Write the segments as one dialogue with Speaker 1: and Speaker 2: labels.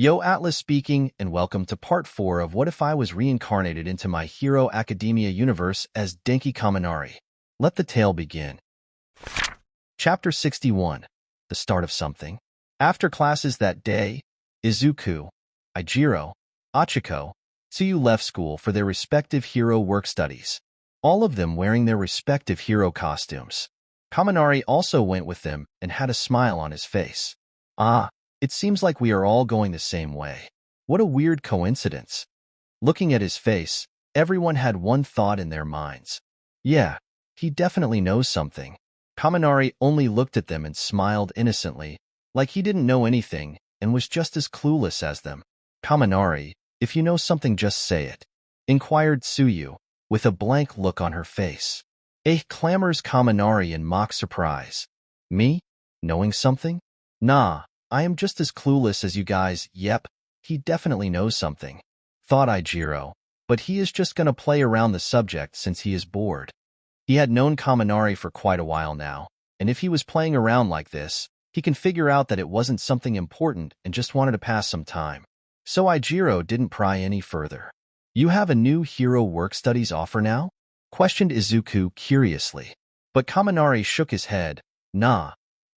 Speaker 1: Yo, Atlas speaking, and welcome to part 4 of What If I Was Reincarnated into My Hero Academia universe as Denki Kaminari. Let the tale begin. Chapter 61. The Start of Something. After classes that day, Izuku, Ijiro, Achiko, Tsuyu left school for their respective hero work studies, all of them wearing their respective hero costumes. Kaminari also went with them and had a smile on his face. It seems like we are all going the same way. What a weird coincidence. Looking at his face, everyone had one thought in their minds. Yeah, he definitely knows something. Kaminari only looked at them and smiled innocently, like he didn't know anything and was just as clueless as them. Kaminari, if you know something, just say it, inquired Tsuyu, with a blank look on her face. Clamors Kaminari in mock surprise. Me? Knowing something? Nah. I am just as clueless as you guys. Yep, he definitely knows something, thought Ijiro, but he is just gonna play around the subject since he is bored. He had known Kaminari for quite a while now, and if he was playing around like this, he can figure out that it wasn't something important and just wanted to pass some time. So Ijiro didn't pry any further. You have a new hero work studies offer now? Questioned Izuku curiously. But Kaminari shook his head. Nah.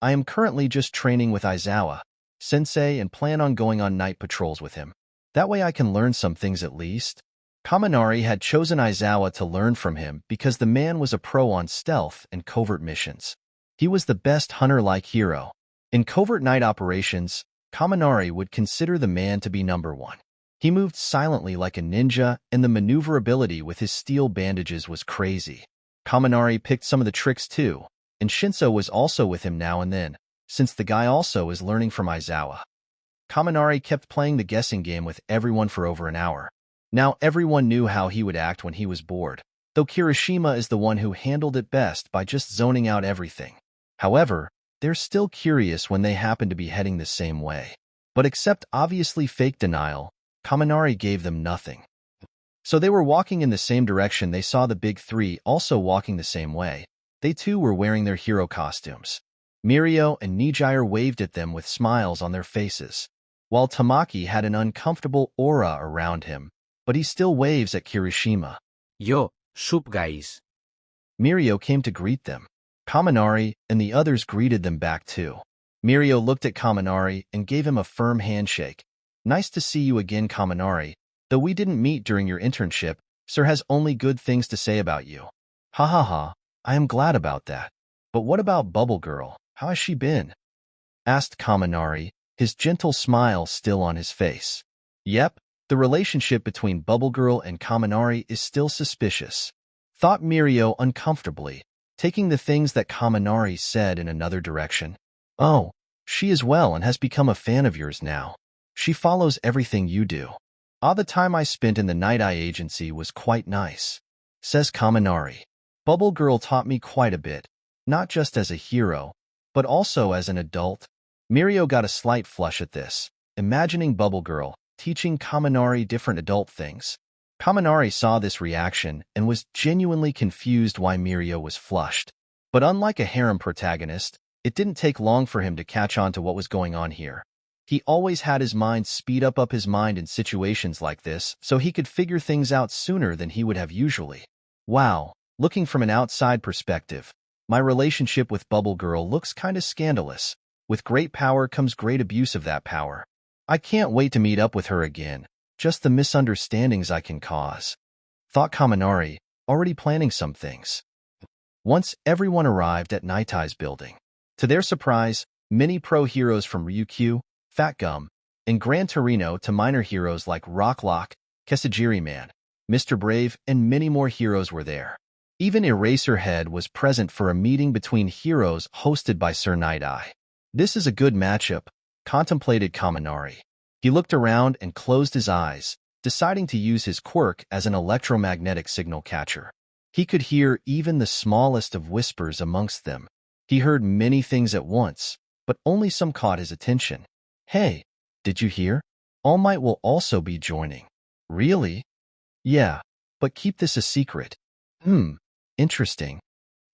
Speaker 1: I am currently just training with Aizawa-sensei and plan on going on night patrols with him. That way I can learn some things at least. Kaminari had chosen Aizawa to learn from him because the man was a pro on stealth and covert missions. He was the best hunter-like hero. In covert night operations, Kaminari would consider the man to be number one. He moved silently like a ninja, and the maneuverability with his steel bandages was crazy. Kaminari picked some of the tricks too, and Shinso was also with him now and then, since the guy also is learning from Aizawa. Kaminari kept playing the guessing game with everyone for over an hour. Now everyone knew how he would act when he was bored, though Kirishima is the one who handled it best by just zoning out everything. However, they're still curious when they happen to be heading the same way. But except obviously fake denial, Kaminari gave them nothing. So they were walking in the same direction. They saw the big three also walking the same way. They too were wearing their hero costumes. Mirio and Nijire waved at them with smiles on their faces, while Tamaki had an uncomfortable aura around him, but he still waves at Kirishima.
Speaker 2: Yo, sup guys.
Speaker 1: Mirio came to greet them. Kaminari and the others greeted them back too. Mirio looked at Kaminari and gave him a firm handshake. Nice to see you again, Kaminari. Though we didn't meet during your internship, sir has only good things to say about you. Ha ha ha. I am glad about that. But what about Bubble Girl? How has she been? Asked Kaminari, his gentle smile still on his face. Yep, the relationship between Bubble Girl and Kaminari is still suspicious, thought Mirio uncomfortably, taking the things that Kaminari said in another direction. Oh, she is well and has become a fan of yours now. She follows everything you do. The time I spent in the Night Eye Agency was quite nice, says Kaminari. Bubble Girl taught me quite a bit, not just as a hero, but also as an adult. Mirio got a slight flush at this, imagining Bubble Girl teaching Kaminari different adult things. Kaminari saw this reaction and was genuinely confused why Mirio was flushed. But unlike a harem protagonist, it didn't take long for him to catch on to what was going on here. He always had his mind speed up his mind in situations like this so he could figure things out sooner than he would have usually. Wow. Looking from an outside perspective, my relationship with Bubble Girl looks kinda scandalous. With great power comes great abuse of that power. I can't wait to meet up with her again, just the misunderstandings I can cause, thought Kaminari, already planning some things. Once everyone arrived at Nitai's building. To their surprise, many pro heroes from Ryukyu, Fat Gum, and Gran Torino to minor heroes like Rocklock, Kesajiri Man, Mr. Brave, and many more heroes were there. Even Eraserhead was present for a meeting between heroes hosted by Sir Night Eye. This is a good matchup, contemplated Kaminari. He looked around and closed his eyes, deciding to use his quirk as an electromagnetic signal catcher. He could hear even the smallest of whispers amongst them. He heard many things at once, but only some caught his attention. Hey, did you hear? All Might will also be joining. Really? Yeah, but keep this a secret. Interesting.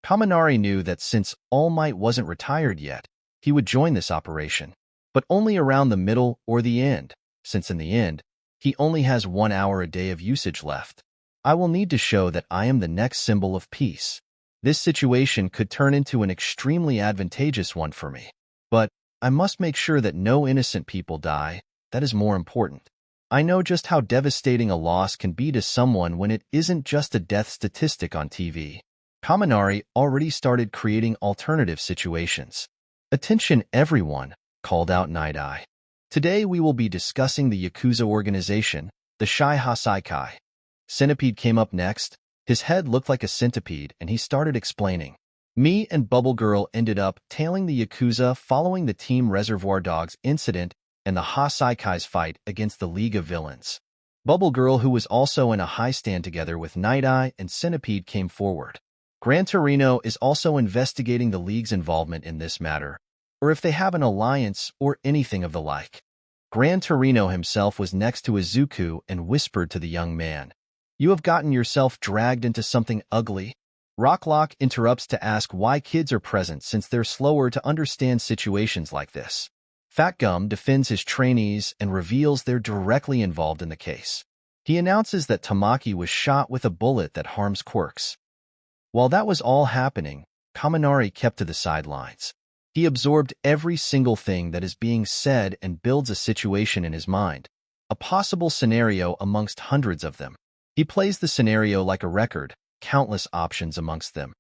Speaker 1: Kaminari knew that since All Might wasn't retired yet, he would join this operation, but only around the middle or the end, since in the end, he only has 1 hour a day of usage left. I will need to show that I am the next symbol of peace. This situation could turn into an extremely advantageous one for me. But I must make sure that no innocent people die. That is more important. I know just how devastating a loss can be to someone when it isn't just a death statistic on TV. Kaminari already started creating alternative situations. Attention everyone, called out Night-Eye. Today we will be discussing the Yakuza organization, the Shai Hasaikai. Centipede came up next. His head looked like a centipede and he started explaining. Me and Bubble Girl ended up tailing the Yakuza following the Team Reservoir Dogs incident and the Hasaikai's fight against the League of Villains. Bubble Girl, who was also in a high stand together with Night-Eye and Centipede, came forward. Gran Torino is also investigating the League's involvement in this matter, or if they have an alliance or anything of the like. Gran Torino himself was next to Izuku and whispered to the young man, "You have gotten yourself dragged into something ugly." Rocklock interrupts to ask why kids are present since they're slower to understand situations like this. Fat Gum defends his trainees and reveals they're directly involved in the case. He announces that Tamaki was shot with a bullet that harms quirks. While that was all happening, Kaminari kept to the sidelines. He absorbed every single thing that is being said and builds a situation in his mind, a possible scenario amongst hundreds of them. He plays the scenario like a record, countless options amongst them.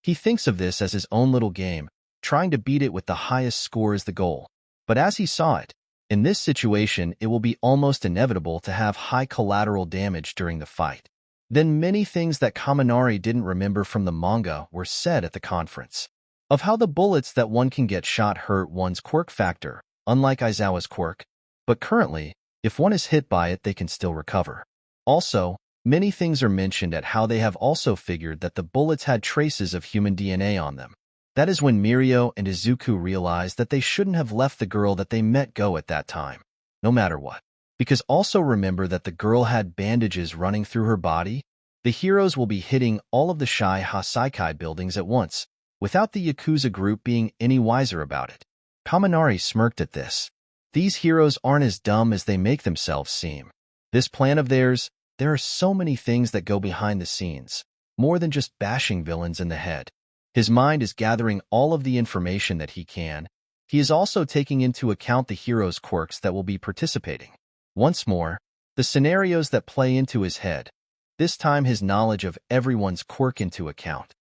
Speaker 1: He thinks of this as his own little game, trying to beat it with the highest score as the goal. But as he saw it, in this situation it will be almost inevitable to have high collateral damage during the fight. Then many things that Kaminari didn't remember from the manga were said at the conference. Of how the bullets that one can get shot hurt one's quirk factor, unlike Aizawa's quirk, but currently, if one is hit by it they can still recover. Also, many things are mentioned at how they have also figured that the bullets had traces of human DNA on them. That is when Mirio and Izuku realized that they shouldn't have left the girl that they met go at that time, no matter what. Because also remember that the girl had bandages running through her body. The heroes will be hitting all of the Shai Hasaikai buildings at once, without the Yakuza group being any wiser about it. Kaminari smirked at this. These heroes aren't as dumb as they make themselves seem. This plan of theirs, there are so many things that go behind the scenes, more than just bashing villains in the head. His mind is gathering all of the information that he can. He is also taking into account the heroes' quirks that will be participating. Once more, the scenarios that play into his head, this time his knowledge of everyone's quirk into account.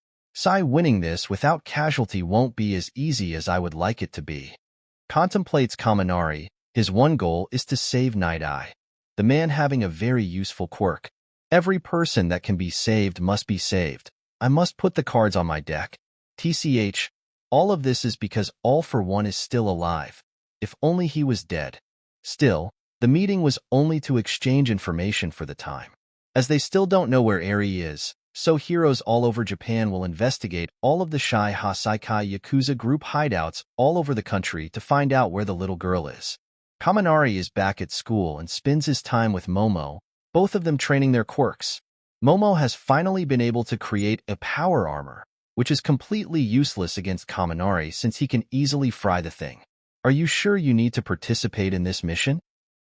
Speaker 1: Winning this without casualty won't be as easy as I would like it to be. Contemplates Kaminari, his one goal is to save Night-Eye, the man having a very useful quirk. Every person that can be saved must be saved. I must put the cards on my deck. TCH, all of this is because All for One is still alive. If only he was dead. Still, the meeting was only to exchange information for the time. As they still don't know where Eri is, so heroes all over Japan will investigate all of the Shai Hasaikai Yakuza group hideouts all over the country to find out where the little girl is. Kaminari is back at school and spends his time with Momo, both of them training their quirks. Momo has finally been able to create a power armor, which is completely useless against Kaminari since he can easily fry the thing. "Are you sure you need to participate in this mission?"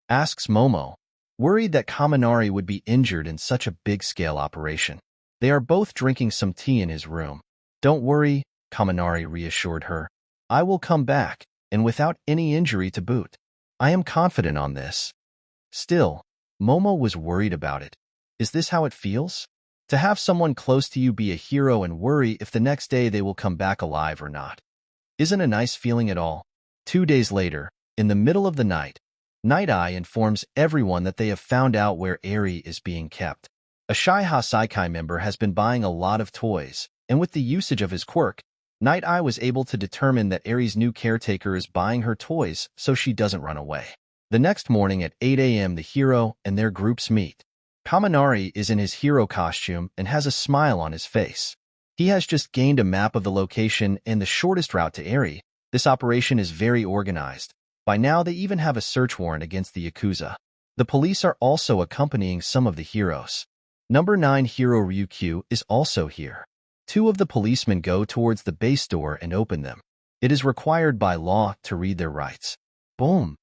Speaker 1: asks Momo, worried that Kaminari would be injured in such a big-scale operation. They are both drinking some tea in his room. "Don't worry," Kaminari reassured her. "I will come back, and without any injury to boot. I am confident on this." Still, Momo was worried about it. Is this how it feels? To have someone close to you be a hero and worry if the next day they will come back alive or not. Isn't a nice feeling at all? 2 days later, in the middle of the night, Night-Eye informs everyone that they have found out where Eri is being kept. A Shai Hasaikai member has been buying a lot of toys, and with the usage of his quirk, Night-Eye was able to determine that Eri's new caretaker is buying her toys so she doesn't run away. The next morning at 8 a.m. the hero and their groups meet. Kaminari is in his hero costume and has a smile on his face. He has just gained a map of the location and the shortest route to Eri. This operation is very organized. By now they even have a search warrant against the Yakuza. The police are also accompanying some of the heroes. Number 9 hero Ryukyu is also here. 2 of the policemen go towards the base door and open them. It is required by law to read their rights. Boom!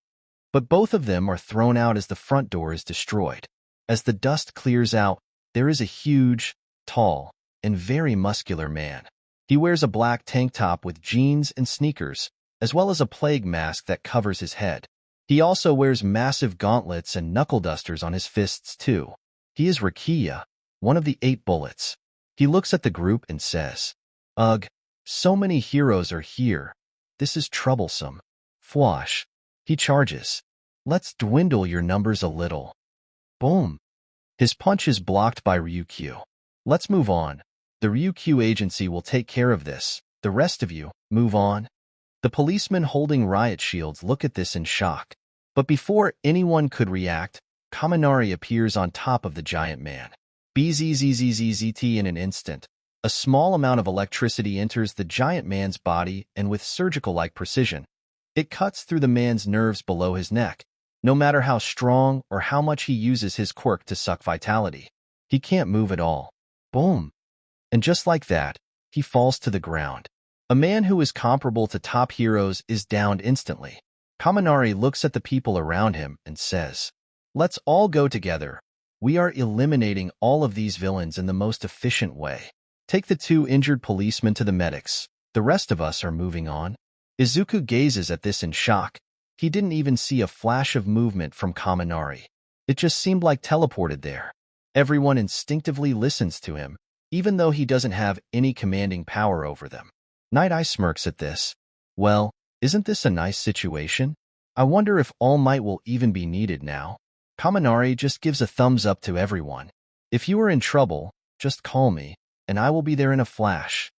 Speaker 1: But both of them are thrown out as the front door is destroyed. As the dust clears out, there is a huge, tall, and very muscular man. He wears a black tank top with jeans and sneakers, as well as a plague mask that covers his head. He also wears massive gauntlets and knuckle dusters on his fists too. He is Rakia, one of the 8 bullets. He looks at the group and says, "Ugh, so many heroes are here. This is troublesome." Fwash. He charges. "Let's dwindle your numbers a little." Boom. His punch is blocked by Ryukyu. "Let's move on. The Ryukyu agency will take care of this. The rest of you, move on." The policemen holding riot shields look at this in shock. But before anyone could react, Kaminari appears on top of the giant man. Bzzzzzt in an instant. A small amount of electricity enters the giant man's body, and with surgical-like precision, it cuts through the man's nerves below his neck. No matter how strong or how much he uses his quirk to suck vitality, he can't move at all. Boom. And just like that, he falls to the ground. A man who is comparable to top heroes is downed instantly. Kaminari looks at the people around him and says, "Let's all go together. We are eliminating all of these villains in the most efficient way. Take the 2 injured policemen to the medics. The rest of us are moving on." Izuku gazes at this in shock. He didn't even see a flash of movement from Kaminari. It just seemed like teleported there. Everyone instinctively listens to him, even though he doesn't have any commanding power over them. Night Eye smirks at this. "Well, isn't this a nice situation? I wonder if All Might will even be needed now." Kaminari just gives a thumbs up to everyone. "If you are in trouble, just call me, and I will be there in a flash."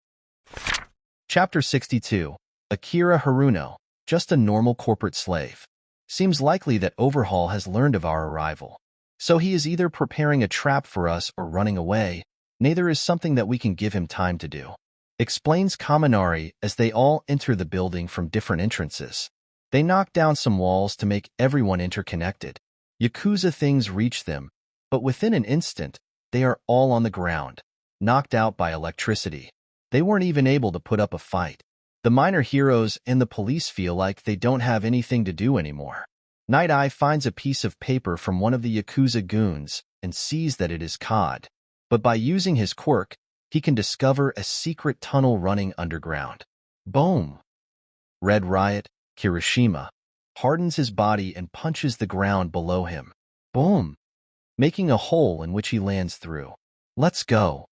Speaker 1: Chapter 62. Akira Haruno, just a normal corporate slave. Seems likely that Overhaul has learned of our arrival. So he is either preparing a trap for us or running away. Neither is something that we can give him time to do. Explains Kaminari as they all enter the building from different entrances. They knock down some walls to make everyone interconnected. Yakuza things reach them, but within an instant, they are all on the ground, knocked out by electricity. They weren't even able to put up a fight. The minor heroes and the police feel like they don't have anything to do anymore. Night Eye finds a piece of paper from one of the Yakuza goons and sees that it is cod. But by using his quirk, he can discover a secret tunnel running underground. Boom! Red Riot, Kirishima, hardens his body and punches the ground below him. Boom! Making a hole in which he lands through. "Let's go,"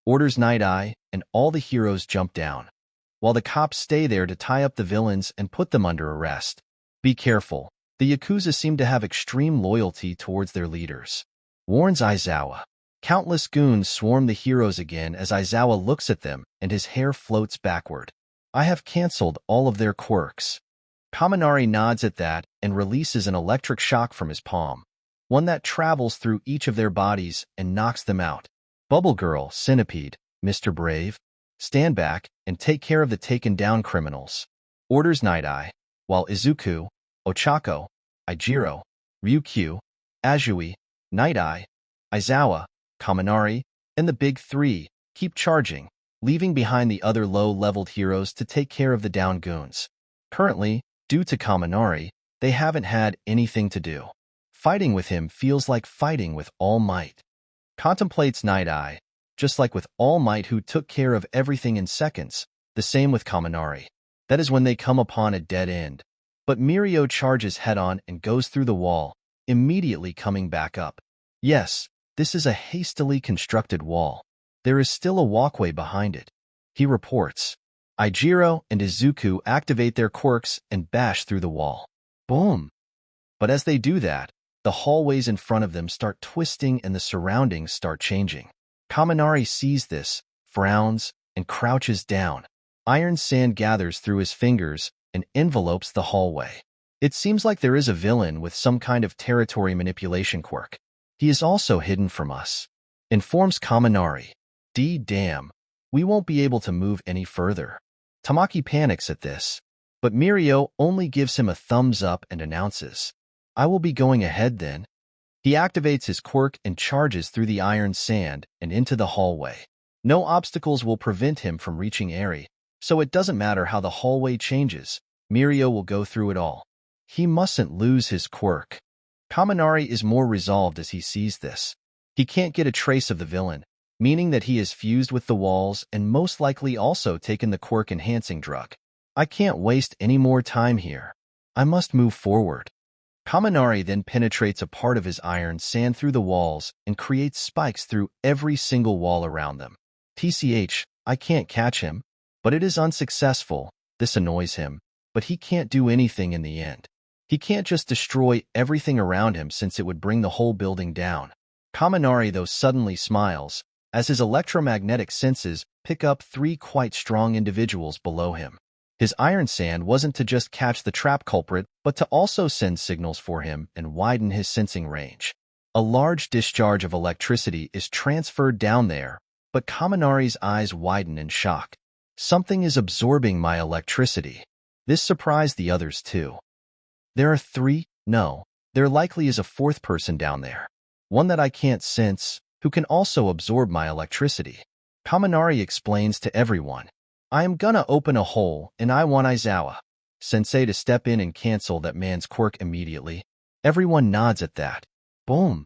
Speaker 1: orders Night Eye, and all the heroes jump down, while the cops stay there to tie up the villains and put them under arrest. Be careful. The Yakuza seem to have extreme loyalty towards their leaders. Warns Aizawa. Countless goons swarm the heroes again as Aizawa looks at them and his hair floats backward. "I have cancelled all of their quirks." Kaminari nods at that and releases an electric shock from his palm, one that travels through each of their bodies and knocks them out. "Bubble Girl, Centipede, Mr. Brave, stand back and take care of the taken-down criminals," orders Night Eye, while Izuku, Ochako, Ijiro, Ryukyu, Azui, Night Eye, Aizawa, Kaminari, and the Big Three keep charging, leaving behind the other low-leveled heroes to take care of the down goons. Currently, due to Kaminari, they haven't had anything to do. Fighting with him feels like fighting with All Might. Contemplates Night Eye, just like with All Might who took care of everything in seconds, the same with Kaminari. That is when they come upon a dead end. But Mirio charges head-on and goes through the wall, immediately coming back up. Yes, this is a hastily constructed wall. There is still a walkway behind it. He reports. Ijiro and Izuku activate their quirks and bash through the wall. Boom! But as they do that, the hallways in front of them start twisting and the surroundings start changing. Kaminari sees this, frowns, and crouches down. Iron sand gathers through his fingers and envelopes the hallway. It seems like there is a villain with some kind of territory manipulation quirk. He is also hidden from us. Informs Kaminari. Damn, we won't be able to move any further. Tamaki panics at this, but Mirio only gives him a thumbs up and announces, "I will be going ahead then." He activates his quirk and charges through the iron sand and into the hallway. No obstacles will prevent him from reaching Eri, so it doesn't matter how the hallway changes, Mirio will go through it all. He mustn't lose his quirk. Kaminari is more resolved as he sees this. He can't get a trace of the villain, meaning that he is fused with the walls and most likely also taken the quirk-enhancing drug. I can't waste any more time here. I must move forward. Kaminari then penetrates a part of his iron sand through the walls and creates spikes through every single wall around them. TCH, I can't catch him, but it is unsuccessful. This annoys him, but he can't do anything in the end. He can't just destroy everything around him since it would bring the whole building down. Kaminari, though, suddenly smiles, as his electromagnetic senses pick up 3 quite strong individuals below him. His iron sand wasn't to just catch the trap culprit, but to also send signals for him and widen his sensing range. A large discharge of electricity is transferred down there, but Kaminari's eyes widen in shock. Something is absorbing my electricity. This surprised the others too. There are 3? No, there likely is a 4th person down there. One that I can't sense, who can also absorb my electricity. Kaminari explains to everyone. I am gonna open a hole, and I want Aizawa-sensei to step in and cancel that man's quirk immediately. Everyone nods at that. Boom!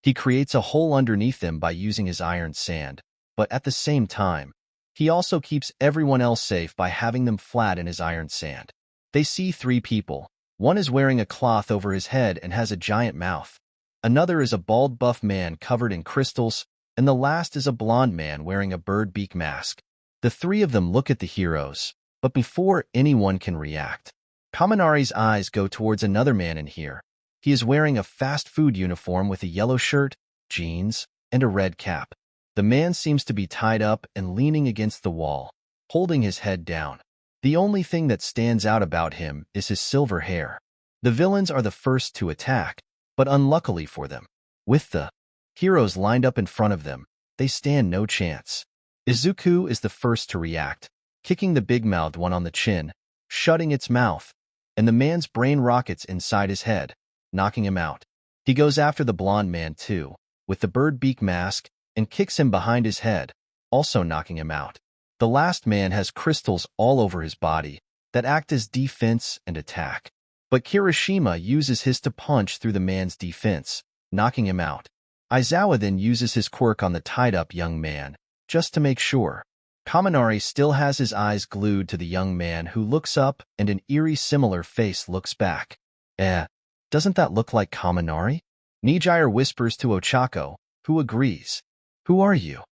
Speaker 1: He creates a hole underneath them by using his iron sand, but at the same time, he also keeps everyone else safe by having them flat in his iron sand. They see 3 people. One is wearing a cloth over his head and has a giant mouth. Another is a bald buff man covered in crystals, and the last is a blonde man wearing a bird beak mask. The 3 of them look at the heroes, but before anyone can react, Kaminari's eyes go towards another man in here. He is wearing a fast food uniform with a yellow shirt, jeans, and a red cap. The man seems to be tied up and leaning against the wall, holding his head down. The only thing that stands out about him is his silver hair. The villains are the first to attack, but unluckily for them, with the heroes lined up in front of them, they stand no chance. Izuku is the first to react, kicking the big-mouthed one on the chin, shutting its mouth, and the man's brain rockets inside his head, knocking him out. He goes after the blonde man too, with the bird beak mask, and kicks him behind his head, also knocking him out. The last man has crystals all over his body that act as defense and attack. But Kirishima uses his to punch through the man's defense, knocking him out. Aizawa then uses his quirk on the tied-up young man, just to make sure. Kaminari still has his eyes glued to the young man who looks up and an eerie similar face looks back. Doesn't that look like Kaminari? Nijire whispers to Ochako, who agrees. Who are you?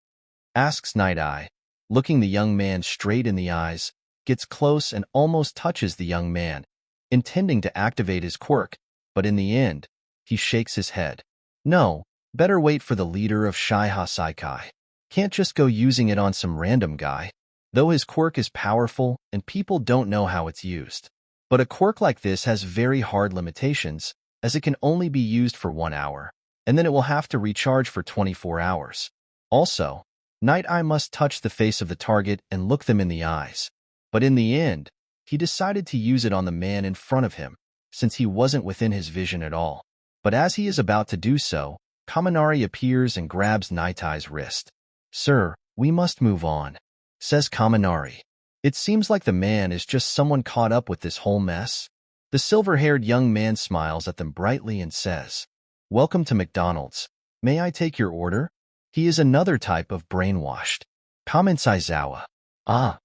Speaker 1: Asks Night Eye, looking the young man straight in the eyes, gets close and almost touches the young man, intending to activate his quirk, but in the end, he shakes his head. No, better wait for the leader of Shiha Saikai. Can't just go using it on some random guy, though his quirk is powerful and people don't know how it's used. But a quirk like this has very hard limitations, as it can only be used for 1 hour, and then it will have to recharge for 24 hours. Also, Night Eye must touch the face of the target and look them in the eyes. But in the end, he decided to use it on the man in front of him, since he wasn't within his vision at all. But as he is about to do so, Kaminari appears and grabs Night Eye's wrist. Sir, we must move on, says Kaminari. It seems like the man is just someone caught up with this whole mess. The silver-haired young man smiles at them brightly and says, Welcome to McDonald's. May I take your order? He is another type of brainwashed. Comments Aizawa. Ah.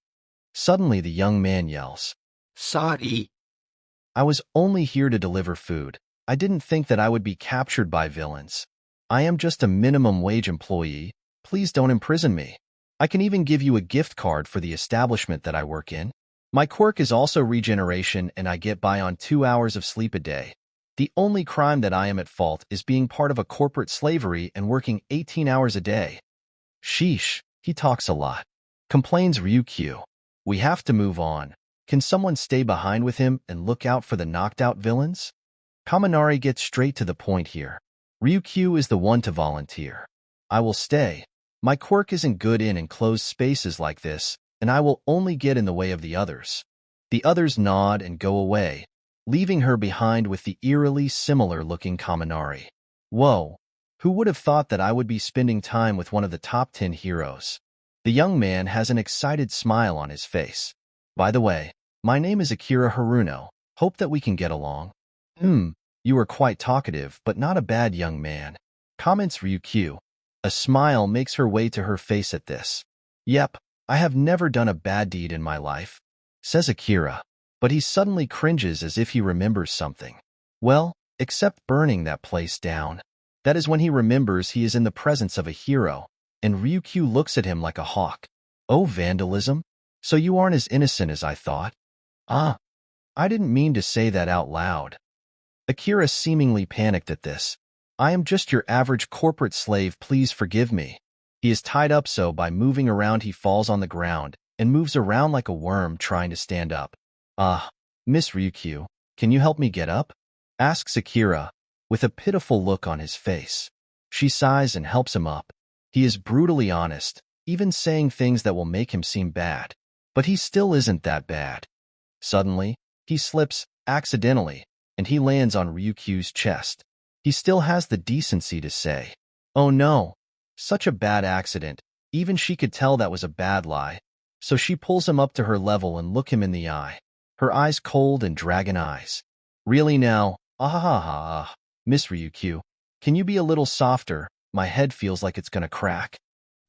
Speaker 1: Suddenly the young man yells.
Speaker 2: Sorry.
Speaker 1: I was only here to deliver food. I didn't think that I would be captured by villains. I am just a minimum wage employee. Please don't imprison me. I can even give you a gift card for the establishment that I work in. My quirk is also regeneration and I get by on 2 hours of sleep a day. The only crime that I am at fault is being part of a corporate slavery and working 18 hours a day. Sheesh, he talks a lot. Complains Ryukyu. We have to move on. Can someone stay behind with him and look out for the knocked-out villains? Kaminari gets straight to the point here. Ryukyu is the one to volunteer. I will stay. My quirk isn't good in enclosed spaces like this, and I will only get in the way of the others. The others nod and go away, leaving her behind with the eerily similar-looking Kaminari. Whoa, who would have thought that I would be spending time with one of the top 10 heroes? The young man has an excited smile on his face. By the way, my name is Akira Haruno. Hope that we can get along. You are quite talkative, but not a bad young man, comments Ryukyu. A smile makes her way to her face at this. Yep, I have never done a bad deed in my life, says Akira, but he suddenly cringes as if he remembers something. Well, except burning that place down. That is when he remembers he is in the presence of a hero, and Ryukyu looks at him like a hawk. Oh, vandalism? So you aren't as innocent as I thought? Ah, I didn't mean to say that out loud. Akira seemingly panicked at this. I am just your average corporate slave, please forgive me. He is tied up so by moving around he falls on the ground and moves around like a worm trying to stand up. Miss Ryukyu, can you help me get up? Asks Akira, with a pitiful look on his face. She sighs and helps him up. He is brutally honest, even saying things that will make him seem bad. But he still isn't that bad. Suddenly, he slips, accidentally, and he lands on Ryukyu's chest. He still has the decency to say, "Oh no, such a bad accident." Even she could tell that was a bad lie. So she pulls him up to her level and look him in the eye. Her eyes cold and dragon eyes. Really now? Miss Ryukyu, can you be a little softer? My head feels like it's gonna crack.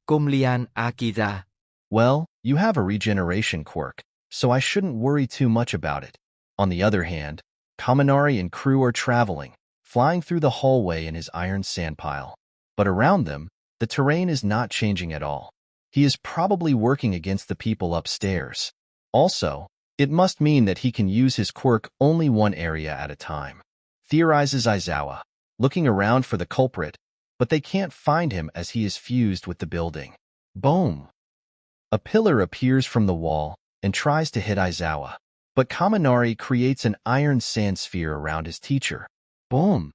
Speaker 2: Kumlian Akida.
Speaker 1: Well, you have a regeneration quirk, so I shouldn't worry too much about it. On the other hand, Kaminari and crew are traveling, flying through the hallway in his iron sandpile. But around them, the terrain is not changing at all. He is probably working against the people upstairs. Also, it must mean that he can use his quirk only one area at a time, theorizes Aizawa, looking around for the culprit, but they can't find him as he is fused with the building. Boom! A pillar appears from the wall and tries to hit Aizawa, but Kaminari creates an iron sand sphere around his teacher. Boom!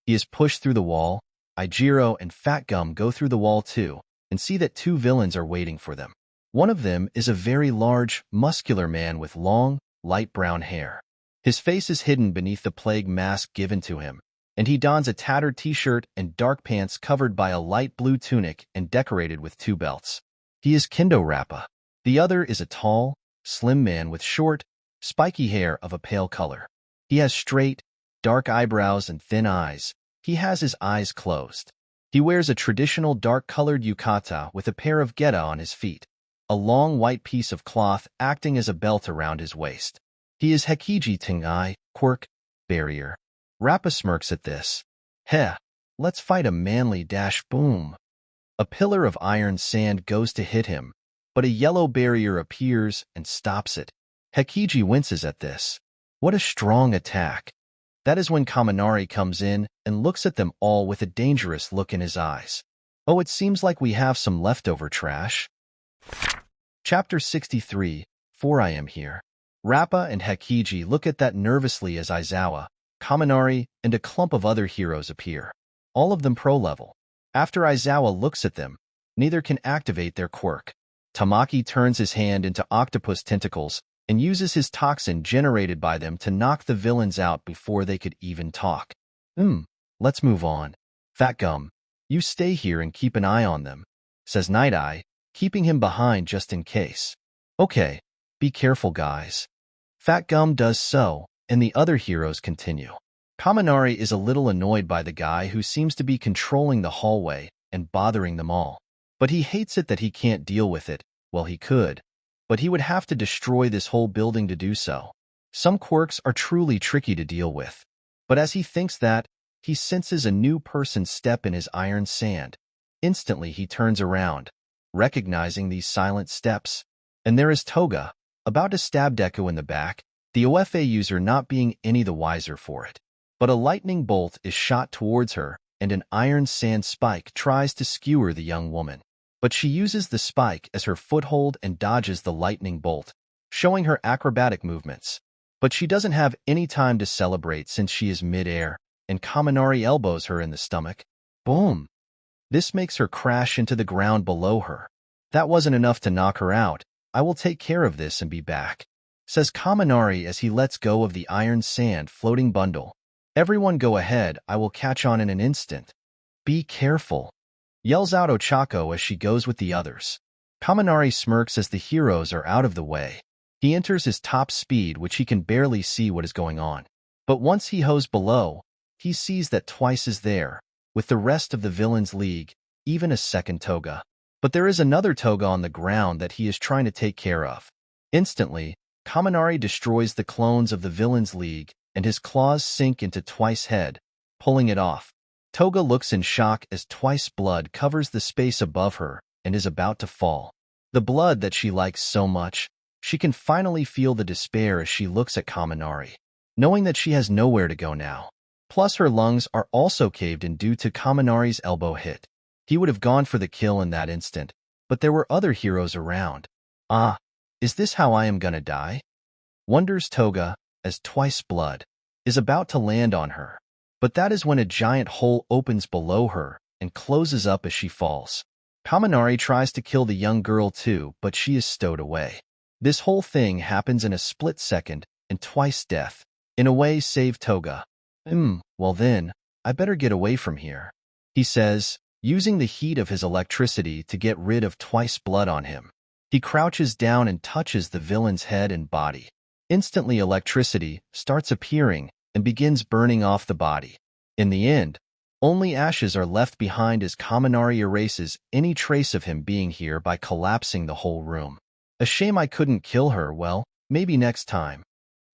Speaker 1: He is pushed through the wall. Ijiro and Fat Gum go through the wall too, and see that two villains are waiting for them. One of them is a very large, muscular man with long, light brown hair. His face is hidden beneath the plague mask given to him, and he dons a tattered t-shirt and dark pants covered by a light blue tunic and decorated with two belts. He is Kendo Rappa. The other is a tall, slim man with short, spiky hair of a pale color. He has straight, dark eyebrows and thin eyes. He has his eyes closed. He wears a traditional dark-colored yukata with a pair of geta on his feet, a long white piece of cloth acting as a belt around his waist. He is Hekiji Tengai, quirk, barrier. Rappa smirks at this. Heh, let's fight a manly dash boom. A pillar of iron sand goes to hit him, but a yellow barrier appears and stops it. Hekiji winces at this. What a strong attack. That is when Kaminari comes in and looks at them all with a dangerous look in his eyes. Oh, it seems like we have some leftover trash. Chapter 63, For I Am Here. Rappa and Hekiji look at that nervously as Aizawa, Kaminari, and a clump of other heroes appear. All of them pro-level. After Aizawa looks at them, neither can activate their quirk. Tamaki turns his hand into octopus tentacles and uses his toxin generated by them to knock the villains out before they could even talk. Let's move on. Fat Gum, you stay here and keep an eye on them, says Night Eye, keeping him behind just in case. Okay, be careful, guys. Fat Gum does so, and the other heroes continue. Kaminari is a little annoyed by the guy who seems to be controlling the hallway and bothering them all. But he hates it that he can't deal with it. Well, he could, but he would have to destroy this whole building to do so. Some quirks are truly tricky to deal with. But as he thinks that, he senses a new person step in his iron sand. Instantly he turns around, recognizing these silent steps. And there is Toga, about to stab Deku in the back, the OFA user not being any the wiser for it. But a lightning bolt is shot towards her, and an iron sand spike tries to skewer the young woman. But she uses the spike as her foothold and dodges the lightning bolt, showing her acrobatic movements. But she doesn't have any time to celebrate since she is mid-air, and Kaminari elbows her in the stomach. Boom! This makes her crash into the ground below her. That wasn't enough to knock her out. I will take care of this and be back, says Kaminari as he lets go of the iron sand floating bundle. Everyone go ahead, I will catch on in an instant. Be careful, yells out Ochako as she goes with the others. Kaminari smirks as the heroes are out of the way. He enters his top speed, which he can barely see what is going on. But once he hoes below, he sees that Twice is there, with the rest of the villains' league, even a second Toga. But there is another Toga on the ground that he is trying to take care of. Instantly, Kaminari destroys the clones of the villains' league, and his claws sink into Twice's head, pulling it off. Toga looks in shock as Twice's blood covers the space above her and is about to fall. The blood that she likes so much, she can finally feel the despair as she looks at Kaminari, knowing that she has nowhere to go now. Plus her lungs are also caved in due to Kaminari's elbow hit. He would have gone for the kill in that instant, but there were other heroes around. Ah, is this how I am gonna die? Wonders Toga, as Twice's blood is about to land on her. But that is when a giant hole opens below her and closes up as she falls. Kaminari tries to kill the young girl too, but she is stowed away. This whole thing happens in a split second, and Twice's death, in a way, saved Toga. Well then, I better get away from here, he says, using the heat of his electricity to get rid of Twice's blood on him. He crouches down and touches the villain's head and body. Instantly, electricity starts appearing and begins burning off the body. In the end, only ashes are left behind as Kaminari erases any trace of him being here by collapsing the whole room. A shame I couldn't kill her. Well, maybe next time,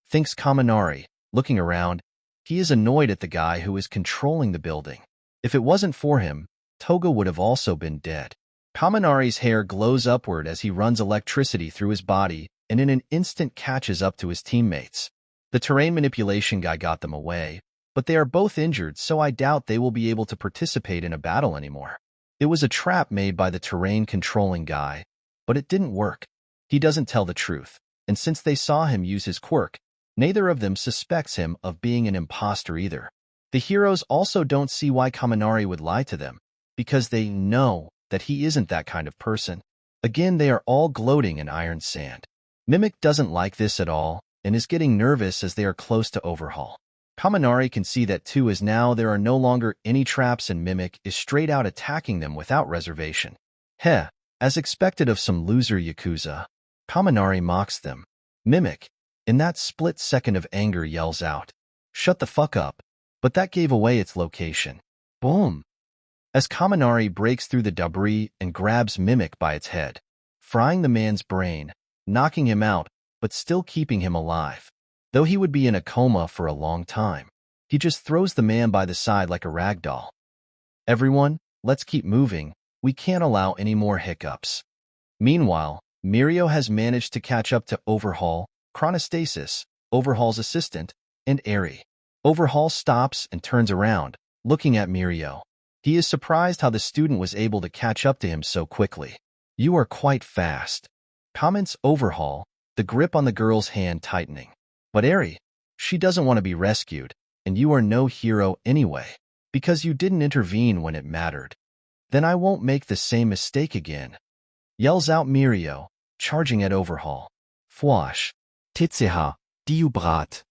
Speaker 1: thinks Kaminari. Looking around, he is annoyed at the guy who is controlling the building. If it wasn't for him, Toga would have also been dead. Kaminari's hair glows upward as he runs electricity through his body and in an instant catches up to his teammates. The terrain manipulation guy got them away, but they are both injured, so I doubt they will be able to participate in a battle anymore. It was a trap made by the terrain controlling guy, but it didn't work. He doesn't tell the truth, and since they saw him use his quirk, neither of them suspects him of being an imposter either. The heroes also don't see why Kaminari would lie to them, because they know that he isn't that kind of person. Again, they are all gloating in iron sand. Mimic doesn't like this at all, and is getting nervous as they are close to Overhaul. Kaminari can see that too, as now there are no longer any traps and Mimic is straight out attacking them without reservation. Heh, as expected of some loser Yakuza, Kaminari mocks them. Mimic, in that split second of anger, yells out, "Shut the fuck up," but that gave away its location. Boom! As Kaminari breaks through the debris and grabs Mimic by its head, frying the man's brain, knocking him out, but still keeping him alive. Though he would be in a coma for a long time, he just throws the man by the side like a rag doll. Everyone, let's keep moving. We can't allow any more hiccups. Meanwhile, Mirio has managed to catch up to Overhaul, Chronostasis, Overhaul's assistant, and Eri. Overhaul stops and turns around, looking at Mirio. He is surprised how the student was able to catch up to him so quickly. "You are quite fast," comments Overhaul, the grip on the girl's hand tightening. "But Eri, she doesn't want to be rescued, and you are no hero anyway, because you didn't intervene when it mattered. Then I won't make the same mistake again," yells out Mirio, charging at Overhaul. "Fwash,
Speaker 2: Titseha, Diubrat,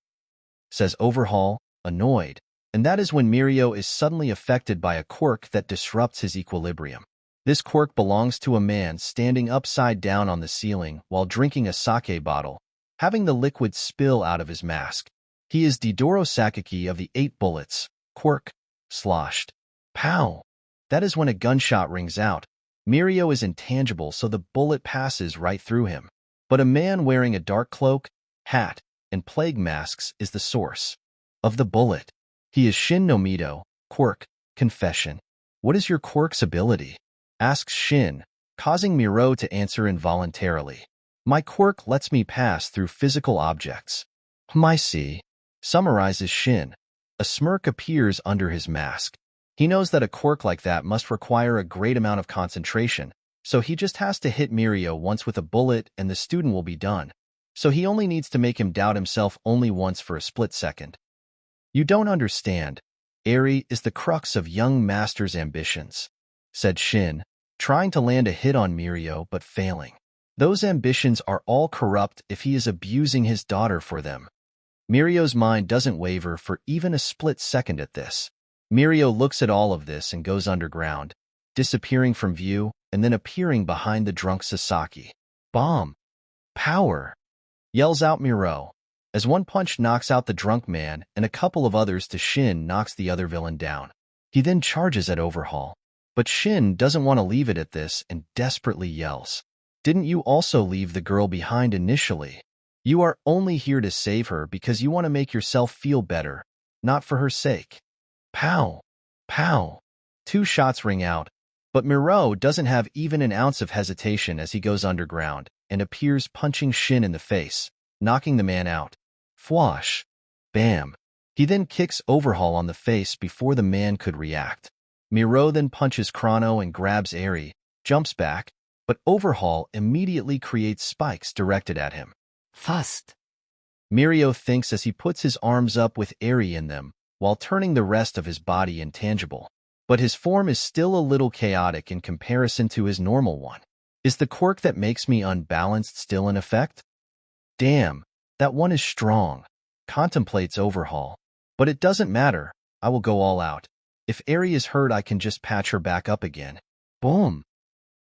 Speaker 1: says Overhaul, annoyed, and that is when Mirio is suddenly affected by a quirk that disrupts his equilibrium. This quirk belongs to a man standing upside down on the ceiling while drinking a sake bottle, having the liquid spill out of his mask. He is Didoro Sakaki of the 8 Bullets. Quirk, sloshed. Pow! That is when a gunshot rings out. Mirio is intangible, so the bullet passes right through him. But a man wearing a dark cloak, hat, and plague masks is the source of the bullet. He is Shin Nomido. Quirk, confession. "What is your quirk's ability?" asks Shin, causing Miro to answer involuntarily. "My quirk lets me pass through physical objects." "I see," summarizes Shin. A smirk appears under his mask. He knows that a quirk like that must require a great amount of concentration, so he just has to hit Mirio once with a bullet and the student will be done. So he only needs to make him doubt himself only once for a split second. "You don't understand. Eri is the crux of young master's ambitions," said Shin, trying to land a hit on Mirio but failing. "Those ambitions are all corrupt if he is abusing his daughter for them." Mirio's mind doesn't waver for even a split second at this. Mirio looks at all of this and goes underground, disappearing from view and then appearing behind the drunk Sasaki. "Bomb! Power!" yells out Miro. As one punch knocks out the drunk man and a couple of others to Shin knocks the other villain down. He then charges at Overhaul. But Shin doesn't want to leave it at this and desperately yells, "Didn't you also leave the girl behind initially? You are only here to save her because you want to make yourself feel better, not for her sake." Pow! Pow! 2 shots ring out, but Mirio doesn't have even an ounce of hesitation as he goes underground and appears punching Shin in the face, knocking the man out. Fwash! Bam! He then kicks Overhaul on the face before the man could react. Mirio then punches Chrono and grabs Eri, jumps back, but Overhaul immediately creates spikes directed at him.
Speaker 2: Fast.
Speaker 1: Mirio thinks as he puts his arms up with Eri in them, while turning the rest of his body intangible. But his form is still a little chaotic in comparison to his normal one. Is the quirk that makes me unbalanced still in effect? Damn, that one is strong, contemplates Overhaul. But it doesn't matter, I will go all out. If Eri is hurt, I can just patch her back up again. Boom!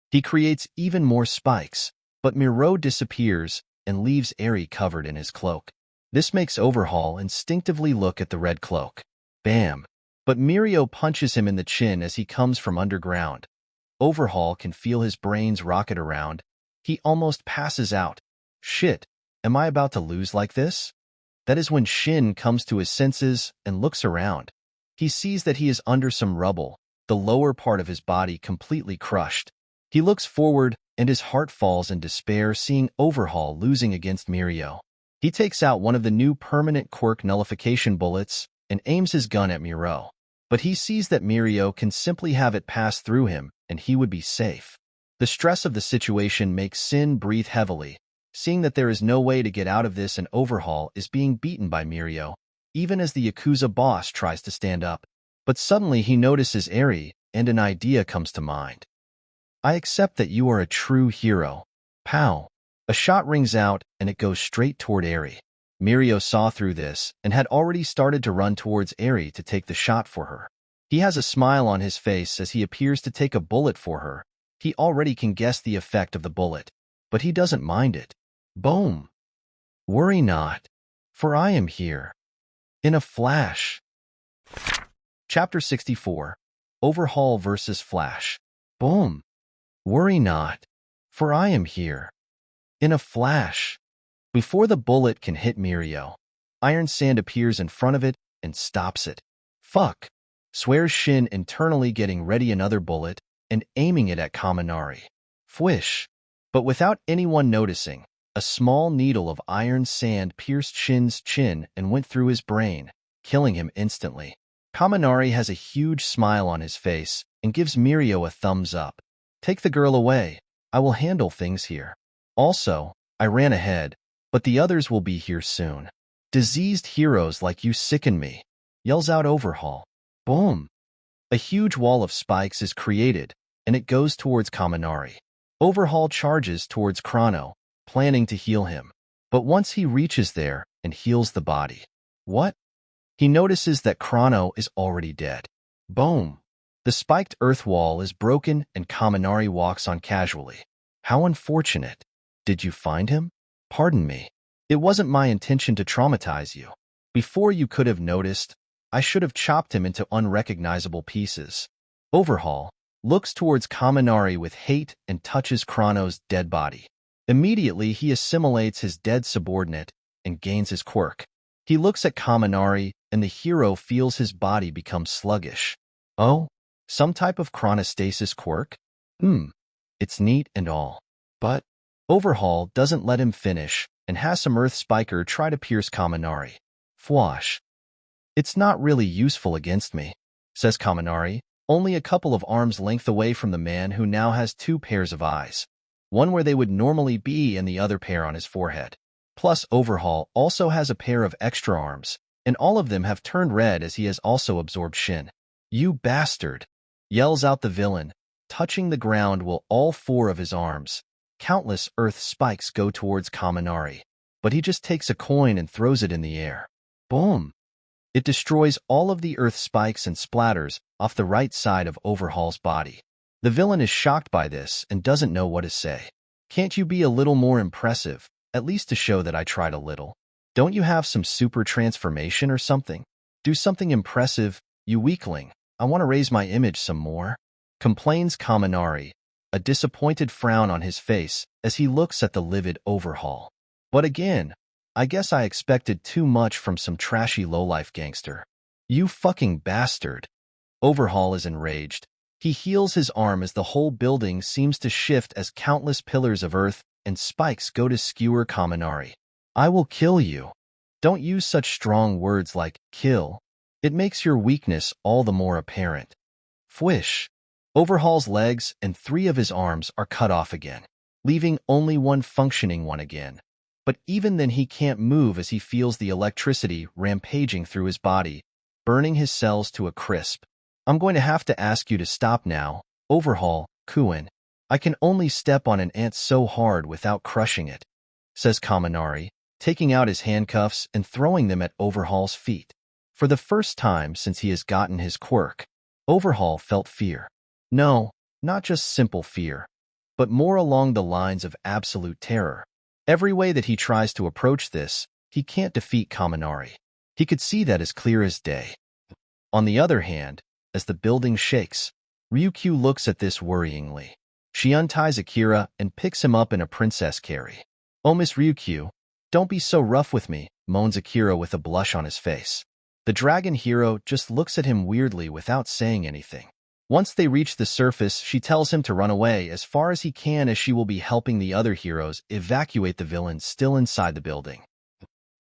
Speaker 1: He creates even more spikes, but Mirio disappears and leaves Eri covered in his cloak. This makes Overhaul instinctively look at the red cloak. Bam! But Mirio punches him in the chin as he comes from underground. Overhaul can feel his brains rocket around. He almost passes out. Shit, am I about to lose like this? That is when Shin comes to his senses and looks around. He sees that he is under some rubble, the lower part of his body completely crushed. He looks forward and his heart falls in despair seeing Overhaul losing against Mirio. He takes out one of the new permanent quirk nullification bullets and aims his gun at Mirio. But he sees that Mirio can simply have it pass through him and he would be safe. The stress of the situation makes Sin breathe heavily, seeing that there is no way to get out of this and Overhaul is being beaten by Mirio, even as the Yakuza boss tries to stand up. But suddenly he notices Eri, and an idea comes to mind. I accept that you are a true hero. Pow! A shot rings out, and it goes straight toward Eri. Mirio saw through this, and had already started to run towards Eri to take the shot for her. He has a smile on his face as he appears to take a bullet for her. He already can guess the effect of the bullet, but he doesn't mind it. Boom! Worry not, for I am here. In a flash. Chapter 64. Overhaul vs. Flash. Boom! Worry not, for I am here. In a flash. Before the bullet can hit Mirio, Iron Sand appears in front of it and stops it. Fuck! Swears Shin, internally getting ready another bullet and aiming it at Kaminari. Fwish! But without anyone noticing, a small needle of iron sand pierced Shin's chin and went through his brain, killing him instantly. Kaminari has a huge smile on his face and gives Mirio a thumbs up. Take the girl away. I will handle things here. Also, I ran ahead, but the others will be here soon. Diseased heroes like you sicken me, yells out Overhaul. Boom! A huge wall of spikes is created, and it goes towards Kaminari. Overhaul charges towards Chrono, planning to heal him. But once he reaches there and heals the body, what? He notices that Chrono is already dead. Boom! The spiked earth wall is broken and Kaminari walks on casually. How unfortunate. Did you find him? Pardon me. It wasn't my intention to traumatize you. Before you could have noticed, I should have chopped him into unrecognizable pieces. Overhaul looks towards Kaminari with hate and touches Chrono's dead body. Immediately, he assimilates his dead subordinate and gains his quirk. He looks at Kaminari, and the hero feels his body become sluggish. Oh, some type of chronostasis quirk? It's neat and all. But Overhaul doesn't let him finish and has some earth spiker try to pierce Kaminari. Fwash! It's not really useful against me, says Kaminari, only a couple of arms' length away from the man who now has 2 pairs of eyes. One where they would normally be and the other pair on his forehead. Plus, Overhaul also has a pair of extra arms, and all of them have turned red as he has also absorbed Shin. You bastard! Yells out the villain, touching the ground while all 4 of his arms. Countless earth spikes go towards Kaminari, but he just takes a coin and throws it in the air. Boom! It destroys all of the earth spikes and splatters off the right side of Overhaul's body. The villain is shocked by this and doesn't know what to say. Can't you be a little more impressive, at least to show that I tried a little? Don't you have some super transformation or something? Do something impressive, you weakling. I want to raise my image some more. Complains Kaminari, a disappointed frown on his face as he looks at the livid Overhaul. But again, I guess I expected too much from some trashy lowlife gangster. You fucking bastard. Overhaul is enraged. He heals his arm as the whole building seems to shift as countless pillars of earth and spikes go to skewer Kaminari. I will kill you. Don't use such strong words like kill. It makes your weakness all the more apparent. Fwish. Overhaul's legs and 3 of his arms are cut off again, leaving only one functioning one again. But even then he can't move as he feels the electricity rampaging through his body, burning his cells to a crisp. I'm going to have to ask you to stop now, Overhaul, Kuin. I can only step on an ant so hard without crushing it, says Kaminari, taking out his handcuffs and throwing them at Overhaul's feet. For the first time since he has gotten his quirk, Overhaul felt fear. No, not just simple fear, but more along the lines of absolute terror. Every way that he tries to approach this, he can't defeat Kaminari. He could see that as clear as day. On the other hand, as the building shakes, Ryukyu looks at this worryingly. She unties Akira and picks him up in a princess carry. Oh, Miss Ryukyu, don't be so rough with me, moans Akira with a blush on his face. The dragon hero just looks at him weirdly without saying anything. Once they reach the surface, she tells him to run away as far as he can as she will be helping the other heroes evacuate the villains still inside the building.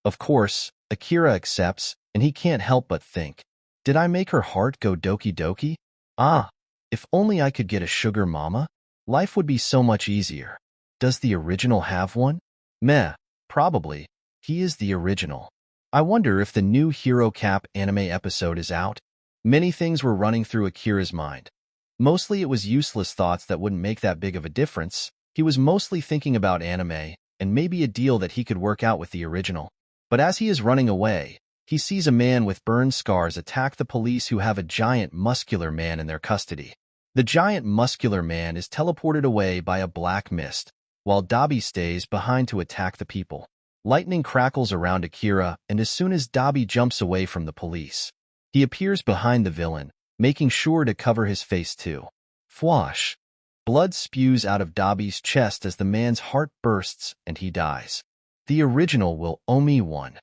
Speaker 1: Of course, Akira accepts, and he can't help but think, did I make her heart go doki doki? Ah, if only I could get a sugar mama, life would be so much easier. Does the original have one? Meh, probably. He is the original. I wonder if the new Hero Cap anime episode is out. Many things were running through Akira's mind. Mostly it was useless thoughts that wouldn't make that big of a difference. He was mostly thinking about anime and maybe a deal that he could work out with the original. But as he is running away, he sees a man with burn scars attack the police who have a giant muscular man in their custody. The giant muscular man is teleported away by a black mist, while Dabi stays behind to attack the people. Lightning crackles around Akira, and as soon as Dabi jumps away from the police, he appears behind the villain, making sure to cover his face too. Fwash! Blood spews out of Dabi's chest as the man's heart bursts and he dies. The original will owe me one,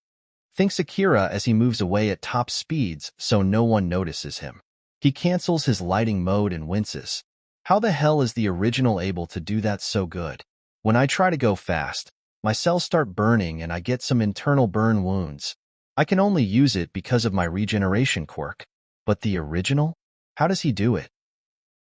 Speaker 1: thinks Akira as he moves away at top speeds so no one notices him. He cancels his lighting mode and winces. How the hell is the original able to do that so good? When I try to go fast, my cells start burning and I get some internal burn wounds. I can only use it because of my regeneration quirk. But the original? How does he do it?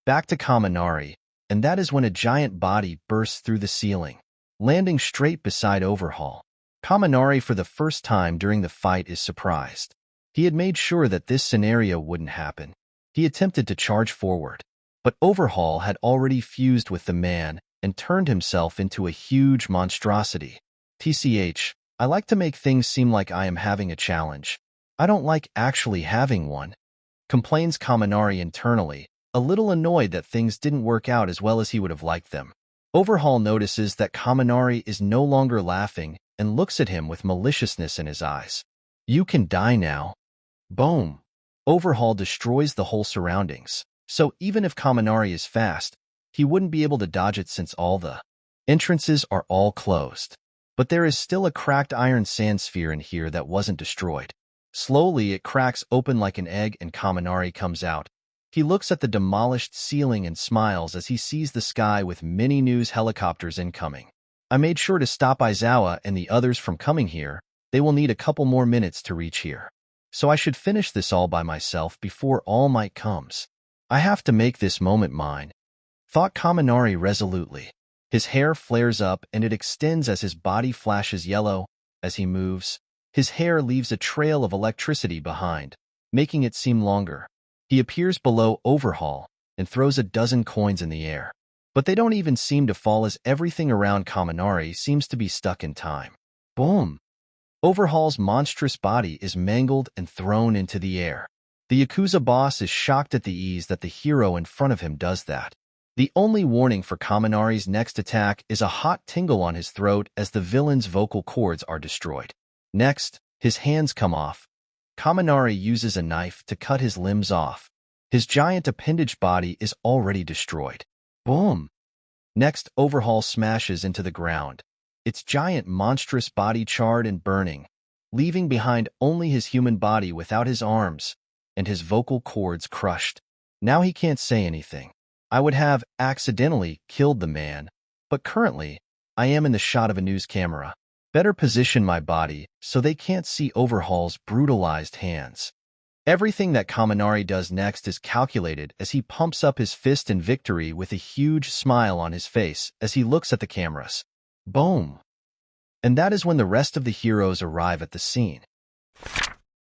Speaker 1: Back to Kaminari, and that is when a giant body bursts through the ceiling, landing straight beside Overhaul. Kaminari for the first time during the fight is surprised. He had made sure that this scenario wouldn't happen. He attempted to charge forward, but Overhaul had already fused with the man and turned himself into a huge monstrosity. TCH, I like to make things seem like I am having a challenge. I don't like actually having one, complains Kaminari internally, a little annoyed that things didn't work out as well as he would have liked them. Overhaul notices that Kaminari is no longer laughing and looks at him with maliciousness in his eyes. You can die now. Boom. Overhaul destroys the whole surroundings, so even if Kaminari is fast, he wouldn't be able to dodge it since all the entrances are all closed. But there is still a cracked iron sand sphere in here that wasn't destroyed. Slowly it cracks open like an egg and Kaminari comes out. He looks at the demolished ceiling and smiles as he sees the sky with many news helicopters incoming. I made sure to stop Aizawa and the others from coming here. They will need a couple more minutes to reach here. So I should finish this all by myself before All Might comes. I have to make this moment mine, thought Kaminari resolutely. His hair flares up and it extends as his body flashes yellow. As he moves, his hair leaves a trail of electricity behind, making it seem longer. He appears below Overhaul and throws a dozen coins in the air. But they don't even seem to fall as everything around Kaminari seems to be stuck in time. Boom! Overhaul's monstrous body is mangled and thrown into the air. The Yakuza boss is shocked at the ease that the hero in front of him does that. The only warning for Kaminari's next attack is a hot tingle on his throat as the villain's vocal cords are destroyed. Next, his hands come off. Kaminari uses a knife to cut his limbs off. His giant appendage body is already destroyed. Boom! Next, Overhaul smashes into the ground. Its giant monstrous body charred and burning, leaving behind only his human body without his arms and his vocal cords crushed. Now he can't say anything. I would have accidentally killed the man, but currently, I am in the shot of a news camera. Better position my body so they can't see Overhaul's brutalized hands. Everything that Kaminari does next is calculated as he pumps up his fist in victory with a huge smile on his face as he looks at the cameras. Boom! And that is when the rest of the heroes arrive at the scene.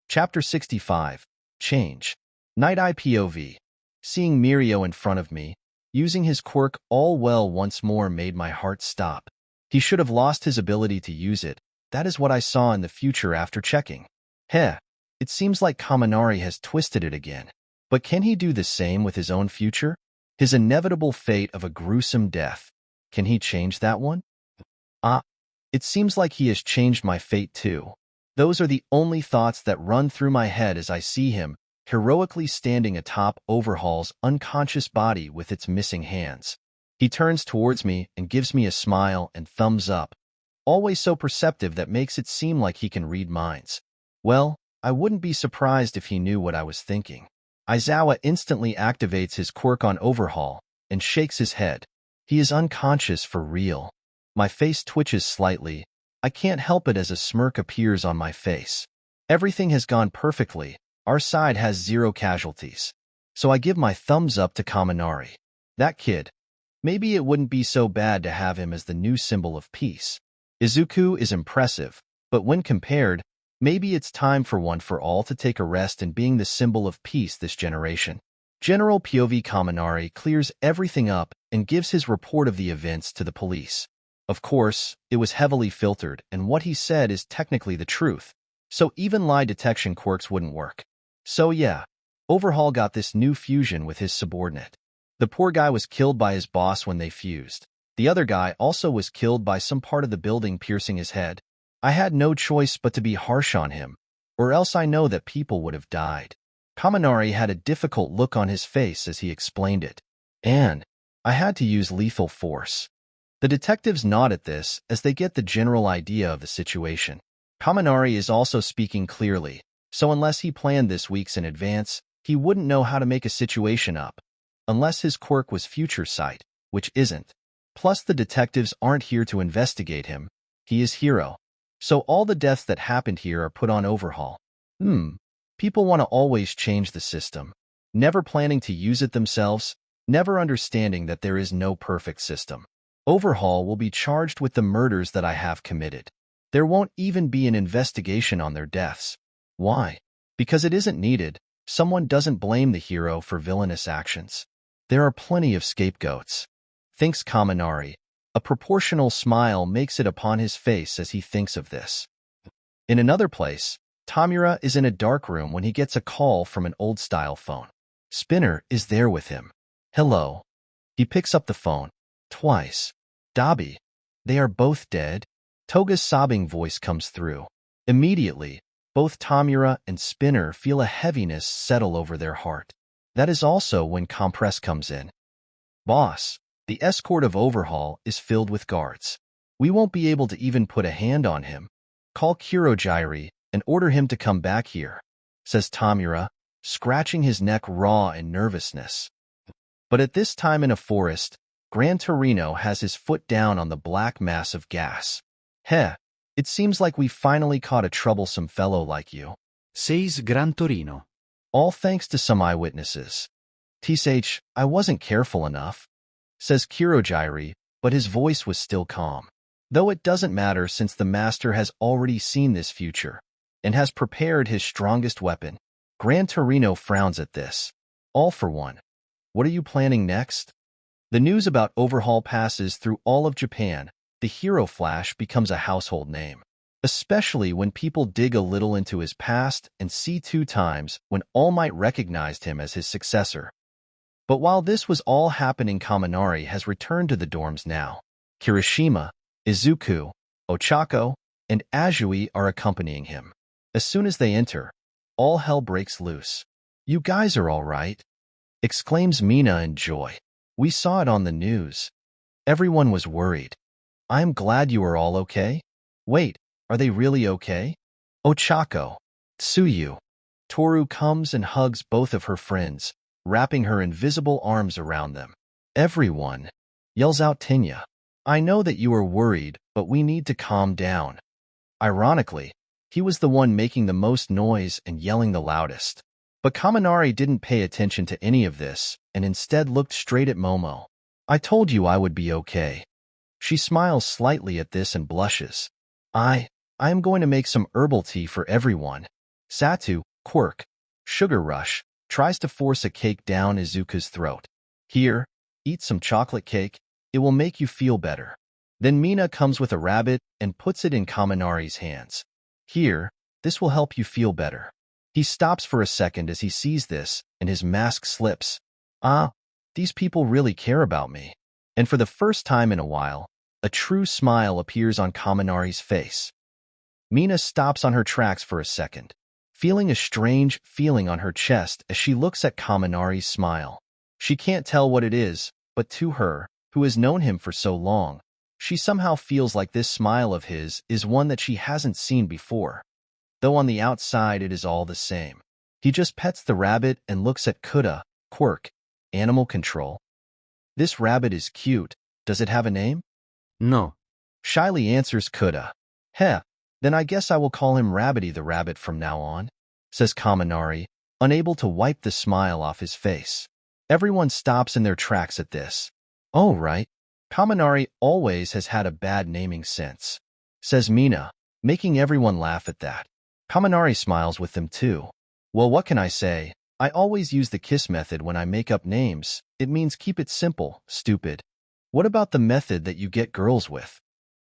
Speaker 1: Chapter 65. Change. Night Eye POV. Seeing Mirio in front of me, using his quirk all well once more made my heart stop. He should have lost his ability to use it. That is what I saw in the future after checking. Heh. It seems like Kaminari has twisted it again. But can he do the same with his own future? His inevitable fate of a gruesome death. Can he change that one? It seems like he has changed my fate too. Those are the only thoughts that run through my head as I see him, heroically standing atop Overhaul's unconscious body with its missing hands. He turns towards me and gives me a smile and thumbs up, always so perceptive that makes it seem like he can read minds. Well, I wouldn't be surprised if he knew what I was thinking. Aizawa instantly activates his quirk on Overhaul and shakes his head. He is unconscious for real. My face twitches slightly. I can't help it as a smirk appears on my face. Everything has gone perfectly. Our side has 0 casualties. So I give my thumbs up to Kaminari. That kid. Maybe it wouldn't be so bad to have him as the new symbol of peace. Izuku is impressive, but when compared, maybe it's time for One for All to take a rest in being the symbol of peace this generation. General POV Kaminari clears everything up and gives his report of the events to the police. Of course, it was heavily filtered, and what he said is technically the truth, so even lie detection quirks wouldn't work. So yeah, Overhaul got this new fusion with his subordinate. The poor guy was killed by his boss when they fused. The other guy also was killed by some part of the building piercing his head. I had no choice but to be harsh on him, or else I know that people would have died. Kaminari had a difficult look on his face as he explained it. And I had to use lethal force. The detectives nod at this as they get the general idea of the situation. Kaminari is also speaking clearly, so unless he planned this weeks in advance, he wouldn't know how to make a situation up. Unless his quirk was future sight, which isn't. Plus the detectives aren't here to investigate him. He is hero. So all the deaths that happened here are put on Overhaul. People want to always change the system, never planning to use it themselves, never understanding that there is no perfect system. Overhaul will be charged with the murders that I have committed. There won't even be an investigation on their deaths. Why? Because it isn't needed. Someone doesn't blame the hero for villainous actions. There are plenty of scapegoats. Thinks Kaminari. A proportional smile makes it upon his face as he thinks of this. In another place, Tamura is in a dark room when he gets a call from an old-style phone. Spinner is there with him. Hello. He picks up the phone. Twice. Dabi. They are both dead. Toga's sobbing voice comes through. Immediately, both Tamura and Spinner feel a heaviness settle over their heart. That is also when Compress comes in. Boss, the escort of Overhaul is filled with guards. We won't be able to even put a hand on him. Call Kurogiri and order him to come back here, says Tamura, scratching his neck raw in nervousness. But at this time in a forest, Gran Torino has his foot down on the black mass of gas. It seems like we finally caught a troublesome fellow like you,
Speaker 2: says Gran Torino.
Speaker 1: All thanks to some eyewitnesses. Tsh, I wasn't careful enough, says Kurogiri, but his voice was still calm. Though it doesn't matter since the master has already seen this future and has prepared his strongest weapon. Gran Torino frowns at this. All for one. What are you planning next? The news about Overhaul passes through all of Japan. The Hero Flash becomes a household name, especially when people dig a little into his past and see 2 times when All Might recognized him as his successor. But while this was all happening, Kaminari has returned to the dorms now. Kirishima, Izuku, Ochako, and Azui are accompanying him. As soon as they enter, all hell breaks loose. "You guys are all right," exclaims Mina in joy. "We saw it on the news. Everyone was worried. I am glad you are all okay." "Wait, are they really okay?" Ochako, Tsuyu, Toru comes and hugs both of her friends, wrapping her invisible arms around them. "Everyone," yells out Tinya. "I know that you are worried, but we need to calm down." Ironically, he was the one making the most noise and yelling the loudest. But Kaminari didn't pay attention to any of this and instead looked straight at Momo. "I told you I would be okay." She smiles slightly at this and blushes. I am going to make some herbal tea for everyone." Satu, Quirk, Sugar Rush, tries to force a cake down Izuku's throat. "Here, eat some chocolate cake. It will make you feel better." Then Mina comes with a rabbit and puts it in Kaminari's hands. "Here, this will help you feel better." He stops for a second as he sees this, and his mask slips. These people really care about me." And for the first time in a while, a true smile appears on Kaminari's face. Mina stops on her tracks for a second, feeling a strange feeling on her chest as she looks at Kaminari's smile. She can't tell what it is, but to her, who has known him for so long, she somehow feels like this smile of his is one that she hasn't seen before. Though on the outside it is all the same. He just pets the rabbit and looks at Kuda, Quirk, Animal Control. "This rabbit is cute. Does it have a name?"
Speaker 2: No.
Speaker 1: Shyly answers Kuda. "Heh, then I guess I will call him Rabbity the Rabbit from now on," says Kaminari, unable to wipe the smile off his face. Everyone stops in their tracks at this. "Oh, right. Kaminari always has had a bad naming sense," says Mina, making everyone laugh at that. Kaminari smiles with them too. "Well, what can I say? I always use the KISS method when I make up names. It means keep it simple, stupid." "What about the method that you get girls with?"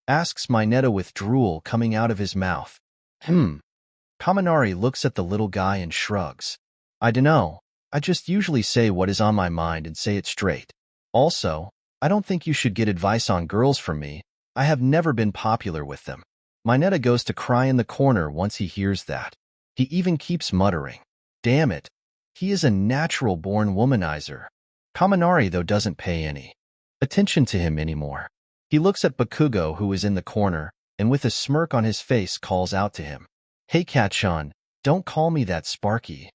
Speaker 1: asks Mineta with drool coming out of his mouth. Kaminari looks at the little guy and shrugs. "I dunno. I just usually say what is on my mind and say it straight. Also, I don't think you should get advice on girls from me. I have never been popular with them." Mineta goes to cry in the corner once he hears that. He even keeps muttering, "Damn it. He is a natural-born womanizer." Kaminari, though, doesn't pay any attention to him anymore. He looks at Bakugo, who is in the corner, and with a smirk on his face calls out to him, "Hey, Kachan, don't call me that, Sparky."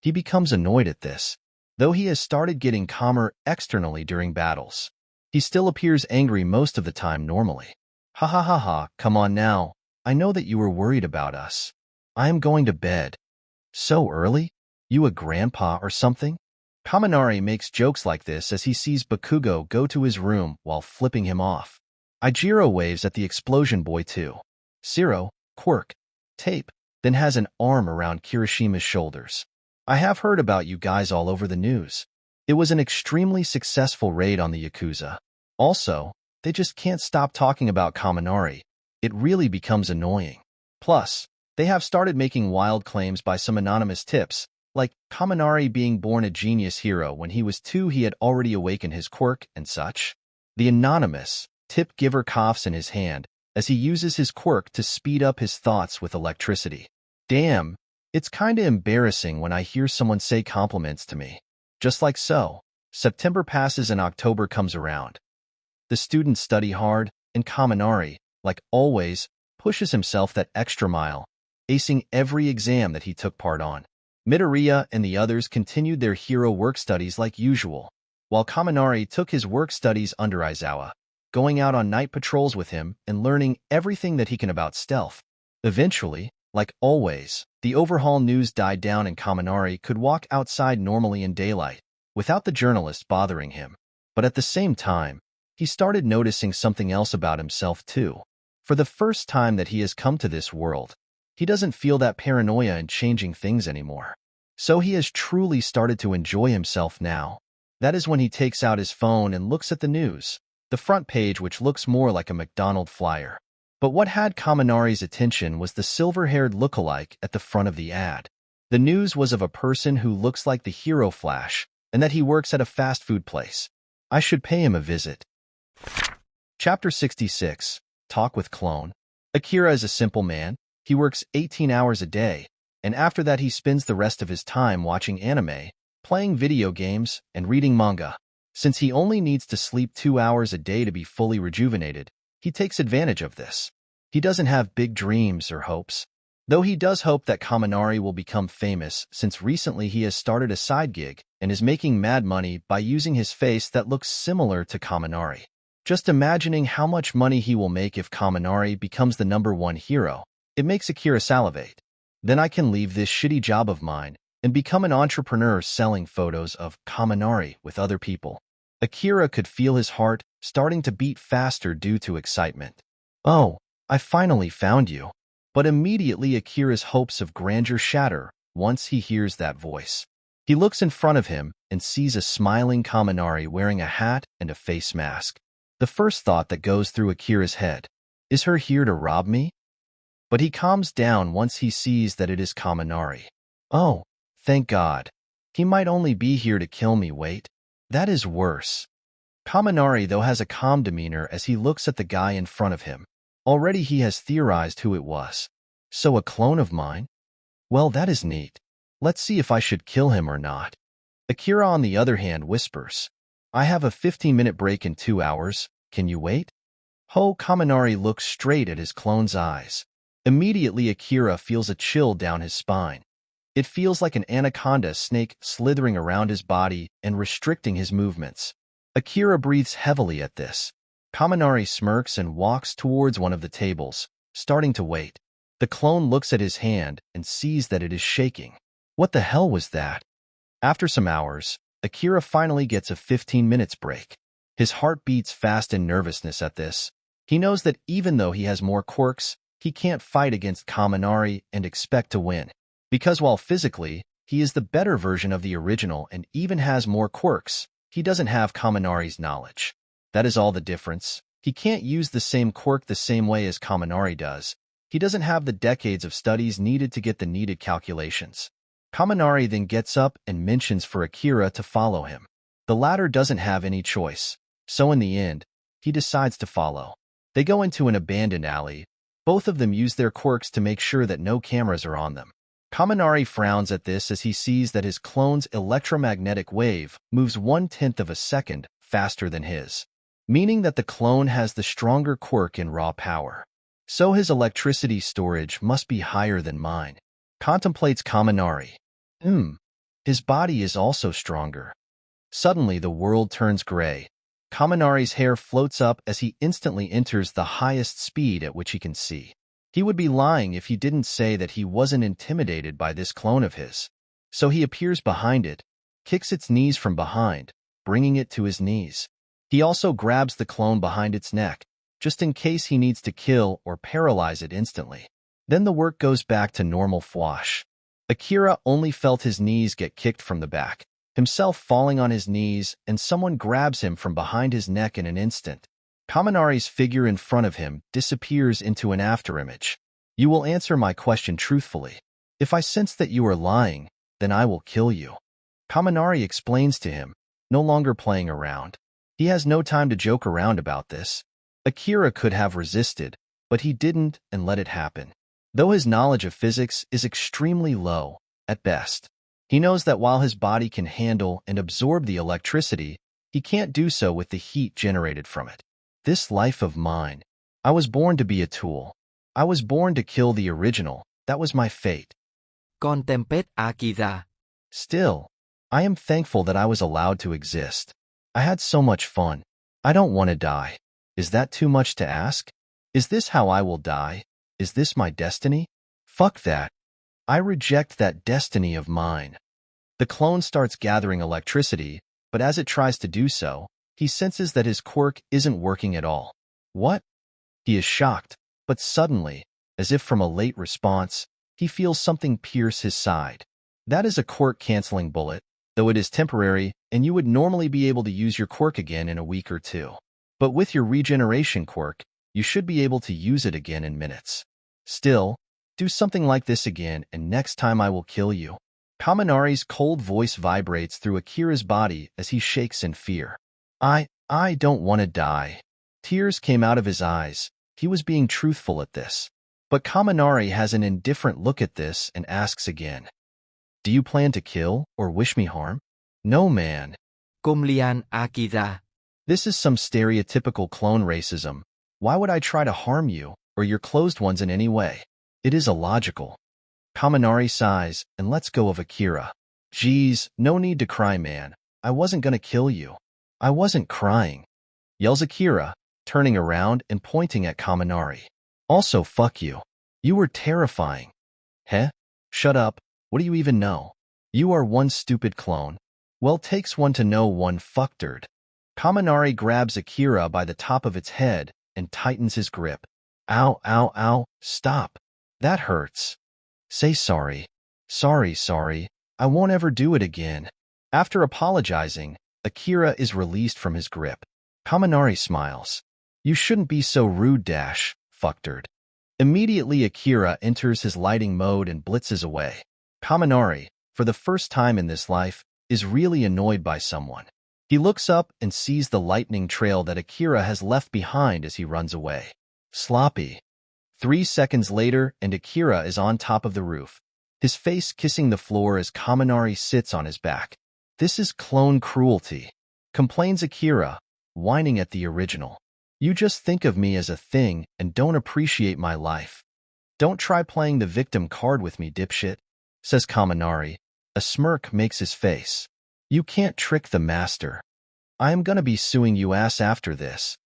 Speaker 1: He becomes annoyed at this, though he has started getting calmer externally during battles. He still appears angry most of the time normally. "Ha ha ha ha, come on now. I know that you were worried about us. I am going to bed." "So early? You a grandpa or something?" Kaminari makes jokes like this as he sees Bakugo go to his room while flipping him off. Ijiro waves at the explosion boy too. Zero, Quirk, Tape, then has an arm around Kirishima's shoulders. "I have heard about you guys all over the news. It was an extremely successful raid on the Yakuza. Also, they just can't stop talking about Kaminari. It really becomes annoying. Plus, they have started making wild claims by some anonymous tips, like Kaminari being born a genius hero when he was 2, he had already awakened his quirk and such." The anonymous tip giver coughs in his hand as he uses his quirk to speed up his thoughts with electricity. "Damn, it's kinda embarrassing when I hear someone say compliments to me." Just like so, September passes and October comes around. The students study hard, and Kaminari, like always, pushes himself that extra mile, acing every exam that he took part on. Midoriya and the others continued their hero work studies like usual, while Kaminari took his work studies under Aizawa, going out on night patrols with him and learning everything that he can about stealth. Eventually, like always, the Overhaul news died down and Kaminari could walk outside normally in daylight, without the journalists bothering him. But at the same time, he started noticing something else about himself too. For the first time that he has come to this world, he doesn't feel that paranoia and changing things anymore. So he has truly started to enjoy himself now. That is when he takes out his phone and looks at the news, the front page which looks more like a McDonald's flyer. But what had Kaminari's attention was the silver-haired lookalike at the front of the ad. The news was of a person who looks like the hero Flash, and that he works at a fast food place. I should pay him a visit. Chapter 66, Talk with Clone. Akira is a simple man. He works 18 hours a day, and after that he spends the rest of his time watching anime, playing video games, and reading manga. Since he only needs to sleep 2 hours a day to be fully rejuvenated, he takes advantage of this. He doesn't have big dreams or hopes, though he does hope that Kaminari will become famous since recently he has started a side gig and is making mad money by using his face that looks similar to Kaminari. Just imagining how much money he will make if Kaminari becomes the #1 hero, it makes Akira salivate. Then I can leave this shitty job of mine and become an entrepreneur selling photos of Kaminari with other people. Akira could feel his heart starting to beat faster due to excitement. Oh, I finally found you. But immediately Akira's hopes of grandeur shatter once he hears that voice. He looks in front of him and sees a smiling Kaminari wearing a hat and a face mask. The first thought that goes through Akira's head, is her here to rob me? But he calms down once he sees that it is Kaminari. Oh, thank God. He might only be here to kill me. Wait, that is worse. Kaminari, though, has a calm demeanor as he looks at the guy in front of him. Already he has theorized who it was. So a clone of mine? Well, that is neat. Let's see if I should kill him or not. Akira, on the other hand, whispers, I have a 15-minute break in 2 hours. Can you wait? Kaminari looks straight at his clone's eyes. Immediately Akira feels a chill down his spine. It feels like an anaconda snake slithering around his body and restricting his movements. Akira breathes heavily at this. Kaminari smirks and walks towards one of the tables, starting to wait. The clone looks at his hand and sees that it is shaking. What the hell was that? After some hours, Akira finally gets a 15 minutes break. His heart beats fast in nervousness at this. He knows that even though he has more quirks, he can't fight against Kaminari and expect to win. Because while physically, he is the better version of the original and even has more quirks, he doesn't have Kaminari's knowledge. That is all the difference. He can't use the same quirk the same way as Kaminari does. He doesn't have the decades of studies needed to get the needed calculations. Kaminari then gets up and mentions for Akira to follow him. The latter doesn't have any choice, so in the end, he decides to follow. They go into an abandoned alley. Both of them use their quirks to make sure that no cameras are on them. Kaminari frowns at this as he sees that his clone's electromagnetic wave moves 1/10 of a second faster than his, meaning that the clone has the stronger quirk in raw power. So his electricity storage must be higher than mine. Contemplates Kaminari. His body is also stronger. Suddenly the world turns gray. Kaminari's hair floats up as he instantly enters the highest speed at which he can see. He would be lying if he didn't say that he wasn't intimidated by this clone of his. So he appears behind it, kicks its knees from behind, bringing it to his knees. He also grabs the clone behind its neck, just in case he needs to kill or paralyze it instantly. Then the work goes back to normal fwash. Akira only felt his knees get kicked from the back, himself falling on his knees, and someone grabs him from behind his neck in an instant. Kaminari's figure in front of him disappears into an afterimage. You will answer my question truthfully. If I sense that you are lying, then I will kill you. Kaminari explains to him, no longer playing around. He has no time to joke around about this. Akira could have resisted, but he didn't and let it happen. Though his knowledge of physics is extremely low, at best, he knows that while his body can handle and absorb the electricity, he can't do so with the heat generated from it. This life of mine. I was born to be a tool. I was born to kill the original. That was my fate.
Speaker 2: Contemplate Akira.
Speaker 1: Still, I am thankful that I was allowed to exist. I had so much fun. I don't want to die. Is that too much to ask? Is this how I will die? Is this my destiny? Fuck that. I reject that destiny of mine. The clone starts gathering electricity, but as it tries to do so, he senses that his quirk isn't working at all. What? He is shocked, but suddenly, as if from a late response, he feels something pierce his side. That is a quirk-canceling bullet, though it is temporary, and you would normally be able to use your quirk again in a week or two. But with your regeneration quirk, you should be able to use it again in minutes. Still, do something like this again, and next time I will kill you. Kaminari's cold voice vibrates through Akira's body as he shakes in fear. I don't want to die. Tears came out of his eyes. He was being truthful at this. But Kaminari has an indifferent look at this and asks again, "Do you plan to kill or wish me harm?" "No, man.
Speaker 2: Kumlian Akira.
Speaker 1: This is some stereotypical clone racism. Why would I try to harm you or your closed ones in any way? It is illogical." Kaminari sighs and lets go of Akira. "Geez, no need to cry, man. I wasn't gonna kill you." "I wasn't crying," yells Akira, turning around and pointing at Kaminari. "Also, fuck you. You were terrifying." "Heh? Shut up. What do you even know? You are one stupid clone. Well, takes one to know one, fucktard." Kaminari grabs Akira by the top of its head and tightens his grip. "Ow, ow, ow, stop. That hurts. Say sorry." Sorry. I won't ever do it again." After apologizing, Akira is released from his grip. Kaminari smiles. "You shouldn't be so rude, fucktard." Immediately, Akira enters his lighting mode and blitzes away. Kaminari, for the first time in this life, is really annoyed by someone. He looks up and sees the lightning trail that Akira has left behind as he runs away. Sloppy. 3 seconds later, and Akira is on top of the roof, his face kissing the floor as Kaminari sits on his back. "This is clone cruelty," complains Akira, whining at the original. "You just think of me as a thing and don't appreciate my life. Don't try playing the victim card with me, dipshit," says Kaminari. A smirk makes his face. "You can't trick the master. I am gonna be suing you ass after this,"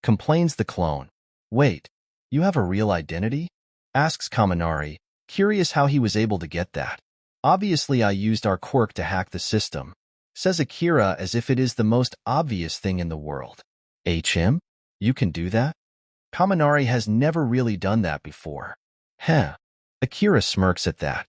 Speaker 1: complains the clone. "Wait, you have a real identity?" asks Kaminari, curious how he was able to get that. "Obviously I used our quirk to hack the system," says Akira as if it is the most obvious thing in the world. "HM? You can do that?" Kaminari has never really done that before. "Heh." Akira smirks at that.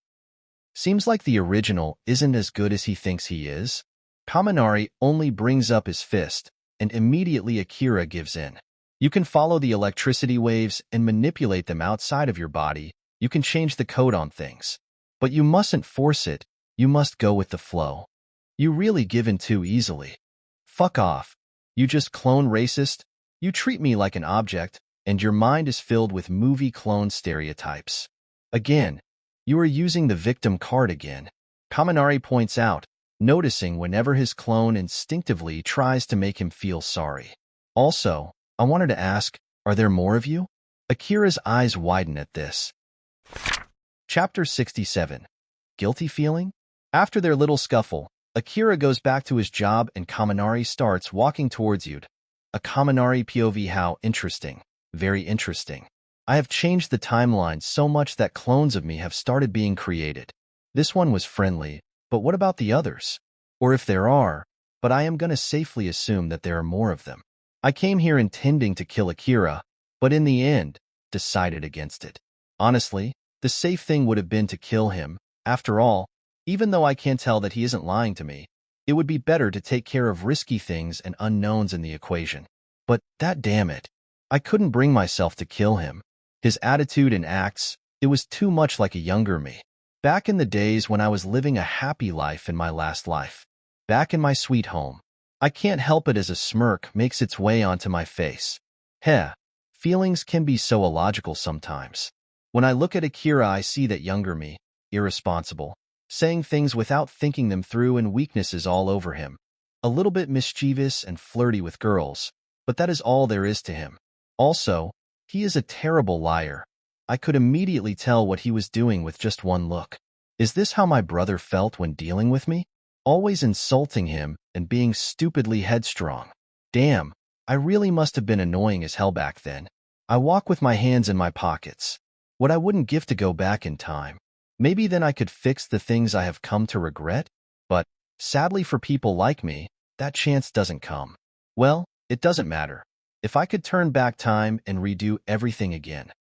Speaker 1: Seems like the original isn't as good as he thinks he is. Kaminari only brings up his fist, and immediately Akira gives in. "You can follow the electricity waves and manipulate them outside of your body. You can change the code on things. But you mustn't force it. You must go with the flow. You really give in too easily. Fuck off. You just clone racist. You treat me like an object, and your mind is filled with movie clone stereotypes. Again, you are using the victim card again," Kaminari points out, noticing whenever his clone instinctively tries to make him feel sorry. "Also, I wanted to ask, are there more of you?" Akira's eyes widen at this. Chapter 67. Guilty feeling? After their little scuffle, Akira goes back to his job and Kaminari starts walking towards you. A Kaminari POV. How interesting. Very interesting. I have changed the timeline so much that clones of me have started being created. This one was friendly, but what about the others? Or if there are, but I am going to safely assume that there are more of them. I came here intending to kill Akira, but in the end, decided against it. Honestly, the safe thing would have been to kill him. After all, even though I can tell that he isn't lying to me, it would be better to take care of risky things and unknowns in the equation. But, that damn it, I couldn't bring myself to kill him. His attitude and acts, it was too much like a younger me. Back in the days when I was living a happy life in my last life. Back in my sweet home. I can't help it as a smirk makes its way onto my face. Heh, feelings can be so illogical sometimes. When I look at Akira, I see that younger me, irresponsible, saying things without thinking them through and weaknesses all over him. A little bit mischievous and flirty with girls, but that is all there is to him. Also, he is a terrible liar. I could immediately tell what he was doing with just one look. Is this how my brother felt when dealing with me? Always insulting him and being stupidly headstrong. Damn, I really must have been annoying as hell back then. I walk with my hands in my pockets. What I wouldn't give to go back in time. Maybe then I could fix the things I have come to regret? But, sadly for people like me, that chance doesn't come. Well, it doesn't matter. If I could turn back time and redo everything again,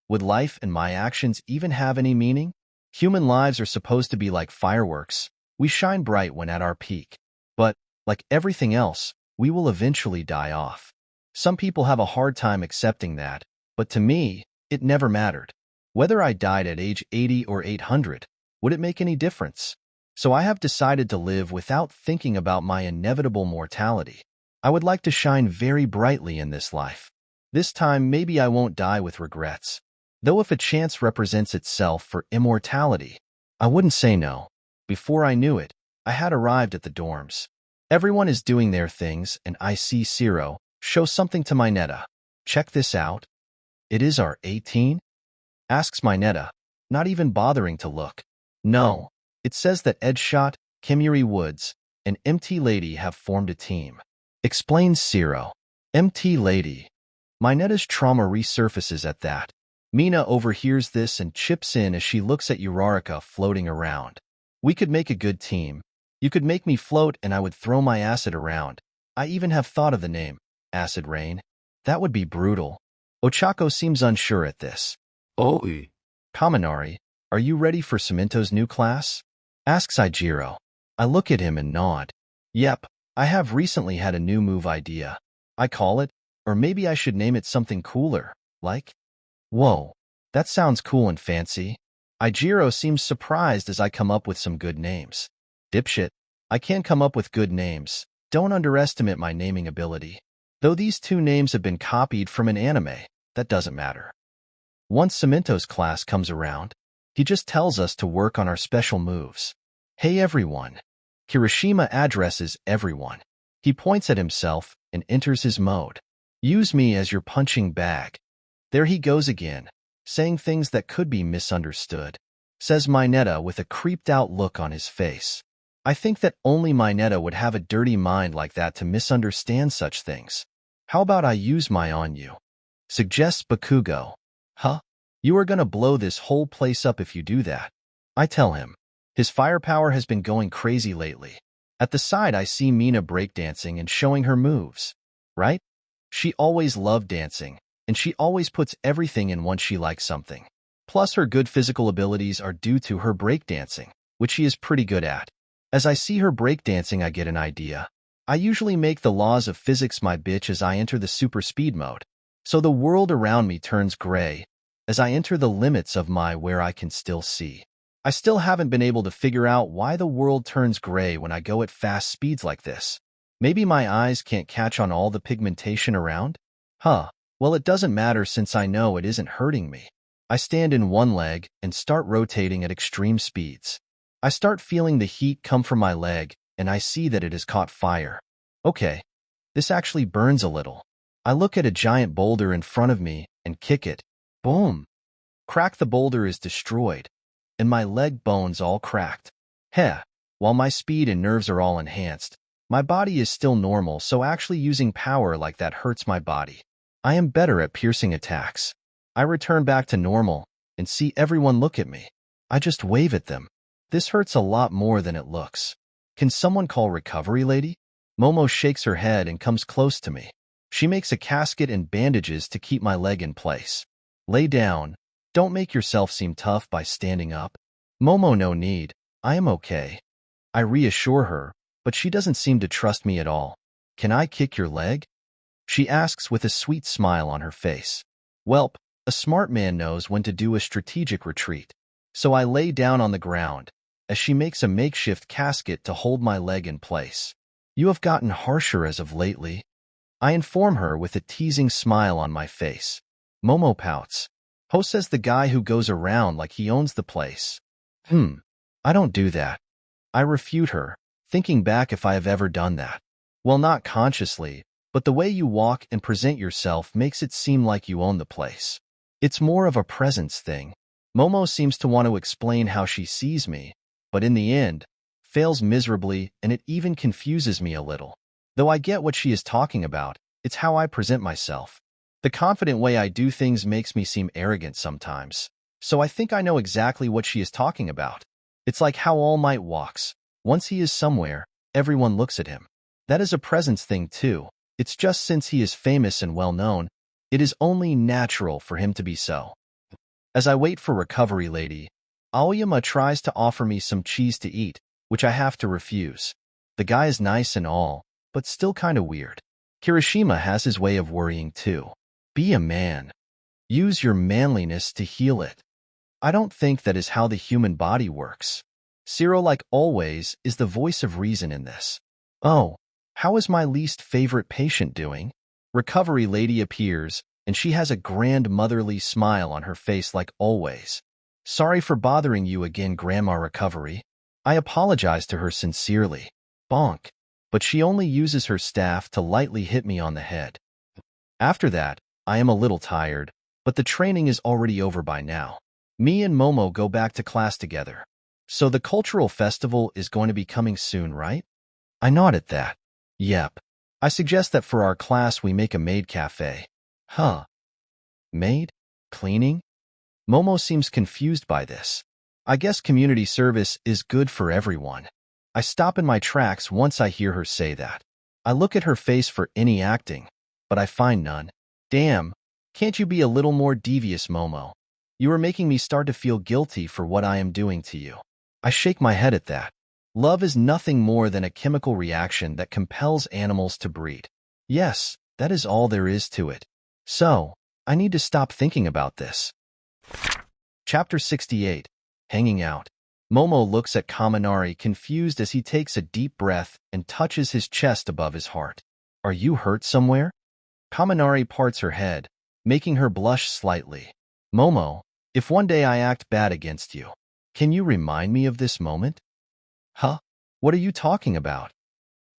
Speaker 1: would life and my actions even have any meaning? Human lives are supposed to be like fireworks. We shine bright when at our peak. But, like everything else, we will eventually die off. Some people have a hard time accepting that, but to me, it never mattered. Whether I died at age 80 or 800, would it make any difference? So I have decided to live without thinking about my inevitable mortality. I would like to shine very brightly in this life. This time, maybe I won't die with regrets. Though if a chance represents itself for immortality, I wouldn't say no. Before I knew it, I had arrived at the dorms. Everyone is doing their things, and I see Ciro show something to Mineta. Check this out. It is our 18? Asks Mineta, not even bothering to look. No, it says that Edshot, Kimuri Woods, and MT Lady have formed a team. Explains Ciro. MT Lady. Mineta's trauma resurfaces at that. Mina overhears this and chips in as she looks at Uraraka floating around. We could make a good team. You could make me float and I would throw my acid around. I even have thought of the name, Acid Rain. That would be brutal. Ochako seems unsure at this.
Speaker 2: Oi.
Speaker 1: Kaminari, are you ready for Cemento's new class? Asks Ijiro. I look at him and nod. Yep, I have recently had a new move idea. I call it, or maybe I should name it something cooler, like? Whoa, that sounds cool and fancy. Ijiro seems surprised as I come up with some good names. Dipshit, I can't come up with good names. Don't underestimate my naming ability. Though these two names have been copied from an anime, that doesn't matter. Once Cemento's class comes around, he just tells us to work on our special moves. Hey everyone. Kirishima addresses everyone. He points at himself and enters his mode. Use me as your punching bag. There he goes again, saying things that could be misunderstood. Says Mineta with a creeped-out look on his face. I think that only Mineta would have a dirty mind like that to misunderstand such things. How about I use my on you? Suggests Bakugo. Huh? You are gonna blow this whole place up if you do that. I tell him. His firepower has been going crazy lately. At the side I see Mina breakdancing and showing her moves. Right? She always loved dancing, and she always puts everything in once she likes something. Plus her good physical abilities are due to her breakdancing, which she is pretty good at. As I see her breakdancing I get an idea. I usually make the laws of physics my bitch as I enter the super speed mode. So the world around me turns gray as I enter the limits of my where I can still see. I still haven't been able to figure out why the world turns gray when I go at fast speeds like this. Maybe my eyes can't catch on all the pigmentation around? Huh, well it doesn't matter since I know it isn't hurting me. I stand in one leg and start rotating at extreme speeds. I start feeling the heat come from my leg and I see that it has caught fire. Okay, this actually burns a little. I look at a giant boulder in front of me and kick it. Boom! Crack, the boulder is destroyed, and my leg bones all cracked. Heh, while my speed and nerves are all enhanced, my body is still normal, so actually using power like that hurts my body. I am better at piercing attacks. I return back to normal and see everyone look at me. I just wave at them. This hurts a lot more than it looks. Can someone call recovery lady? Momo shakes her head and comes close to me. She makes a casket and bandages to keep my leg in place. Lay down. Don't make yourself seem tough by standing up. Momo, no need. I am okay. I reassure her, but she doesn't seem to trust me at all. Can I kick your leg? She asks with a sweet smile on her face. Welp, a smart man knows when to do a strategic retreat. So I lay down on the ground, as she makes a makeshift casket to hold my leg in place. You have gotten harsher as of lately. I inform her with a teasing smile on my face. Momo pouts. Ho says the guy who goes around like he owns the place. I don't do that. I refute her, thinking back if I have ever done that. Well, not consciously, but the way you walk and present yourself makes it seem like you own the place. It's more of a presence thing. Momo seems to want to explain how she sees me, but in the end, fails miserably, and it even confuses me a little. Though I get what she is talking about, it's how I present myself. The confident way I do things makes me seem arrogant sometimes. So I think I know exactly what she is talking about. It's like how All Might walks. Once he is somewhere, everyone looks at him. That is a presence thing too. It's just since he is famous and well-known, it is only natural for him to be so. As I wait for recovery lady, Aoyama tries to offer me some cheese to eat, which I have to refuse. The guy is nice and all, but still kinda weird. Kirishima has his way of worrying too. Be a man. Use your manliness to heal it. I don't think that is how the human body works. Ciro, like always, is the voice of reason in this. Oh, how is my least favorite patient doing? Recovery lady appears, and she has a grand motherly smile on her face like always. Sorry for bothering you again, Grandma Recovery. I apologize to her sincerely. Bonk. But she only uses her staff to lightly hit me on the head. After that, I am a little tired, but the training is already over by now. Me and Momo go back to class together. So the cultural festival is going to be coming soon, right? I nod at that. Yep. I suggest that for our class we make a maid cafe. Huh. Maid? Cleaning? Momo seems confused by this. I guess community service is good for everyone. I stop in my tracks once I hear her say that. I look at her face for any acting, but I find none. Damn, can't you be a little more devious, Momo? You are making me start to feel guilty for what I am doing to you. I shake my head at that. Love is nothing more than a chemical reaction that compels animals to breed. Yes, that is all there is to it. So, I need to stop thinking about this. Chapter 68. Hanging Out. Momo looks at Kaminari confused as he takes a deep breath and touches his chest above his heart. Are you hurt somewhere? Kaminari parts her head, making her blush slightly. Momo, if one day I act bad against you, can you remind me of this moment? Huh? What are you talking about?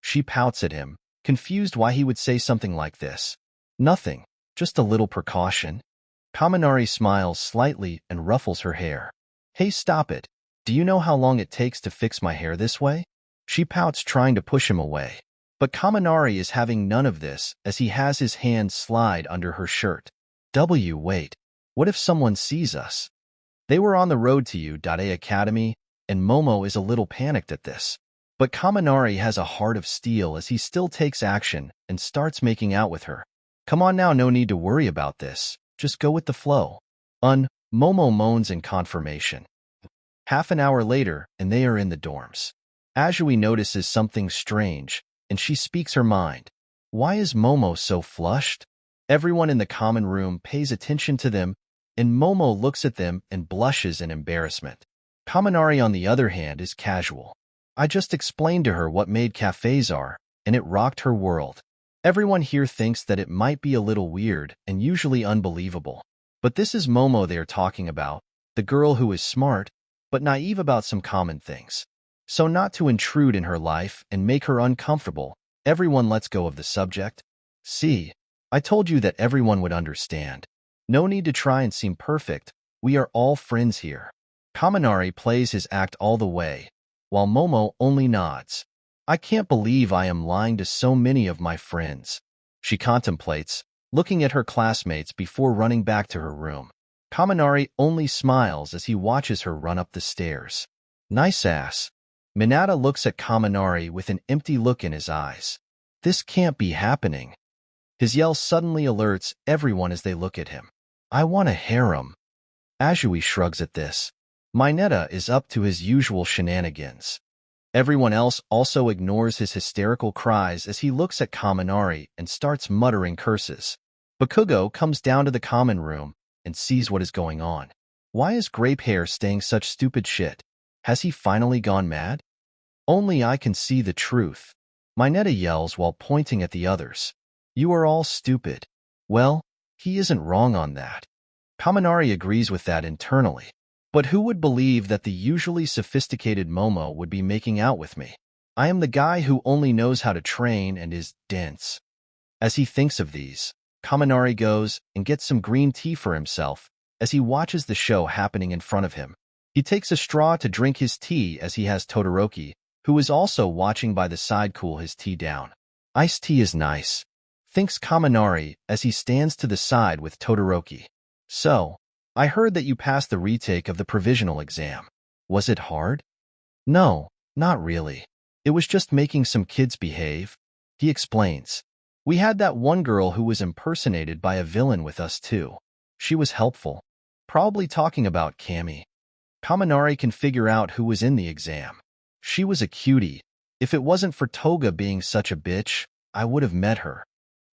Speaker 1: She pouts at him, confused why he would say something like this. Nothing, just a little precaution. Kaminari smiles slightly and ruffles her hair. Hey, stop it. Do you know how long it takes to fix my hair this way? She pouts, trying to push him away. But Kaminari is having none of this as he has his hand slide under her shirt. Wait. What if someone sees us? They were on the road to you, A Academy, and Momo is a little panicked at this. But Kaminari has a heart of steel as he still takes action and starts making out with her. Come on now, no need to worry about this. Just go with the flow. Momo moans in confirmation. Half an hour later, and they are in the dorms. Azui notices something strange, and she speaks her mind. Why is Momo so flushed? Everyone in the common room pays attention to them, and Momo looks at them and blushes in embarrassment. Kaminari, on the other hand, is casual. I just explained to her what maid cafes are, and it rocked her world. Everyone here thinks that it might be a little weird and usually unbelievable. But this is Momo they are talking about, the girl who is smart, but naive about some common things. So not to intrude in her life and make her uncomfortable, everyone lets go of the subject. See, I told you that everyone would understand. No need to try and seem perfect, we are all friends here. Kaminari plays his act all the way, while Momo only nods. I can't believe I am lying to so many of my friends. She contemplates, looking at her classmates before running back to her room. Kaminari only smiles as he watches her run up the stairs. Nice ass. Minata looks at Kaminari with an empty look in his eyes. This can't be happening. His yell suddenly alerts everyone as they look at him. I want a harem. Azui shrugs at this. Mineta is up to his usual shenanigans. Everyone else also ignores his hysterical cries as he looks at Kaminari and starts muttering curses. Bakugo comes down to the common room and sees what is going on. Why is Grape Hair saying such stupid shit? Has he finally gone mad? Only I can see the truth. Mineta yells while pointing at the others. You are all stupid. Well, he isn't wrong on that. Kaminari agrees with that internally. But who would believe that the usually sophisticated Momo would be making out with me? I am the guy who only knows how to train and is dense. As he thinks of these, Kaminari goes and gets some green tea for himself as he watches the show happening in front of him. He takes a straw to drink his tea as he has Todoroki, who is also watching by the side, cool his tea down. Iced tea is nice, thinks Kaminari as he stands to the side with Todoroki. So, I heard that you passed the retake of the provisional exam. Was it hard? No, not really. It was just making some kids behave. He explains. We had that one girl who was impersonated by a villain with us too. She was helpful. Probably talking about Kami. Kaminari can figure out who was in the exam. She was a cutie. If it wasn't for Toga being such a bitch, I would have met her.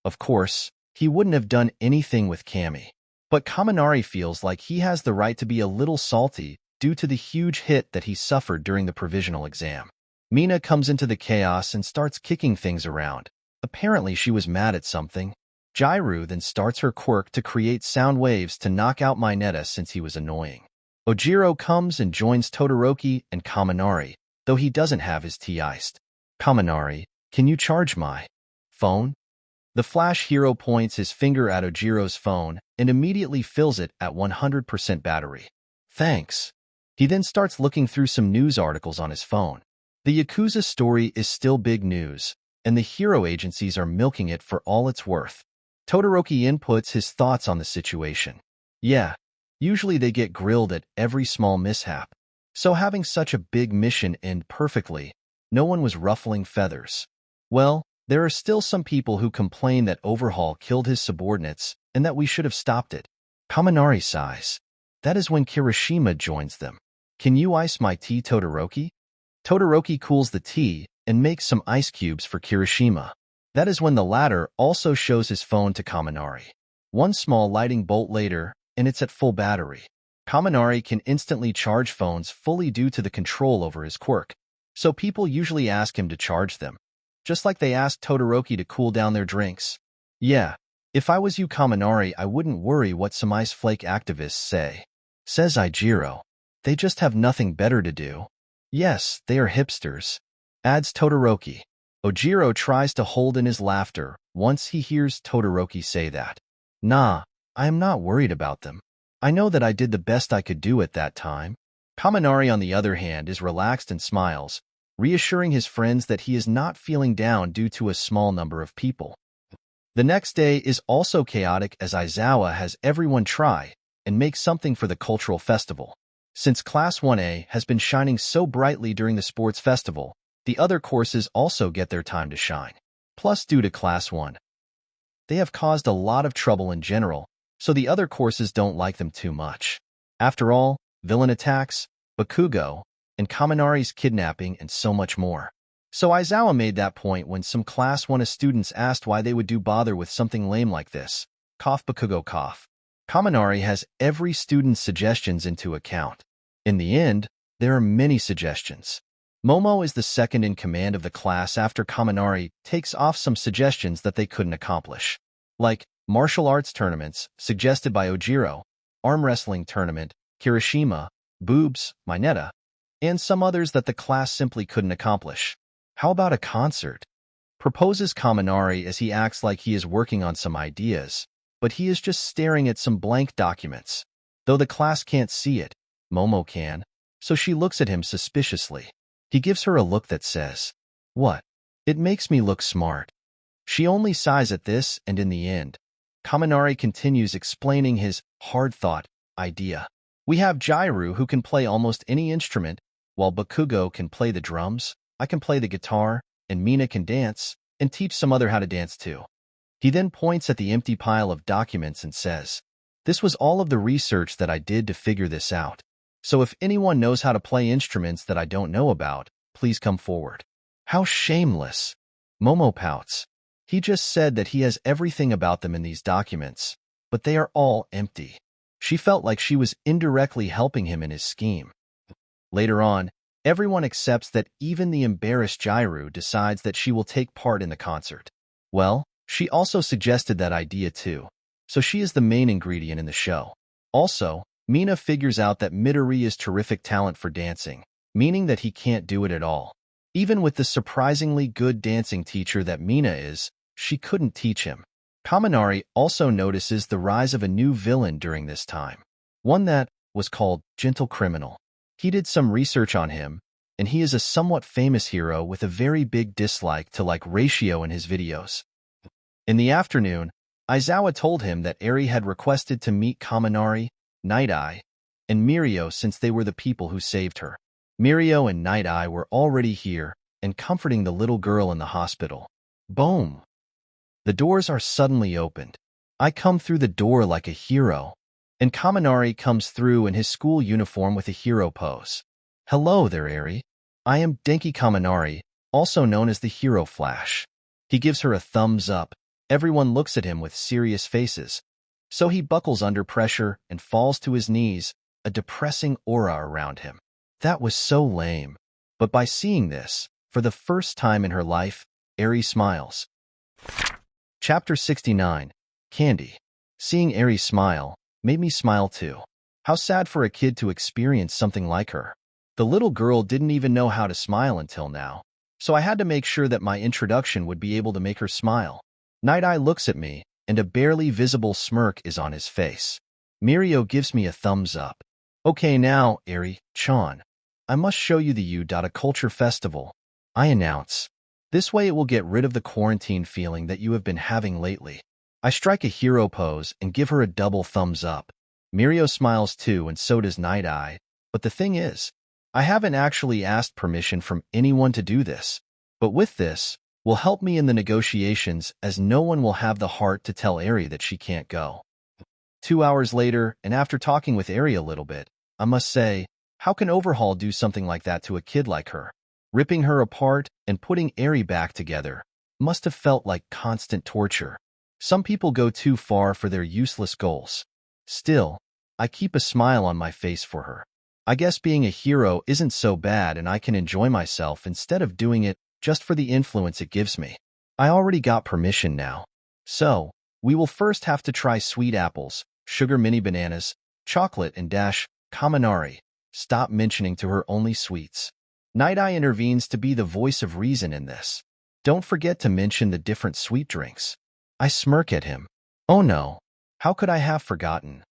Speaker 1: Of course, he wouldn't have done anything with Kami. But Kaminari feels like he has the right to be a little salty due to the huge hit that he suffered during the provisional exam. Mina comes into the chaos and starts kicking things around. Apparently she was mad at something. Jairu then starts her quirk to create sound waves to knock out Mineta since he was annoying. Ojiro comes and joins Todoroki and Kaminari, though he doesn't have his tea iced. Kaminari, can you charge my phone? The Flash hero points his finger at Ojiro's phone and immediately fills it at 100% battery. Thanks. He then starts looking through some news articles on his phone. The Yakuza story is still big news, and the hero agencies are milking it for all it's worth. Todoroki inputs his thoughts on the situation. Yeah, usually they get grilled at every small mishap. So having such a big mission end perfectly, no one was ruffling feathers. Well, there are still some people who complain that Overhaul killed his subordinates and that we should have stopped it. Kaminari sighs. That is when Kirishima joins them. Can you ice my tea, Todoroki? Todoroki cools the tea and makes some ice cubes for Kirishima. That is when the latter also shows his phone to Kaminari. One small lighting bolt later, and it's at full battery. Kaminari can instantly charge phones fully due to the control over his quirk, so people usually ask him to charge them, just like they asked Todoroki to cool down their drinks. Yeah, if I was you, Kaminari, I wouldn't worry what some ice flake activists say. Says Ijiro. They just have nothing better to do. Yes, they are hipsters. Adds Todoroki. Ojiro tries to hold in his laughter once he hears Todoroki say that. Nah, I am not worried about them. I know that I did the best I could do at that time. Kaminari, on the other hand, is relaxed and smiles, reassuring his friends that he is not feeling down due to a small number of people. The next day is also chaotic as Aizawa has everyone try and make something for the cultural festival. Since Class 1A has been shining so brightly during the sports festival, the other courses also get their time to shine. Plus, due to Class 1, they have caused a lot of trouble in general, so the other courses don't like them too much. After all, villain attacks, Bakugo, and Kaminari's kidnapping, and so much more. So Aizawa made that point when some Class 1A students asked why they would do bother with something lame like this. Cough, Bakugo, cough. Kaminari has every student's suggestions into account. In the end, there are many suggestions. Momo is the second in command of the class after Kaminari takes off some suggestions that they couldn't accomplish. Like martial arts tournaments, suggested by Ojiro, arm wrestling tournament, Kirishima, boobs, Mineta, and some others that the class simply couldn't accomplish. How about a concert? Proposes Kaminari as he acts like he is working on some ideas, but he is just staring at some blank documents. Though the class can't see it, Momo can, so she looks at him suspiciously. He gives her a look that says, "What? It makes me look smart." She only sighs at this, and in the end, Kaminari continues explaining his hard-thought idea. We have Jairu who can play almost any instrument, while Bakugo can play the drums, I can play the guitar, and Mina can dance, and teach some other how to dance too. He then points at the empty pile of documents and says, "This was all of the research that I did to figure this out. So if anyone knows how to play instruments that I don't know about, please come forward." How shameless! Momo pouts. He just said that he has everything about them in these documents, but they are all empty. She felt like she was indirectly helping him in his scheme. Later on, everyone accepts that even the embarrassed Jairu decides that she will take part in the concert. Well, she also suggested that idea too, so she is the main ingredient in the show. Also, Mina figures out that Midori is terrific talent for dancing, meaning that he can't do it at all. Even with the surprisingly good dancing teacher that Mina is, she couldn't teach him. Kaminari also notices the rise of a new villain during this time, one that was called Gentle Criminal. He did some research on him, and he is a somewhat famous hero with a very big dislike to like ratio in his videos. In the afternoon, Aizawa told him that Eri had requested to meet Kaminari, Night Eye, and Mirio since they were the people who saved her. Mirio and Night Eye were already here and comforting the little girl in the hospital. Boom! The doors are suddenly opened. I come through the door like a hero, and Kaminari comes through in his school uniform with a hero pose. Hello there, Eri. I am Denki Kaminari, also known as the Hero Flash. He gives her a thumbs up. Everyone looks at him with serious faces. So he buckles under pressure and falls to his knees, a depressing aura around him. That was so lame. But by seeing this, for the first time in her life, Eri smiles. Chapter 69. Candy. Seeing Eri smile made me smile too. How sad for a kid to experience something like her. The little girl didn't even know how to smile until now, so I had to make sure that my introduction would be able to make her smile. Night Eye looks at me, and a barely visible smirk is on his face. Mirio gives me a thumbs up. Okay now, Eri-chan. I must show you the U.A Culture Festival, I announce. This way it will get rid of the quarantine feeling that you have been having lately. I strike a hero pose and give her a double thumbs up. Mirio smiles too, and so does Night Eye. But the thing is, I haven't actually asked permission from anyone to do this. But with this, will help me in the negotiations, as no one will have the heart to tell Eri that she can't go. 2 hours later, and after talking with Eri a little bit, I must say, how can Overhaul do something like that to a kid like her? Ripping her apart and putting Eri back together must have felt like constant torture. Some people go too far for their useless goals. Still, I keep a smile on my face for her. I guess being a hero isn't so bad, and I can enjoy myself instead of doing it just for the influence it gives me. I already got permission now. So, we will first have to try sweet apples, sugar mini bananas, chocolate, and Kaminari. Stop mentioning to her only sweets. Night Eye intervenes to be the voice of reason in this. Don't forget to mention the different sweet drinks. I smirk at him. Oh no, how could I have forgotten?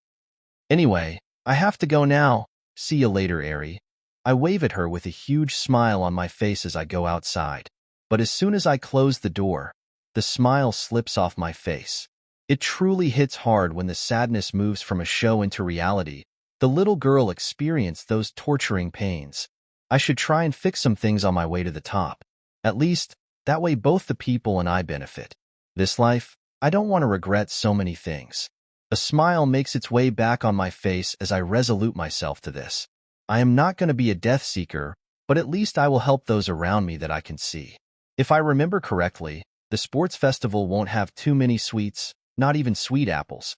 Speaker 1: Anyway, I have to go now. See you later, Eri. I wave at her with a huge smile on my face as I go outside. But as soon as I close the door, the smile slips off my face. It truly hits hard when the sadness moves from a show into reality. The little girl experienced those torturing pains. I should try and fix some things on my way to the top. At least, that way both the people and I benefit. This life, I don't want to regret so many things. A smile makes its way back on my face as I resolute myself to this. I am not going to be a death seeker, but at least I will help those around me that I can see. If I remember correctly, the sports festival won't have too many sweets, not even sweet apples.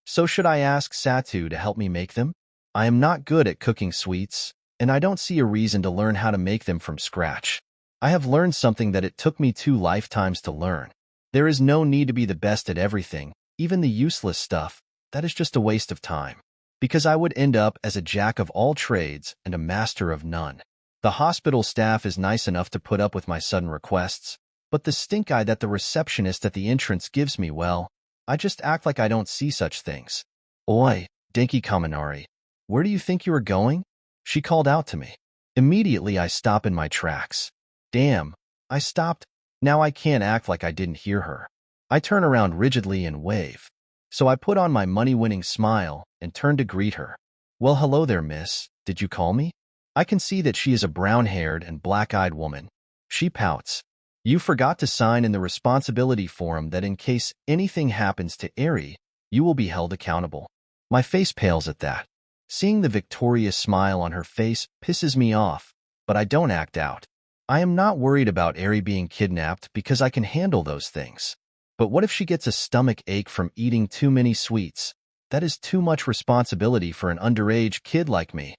Speaker 1: So should I ask Satu to help me make them? I am not good at cooking sweets, and I don't see a reason to learn how to make them from scratch. I have learned something that it took me 2 lifetimes to learn. There is no need to be the best at everything, even the useless stuff. That is just a waste of time, because I would end up as a jack of all trades and a master of none. The hospital staff is nice enough to put up with my sudden requests, but the stink eye that the receptionist at the entrance gives me, well, I just act like I don't see such things. Oi, Denki Kaminari, where do you think you are going? She called out to me. Immediately I stop in my tracks. Damn, I stopped. Now I can't act like I didn't hear her. I turn around rigidly and wave. So I put on my money-winning smile and turn to greet her. Well, hello there, miss. Did you call me? I can see that she is a brown-haired and black-eyed woman. She pouts. You forgot to sign in the responsibility form that in case anything happens to Eri, you will be held accountable. My face pales at that. Seeing the victorious smile on her face pisses me off, but I don't act out. I am not worried about Eri being kidnapped because I can handle those things. But what if she gets a stomach ache from eating too many sweets? That is too much responsibility for an underage kid like me.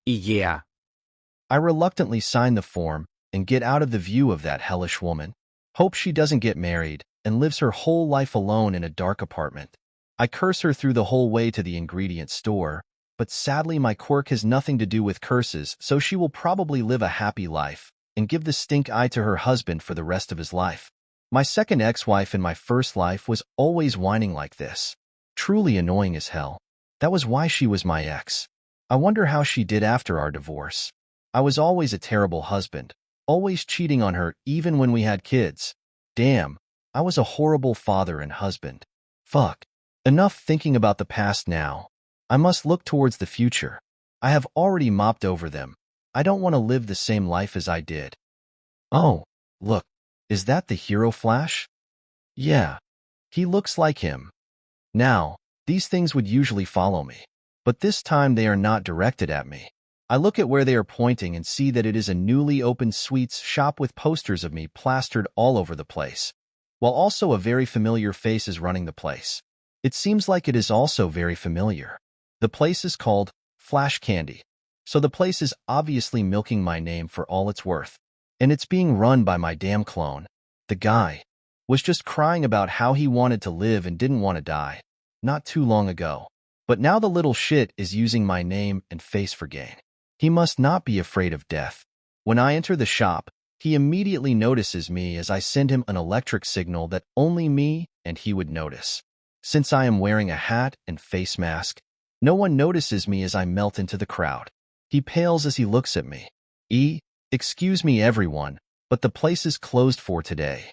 Speaker 2: Yeah.
Speaker 1: I reluctantly sign the form and get out of the view of that hellish woman. Hope she doesn't get married and lives her whole life alone in a dark apartment. I curse her through the whole way to the ingredient store, but sadly my quirk has nothing to do with curses, so she will probably live a happy life and give the stink eye to her husband for the rest of his life. My second ex-wife in my first life was always whining like this. Truly annoying as hell. That was why she was my ex. I wonder how she did after our divorce. I was always a terrible husband, always cheating on her even when we had kids. Damn, I was a horrible father and husband. Fuck. Enough thinking about the past now. I must look towards the future. I have already mopped over them. I don't want to live the same life as I did. Oh, look. Is that the hero Flash? Yeah. He looks like him. Now, these things would usually follow me, but this time they are not directed at me. I look at where they are pointing and see that it is a newly opened sweets shop with posters of me plastered all over the place, while also a very familiar face is running the place. It seems like it is also very familiar. The place is called Flash Candy, so the place is obviously milking my name for all it's worth, and it's being run by my damn clone, the guy. was just crying about how he wanted to live and didn't want to die, not too long ago. But now the little shit is using my name and face for gain. He must not be afraid of death. When I enter the shop, he immediately notices me as I send him an electric signal that only me and he would notice. Since I am wearing a hat and face mask, no one notices me as I melt into the crowd. He pales as he looks at me. Excuse me everyone, but the place is closed for today.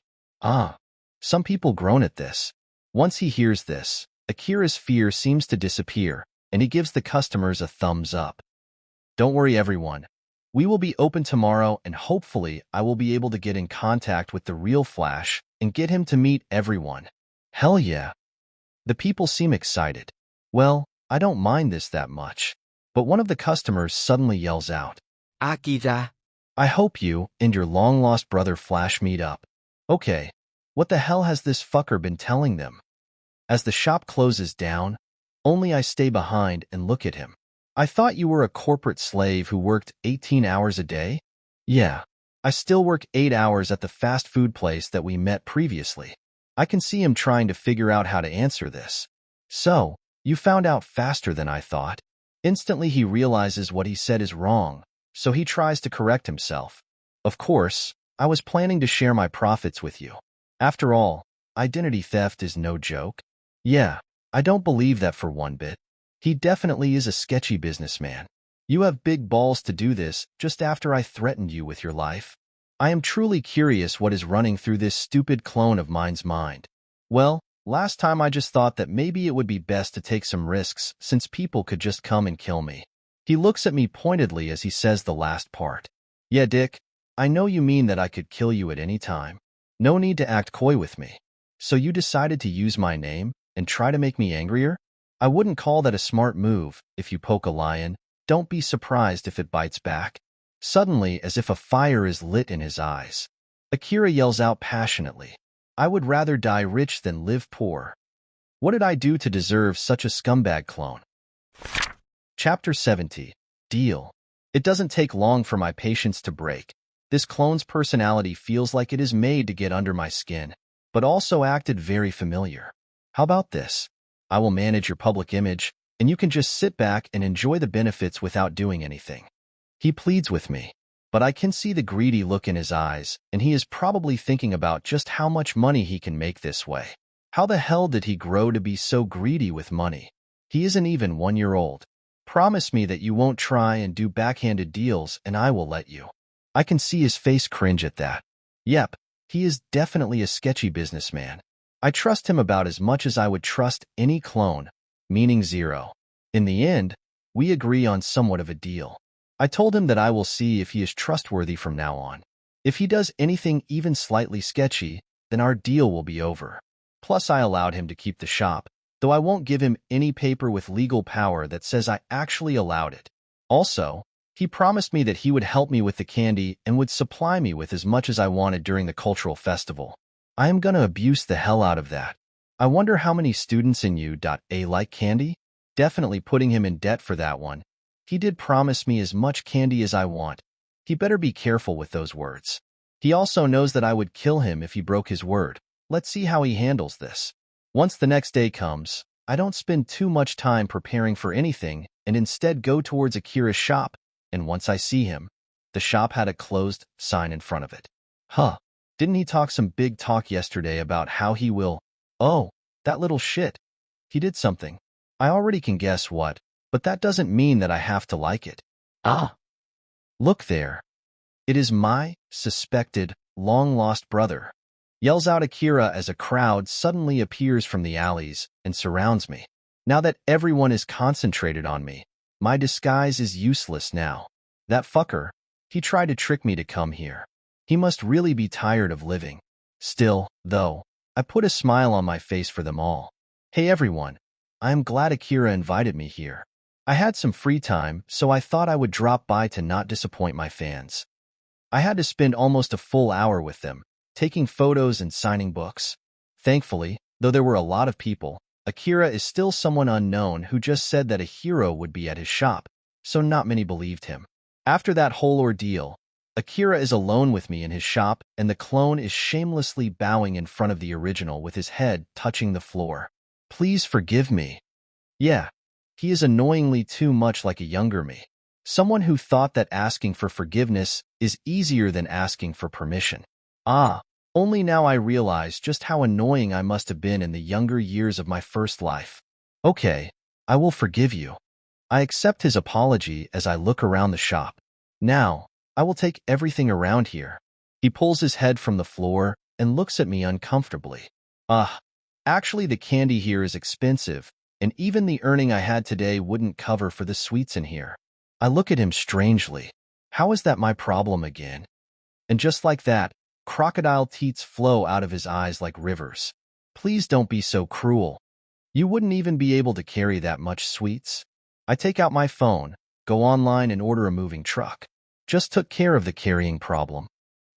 Speaker 1: Some people groan at this. Once he hears this, Akira's fear seems to disappear, and he gives the customers a thumbs up. Don't worry everyone. We will be open tomorrow and hopefully I will be able to get in contact with the real Flash and get him to meet everyone. Hell yeah. The people seem excited. Well, I don't mind this that much. But one of the customers suddenly yells out,
Speaker 2: Akira.
Speaker 1: I hope you and your long-lost brother Flash meet up. Okay, what the hell has this fucker been telling them? As the shop closes down, only I stay behind and look at him. I thought you were a corporate slave who worked 18 hours a day? Yeah, I still work 8 hours at the fast food place that we met previously. I can see him trying to figure out how to answer this. So, you found out faster than I thought. Instantly he realizes what he said is wrong, so he tries to correct himself. Of course, I was planning to share my profits with you. After all, identity theft is no joke. Yeah, I don't believe that for one bit. He definitely is a sketchy businessman. You have big balls to do this just after I threatened you with your life. I am truly curious what is running through this stupid clone of mine's mind. Well, last time I just thought that maybe it would be best to take some risks since people could just come and kill me. He looks at me pointedly as he says the last part. Yeah, Dick, I know you mean that I could kill you at any time. No need to act coy with me. So you decided to use my name and try to make me angrier? I wouldn't call that a smart move. If you poke a lion, don't be surprised if it bites back. Suddenly, as if a fire is lit in his eyes, Akira yells out passionately, I would rather die rich than live poor. What did I do to deserve such a scumbag clone? Chapter 70. Deal. It doesn't take long for my patience to break. This clone's personality feels like it is made to get under my skin, but also acted very familiar. How about this? I will manage your public image, and you can just sit back and enjoy the benefits without doing anything. He pleads with me, but I can see the greedy look in his eyes, and he is probably thinking about just how much money he can make this way. How the hell did he grow to be so greedy with money? He isn't even 1 year old. Promise me that you won't try and do backhanded deals and I will let you. I can see his face cringe at that. Yep, he is definitely a sketchy businessman. I trust him about as much as I would trust any clone, meaning zero. In the end, we agree on somewhat of a deal. I told him that I will see if he is trustworthy from now on. If he does anything even slightly sketchy, then our deal will be over. Plus, I allowed him to keep the shop, though I won't give him any paper with legal power that says I actually allowed it. Also, he promised me that he would help me with the candy and would supply me with as much as I wanted during the cultural festival. I am gonna abuse the hell out of that. I wonder how many students in U.A like candy? Definitely putting him in debt for that one. He did promise me as much candy as I want. He better be careful with those words. He also knows that I would kill him if he broke his word. Let's see how he handles this. Once the next day comes, I don't spend too much time preparing for anything and instead go towards Akira's shop, and once I see him, the shop had a closed sign in front of it. Didn't he talk some big talk yesterday about how he will... Oh, that little shit. He did something. I already can guess what, but that doesn't mean that I have to like it. Look there. It is my suspected, long-lost brother. Yells out Akira as a crowd suddenly appears from the alleys and surrounds me. Now that everyone is concentrated on me, my disguise is useless now. That fucker, he tried to trick me to come here. He must really be tired of living. Still, though, I put a smile on my face for them all. Hey everyone, I am glad Akira invited me here. I had some free time, so I thought I would drop by to not disappoint my fans. I had to spend almost a full hour with them, taking photos and signing books. Thankfully, though there were a lot of people, Akira is still someone unknown who just said that a hero would be at his shop, so not many believed him. After that whole ordeal, Akira is alone with me in his shop, and the clone is shamelessly bowing in front of the original with his head touching the floor. Please forgive me. Yeah, he is annoyingly too much like a younger me. Someone who thought that asking for forgiveness is easier than asking for permission. Ah, only now I realize just how annoying I must have been in the younger years of my first life. Okay, I will forgive you. I accept his apology as I look around the shop. Now, I will take everything around here. He pulls his head from the floor and looks at me uncomfortably. Actually the candy here is expensive, and even the earning I had today wouldn't cover for the sweets in here. I look at him strangely. How is that my problem again? And just like that, crocodile teats flow out of his eyes like rivers. Please don't be so cruel. You wouldn't even be able to carry that much sweets. I take out my phone, go online and order a moving truck. Just took care of the carrying problem.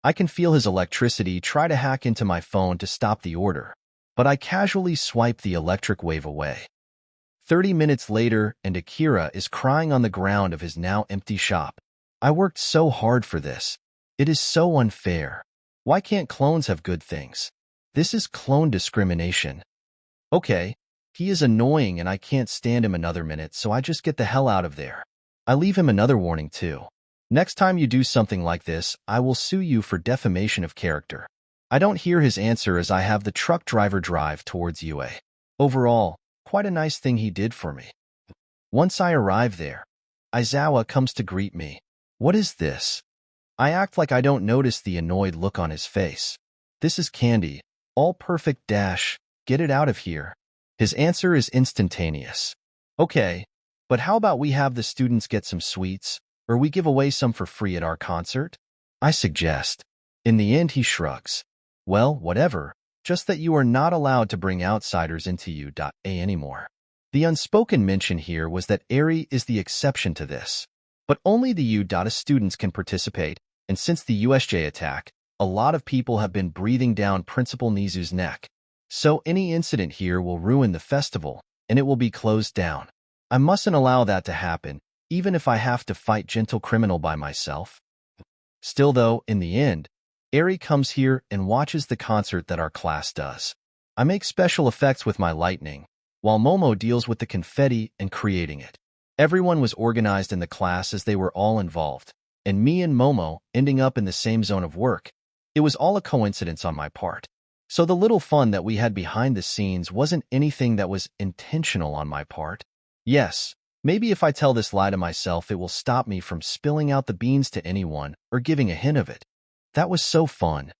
Speaker 1: I can feel his electricity try to hack into my phone to stop the order, but I casually swipe the electric wave away. 30 minutes later, and Akira is crying on the ground of his now empty shop. I worked so hard for this. It is so unfair. Why can't clones have good things? This is clone discrimination. Okay, he is annoying and I can't stand him another minute, so I just get the hell out of there. I leave him another warning too. Next time you do something like this, I will sue you for defamation of character. I don't hear his answer as I have the truck driver drive towards UA. Overall, quite a nice thing he did for me. Once I arrive there, Aizawa comes to greet me. What is this? I act like I don't notice the annoyed look on his face. This is candy. All perfect dash. Get it out of here. His answer is instantaneous. Okay, but how about we have the students get some sweets, or we give away some for free at our concert? I suggest. In the end, he shrugs. Well, whatever. Just that you are not allowed to bring outsiders into U.A anymore. The unspoken mention here was that Eri is the exception to this. But only the U.A students can participate, and since the USJ attack, a lot of people have been breathing down Principal Nizu's neck. So any incident here will ruin the festival, and it will be closed down. I mustn't allow that to happen, even if I have to fight Gentle Criminal by myself. Still though, in the end, Eri comes here and watches the concert that our class does. I make special effects with my lightning, while Momo deals with the confetti and creating it. Everyone was organized in the class as they were all involved, and me and Momo ending up in the same zone of work. It was all a coincidence on my part. So the little fun that we had behind the scenes wasn't anything that was intentional on my part. Yes, maybe if I tell this lie to myself, it will stop me from spilling out the beans to anyone or giving a hint of it. That was so fun,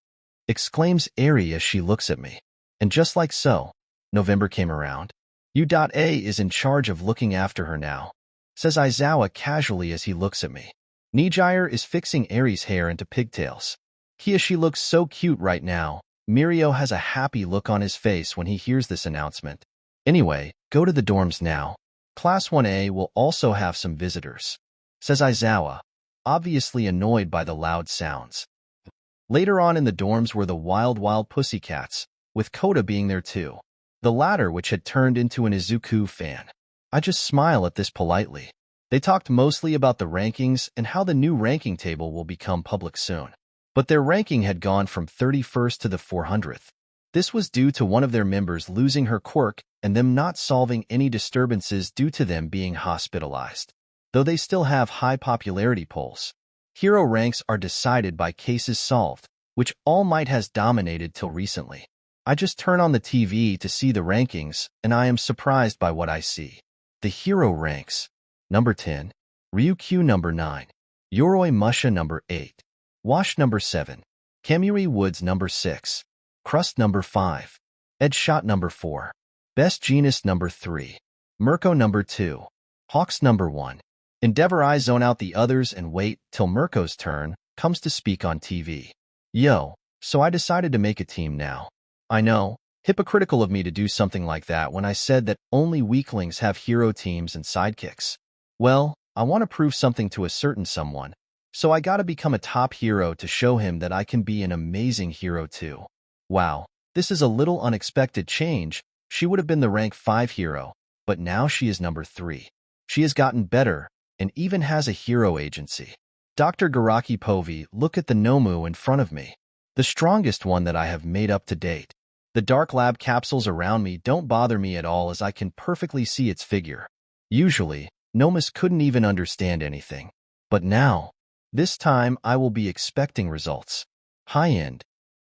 Speaker 1: exclaims Eri as she looks at me. And just like so, November came around. U.A is in charge of looking after her now, says Aizawa casually as he looks at me. Nijire is fixing Eri's hair into pigtails. She looks so cute right now. Mirio has a happy look on his face when he hears this announcement. Anyway, go to the dorms now. Class 1A will also have some visitors, says Aizawa, obviously annoyed by the loud sounds. Later on in the dorms were the wild pussycats, with Kota being there too. The latter which had turned into an Izuku fan. I just smile at this politely. They talked mostly about the rankings and how the new ranking table will become public soon. But their ranking had gone from 31st to the 400th. This was due to one of their members losing her quirk and them not solving any disturbances due to them being hospitalized. Though they still have high popularity polls. Hero ranks are decided by cases solved, which All Might has dominated till recently. I just turn on the TV to see the rankings, and I am surprised by what I see. The hero ranks. Number 10. Ryukyu number 9. Yoroi Musha number 8. Wash number 7. Kamiri Woods number 6. Crust number 5. Edshot number 4. Best Genus number 3. Mirko number 2. Hawks number 1. Endeavor I zone out the others and wait till Mirko's turn comes to speak on TV. Yo, so I decided to make a team now. I know, hypocritical of me to do something like that when I said that only weaklings have hero teams and sidekicks. Well, I want to prove something to a certain someone, so I gotta become a top hero to show him that I can be an amazing hero too. Wow, this is a little unexpected change. She would have been the rank 5 hero, but now she is number 3. She has gotten better, and even has a hero agency. Dr. Garaki Povi, look at the Nomu in front of me. The strongest one that I have made up to date. The dark lab capsules around me don't bother me at all as I can perfectly see its figure. Usually, Nomus couldn't even understand anything. But now, this time I will be expecting results. High end.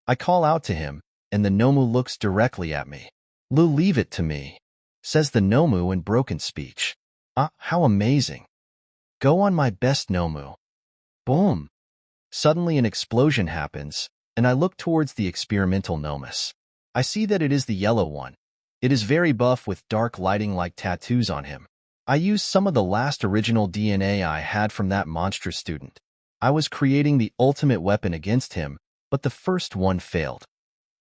Speaker 1: I call out to him, and the Nomu looks directly at me. Leave it to me, says the Nomu in broken speech. Ah, how amazing. Go on my best Nomu. Boom. Suddenly an explosion happens, and I look towards the experimental Nomus. I see that it is the yellow one. It is very buff with dark lighting like tattoos on him. I used some of the last original DNA I had from that monstrous student. I was creating the ultimate weapon against him, but the first one failed.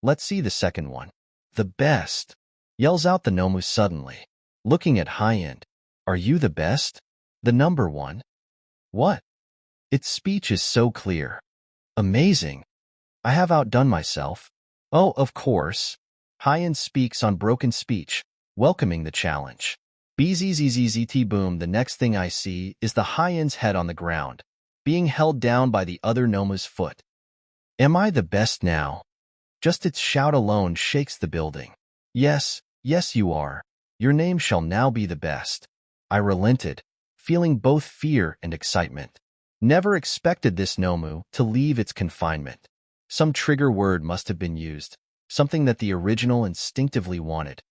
Speaker 1: Let's see the second one. The best, yells out the Nomu suddenly. Looking at High End. Are you the best? The number one? What? Its speech is so clear. Amazing. I have outdone myself. Oh, of course. High End speaks on broken speech, welcoming the challenge. Bzzzt boom. The next thing I see is the High End's head on the ground, being held down by the other Nomu's foot. Am I the best now? Just its shout alone shakes the building. Yes, yes you are. Your name shall now be the best. I relented, feeling both fear and excitement. Never expected this Nomu to leave its confinement. Some trigger word must have been used, something that the original instinctively wanted.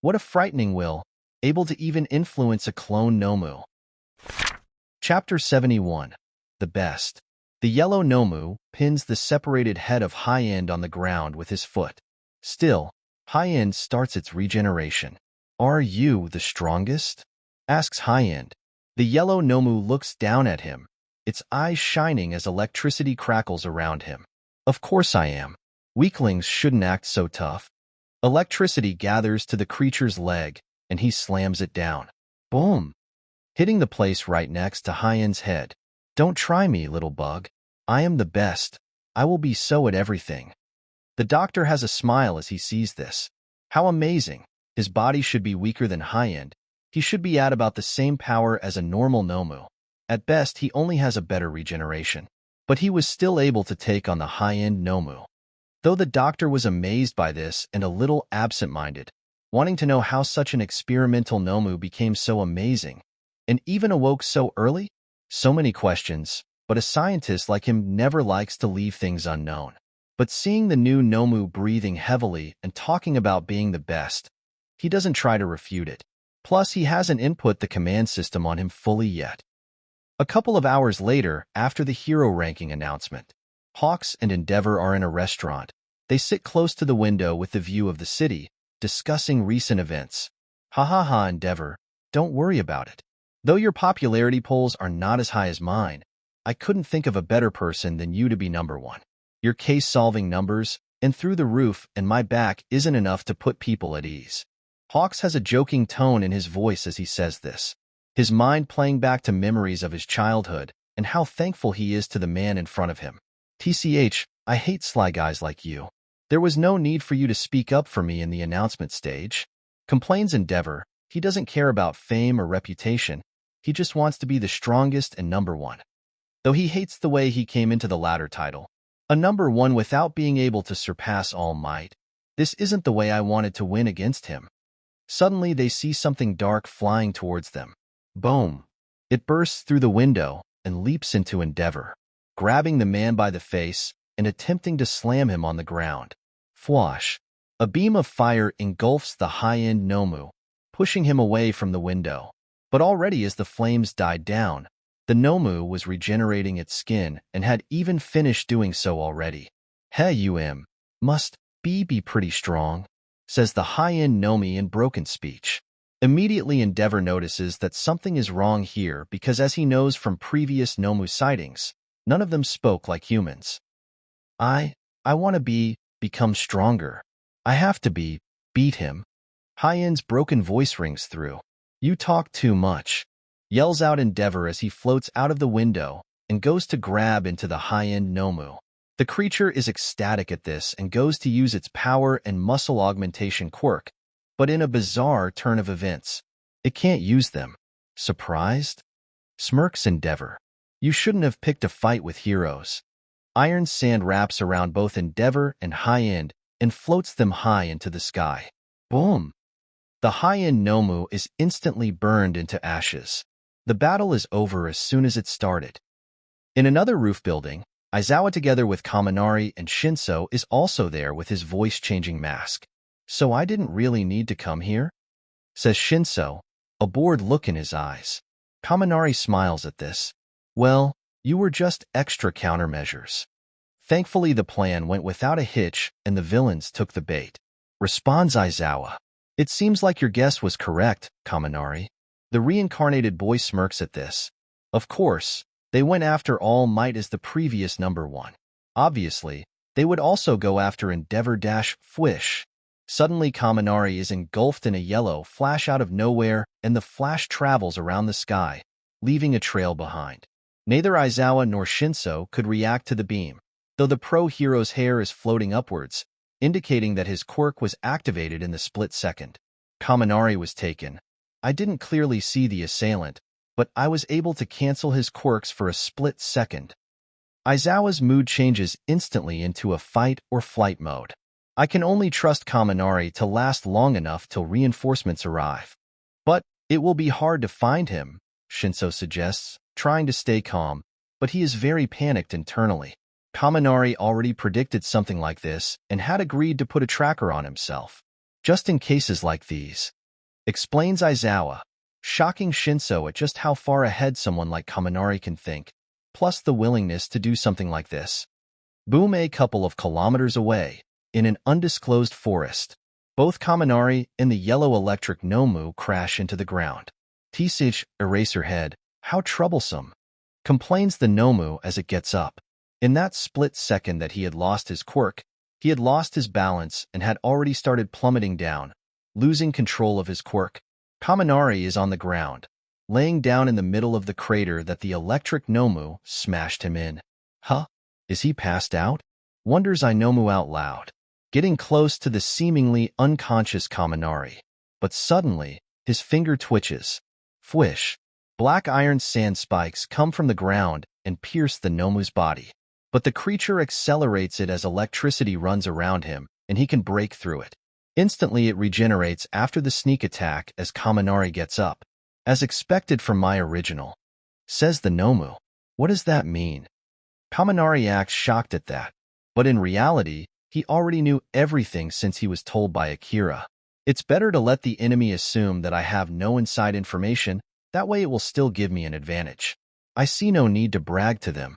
Speaker 1: What a frightening will, able to even influence a clone Nomu. Chapter 71. The Best. The yellow Nomu pins the separated head of High End on the ground with his foot. Still, High End starts its regeneration. Are you the strongest? Asks High End. The yellow Nomu looks down at him, its eyes shining as electricity crackles around him. Of course I am. Weaklings shouldn't act so tough. Electricity gathers to the creature's leg, and he slams it down. Boom! Hitting the place right next to High End's head. Don't try me, little bug. I am the best. I will be so at everything. The doctor has a smile as he sees this. How amazing. His body should be weaker than High End. He should be at about the same power as a normal Nomu. At best, he only has a better regeneration. But he was still able to take on the High End Nomu. Though the doctor was amazed by this and a little absent-minded, wanting to know how such an experimental Nomu became so amazing, and even awoke so early? So many questions, but a scientist like him never likes to leave things unknown. But seeing the new Nomu breathing heavily and talking about being the best, he doesn't try to refute it. Plus, he hasn't input the command system on him fully yet. A couple of hours later, after the hero ranking announcement, Hawks and Endeavor are in a restaurant. They sit close to the window with the view of the city, discussing recent events. Ha ha ha, Endeavor, don't worry about it. Though your popularity polls are not as high as mine, I couldn't think of a better person than you to be number one. Your case-solving numbers, and through the roof, and my back isn't enough to put people at ease. Hawks has a joking tone in his voice as he says this, his mind playing back to memories of his childhood and how thankful he is to the man in front of him. TCH, I hate sly guys like you. There was no need for you to speak up for me in the announcement stage. Complains Endeavor, he doesn't care about fame or reputation. He just wants to be the strongest and number one. Though he hates the way he came into the latter title. A number one without being able to surpass All Might. This isn't the way I wanted to win against him. Suddenly they see something dark flying towards them. Boom! It bursts through the window and leaps into Endeavor, grabbing the man by the face and attempting to slam him on the ground. Fwash! A beam of fire engulfs the high-end Nomu, pushing him away from the window. But already as the flames died down, the Nomu was regenerating its skin and had even finished doing so already. Hey must be pretty strong, says the high-end Nomi in broken speech. Immediately Endeavor notices that something is wrong here because as he knows from previous Nomu sightings, none of them spoke like humans. I want to become stronger. I have to beat him. High-end's broken voice rings through. You talk too much, yells out Endeavor as he floats out of the window and goes to grab into the high-end Nomu. The creature is ecstatic at this and goes to use its power and muscle augmentation quirk, but in a bizarre turn of events, it can't use them. Surprised? Smirks Endeavor. You shouldn't have picked a fight with heroes. Iron sand wraps around both Endeavor and High-End and floats them high into the sky. Boom! The High-End Nomu is instantly burned into ashes. The battle is over as soon as it started. In another roof building, Aizawa together with Kaminari and Shinso is also there with his voice-changing mask. "So I didn't really need to come here?" says Shinso, a bored look in his eyes. Kaminari smiles at this. "Well, you were just extra countermeasures. Thankfully the plan went without a hitch and the villains took the bait," responds Aizawa. "It seems like your guess was correct, Kaminari." The reincarnated boy smirks at this. Of course, they went after All Might as the previous number one. Obviously, they would also go after Endeavor-Fwish. Suddenly Kaminari is engulfed in a yellow flash out of nowhere and the flash travels around the sky, leaving a trail behind. Neither Aizawa nor Shinso could react to the beam, though the pro-hero's hair is floating upwards, indicating that his quirk was activated in the split second. Kaminari was taken. I didn't clearly see the assailant, but I was able to cancel his quirks for a split second. Aizawa's mood changes instantly into a fight or flight mode. I can only trust Kaminari to last long enough till reinforcements arrive. But it will be hard to find him, Shinso suggests, trying to stay calm, but he is very panicked internally. Kaminari already predicted something like this and had agreed to put a tracker on himself, just in cases like these, explains Aizawa, shocking Shinso at just how far ahead someone like Kaminari can think, plus the willingness to do something like this. Boom! A couple of kilometers away, in an undisclosed forest, both Kaminari and the yellow electric Nomu crash into the ground. "Tisage, Eraserhead, how troublesome," complains the Nomu as it gets up. In that split second that he had lost his quirk, he had lost his balance and had already started plummeting down, losing control of his quirk. Kaminari is on the ground, laying down in the middle of the crater that the electric Nomu smashed him in. Huh? Is he passed out? Wonders Nomu out loud, getting close to the seemingly unconscious Kaminari. But suddenly, his finger twitches. Fwish! Black iron sand spikes come from the ground and pierce the Nomu's body. But the creature accelerates it as electricity runs around him, and he can break through it. Instantly it regenerates after the sneak attack as Kaminari gets up. "As expected from my original," says the Nomu. What does that mean? Kaminari acts shocked at that, but in reality, he already knew everything since he was told by Akira. "It's better to let the enemy assume that I have no inside information, that way it will still give me an advantage. I see no need to brag to them."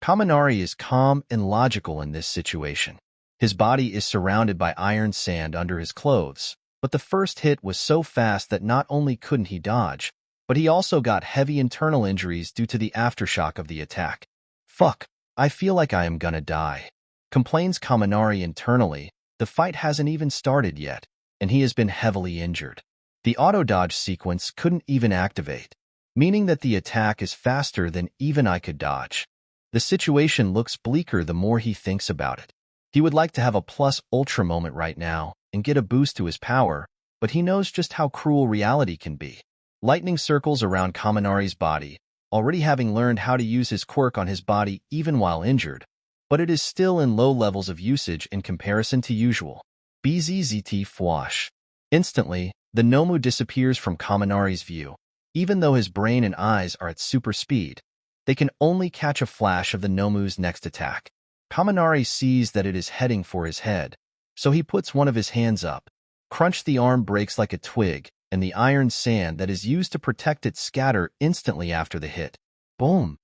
Speaker 1: Kaminari is calm and logical in this situation. His body is surrounded by iron sand under his clothes, but the first hit was so fast that not only couldn't he dodge, but he also got heavy internal injuries due to the aftershock of the attack. "Fuck, I feel like I am gonna die," complains Kaminari internally. The fight hasn't even started yet, and he has been heavily injured. The auto-dodge sequence couldn't even activate, meaning that the attack is faster than even I could dodge. The situation looks bleaker the more he thinks about it. He would like to have a plus ultra moment right now and get a boost to his power, but he knows just how cruel reality can be. Lightning circles around Kaminari's body, already having learned how to use his quirk on his body even while injured, but it is still in low levels of usage in comparison to usual. Bzzzt fwash. Instantly, the Nomu disappears from Kaminari's view. Even though his brain and eyes are at super speed, they can only catch a flash of the Nomu's next attack. Kaminari sees that it is heading for his head, so he puts one of his hands up. Crunch! The arm breaks like a twig, and the iron sand that is used to protect it scatter instantly after the hit. Boom!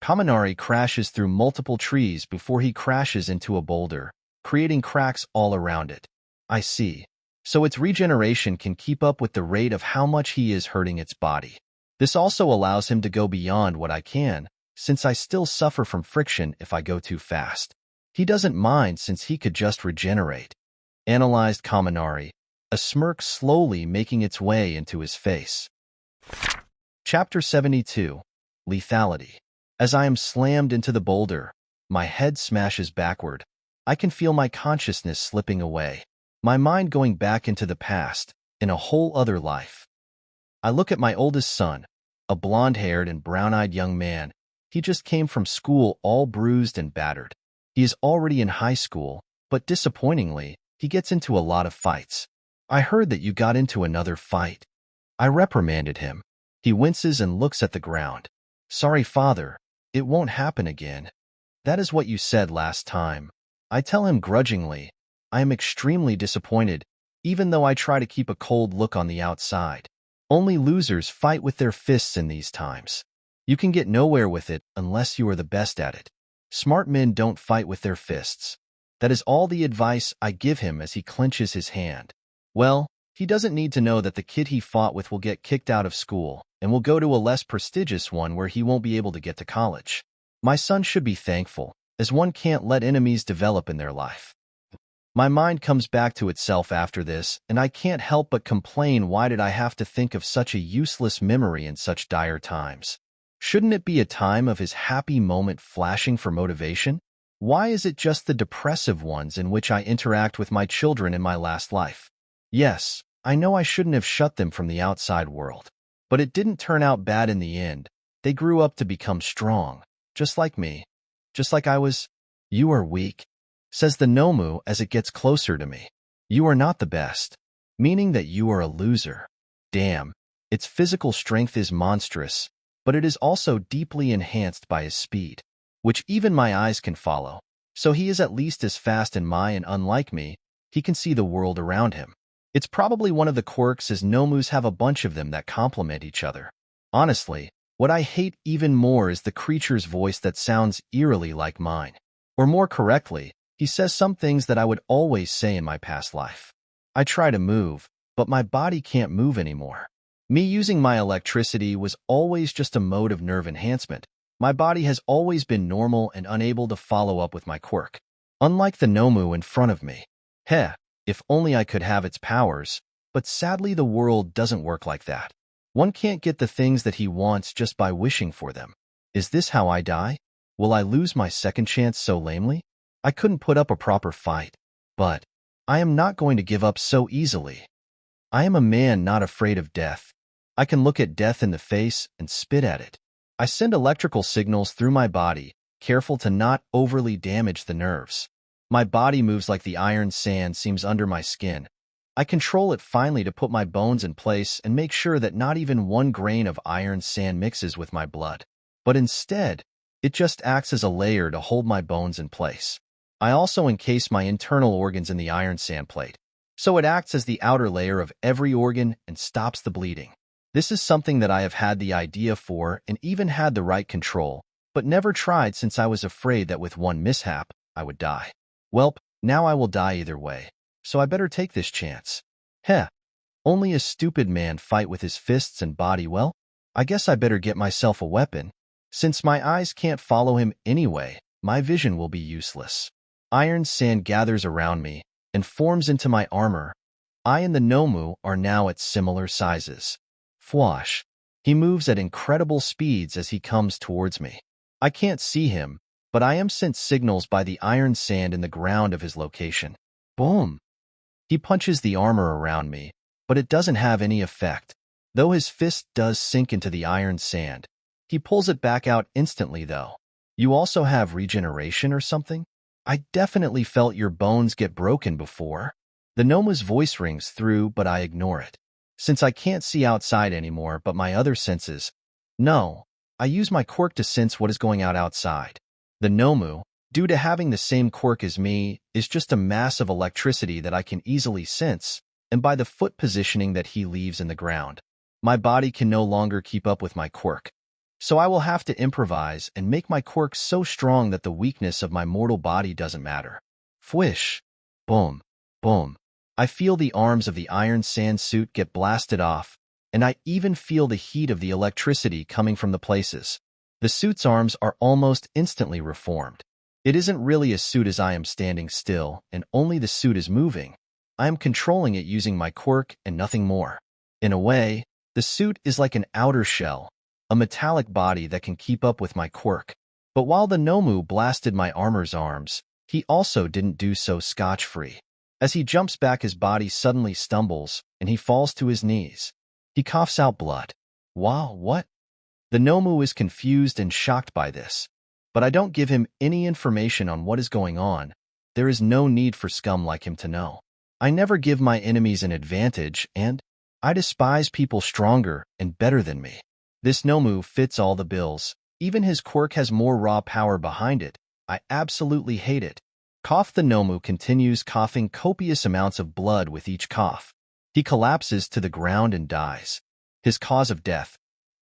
Speaker 1: Kaminari crashes through multiple trees before he crashes into a boulder, creating cracks all around it. I see. So its regeneration can keep up with the rate of how much he is hurting its body. This also allows him to go beyond what I can, since I still suffer from friction if I go too fast. He doesn't mind since he could just regenerate. Analyzed Kaminari, a smirk slowly making its way into his face. Chapter 72. Lethality. As I am slammed into the boulder, my head smashes backward. I can feel my consciousness slipping away, my mind going back into the past, in a whole other life. I look at my oldest son, a blonde-haired and brown-eyed young man, He just came from school all bruised and battered. He is already in high school, but disappointingly, he gets into a lot of fights. I heard that you got into another fight. I reprimanded him. He winces and looks at the ground. Sorry, father. It won't happen again. That is what you said last time. I tell him grudgingly. I am extremely disappointed, even though I try to keep a cold look on the outside. Only losers fight with their fists in these times. You can get nowhere with it unless you are the best at it. Smart men don't fight with their fists. That is all the advice I give him as he clenches his hand. Well, he doesn't need to know that the kid he fought with will get kicked out of school and will go to a less prestigious one where he won't be able to get to college. My son should be thankful, as one can't let enemies develop in their life. My mind comes back to itself after this, and I can't help but complain, why did I have to think of such a useless memory in such dire times? Shouldn't it be a time of his happy moment flashing for motivation? Why is it just the depressive ones in which I interact with my children in my last life? Yes, I know I shouldn't have shut them from the outside world. But it didn't turn out bad in the end. They grew up to become strong, just like me. Just like I was. You are weak, says the Nomu as it gets closer to me. You are not the best, meaning that you are a loser. Damn, its physical strength is monstrous, but it is also deeply enhanced by his speed, which even my eyes can follow. So he is at least as fast and unlike me, he can see the world around him. It's probably one of the quirks, as Nomus have a bunch of them that complement each other. Honestly, what I hate even more is the creature's voice that sounds eerily like mine. Or more correctly, he says some things that I would always say in my past life. I try to move, but my body can't move anymore. Me using my electricity was always just a mode of nerve enhancement. My body has always been normal and unable to follow up with my quirk. Unlike the Nomu in front of me. Heh, if only I could have its powers, but sadly the world doesn't work like that. One can't get the things that he wants just by wishing for them. Is this how I die? Will I lose my second chance so lamely? I couldn't put up a proper fight, but I am not going to give up so easily. I am a man not afraid of death. I can look at death in the face and spit at it. I send electrical signals through my body, careful to not overly damage the nerves. My body moves like the iron sand seems under my skin. I control it finally to put my bones in place and make sure that not even one grain of iron sand mixes with my blood. But instead, it just acts as a layer to hold my bones in place. I also encase my internal organs in the iron sand plate, so it acts as the outer layer of every organ and stops the bleeding. This is something that I have had the idea for and even had the right control, but never tried since I was afraid that with one mishap, I would die. Welp, now I will die either way, so I better take this chance. Heh, only a stupid man fight with his fists and body. Well, I guess I better get myself a weapon. Since my eyes can't follow him anyway, my vision will be useless. Iron sand gathers around me and forms into my armor. I and the Nomu are now at similar sizes. Fwash. He moves at incredible speeds as he comes towards me. I can't see him, but I am sent signals by the iron sand in the ground of his location. Boom. He punches the armor around me, but it doesn't have any effect. Though his fist does sink into the iron sand, he pulls it back out instantly though. You also have regeneration or something? I definitely felt your bones get broken before. The Noma's voice rings through, but I ignore it. Since I can't see outside anymore but my other senses. No, I use my quirk to sense what is going out outside. The Nomu, due to having the same quirk as me, is just a mass of electricity that I can easily sense, and by the foot positioning that he leaves in the ground, my body can no longer keep up with my quirk. So I will have to improvise and make my quirk so strong that the weakness of my mortal body doesn't matter. Fwish. Boom. Boom. I feel the arms of the iron sand suit get blasted off, and I even feel the heat of the electricity coming from the places. The suit's arms are almost instantly reformed. It isn't really a suit as I am standing still, and only the suit is moving. I am controlling it using my quirk and nothing more. In a way, the suit is like an outer shell, a metallic body that can keep up with my quirk. But while the Nomu blasted my armor's arms, he also didn't do so scotch-free. As he jumps back, his body suddenly stumbles, and he falls to his knees. He coughs out blood. Wow, what? The Nomu is confused and shocked by this, but I don't give him any information on what is going on. There is no need for scum like him to know. I never give my enemies an advantage, and I despise people stronger and better than me. This Nomu fits all the bills. Even his quirk has more raw power behind it. I absolutely hate it. Cough. The Nomu continues coughing copious amounts of blood with each cough. He collapses to the ground and dies. His cause of death: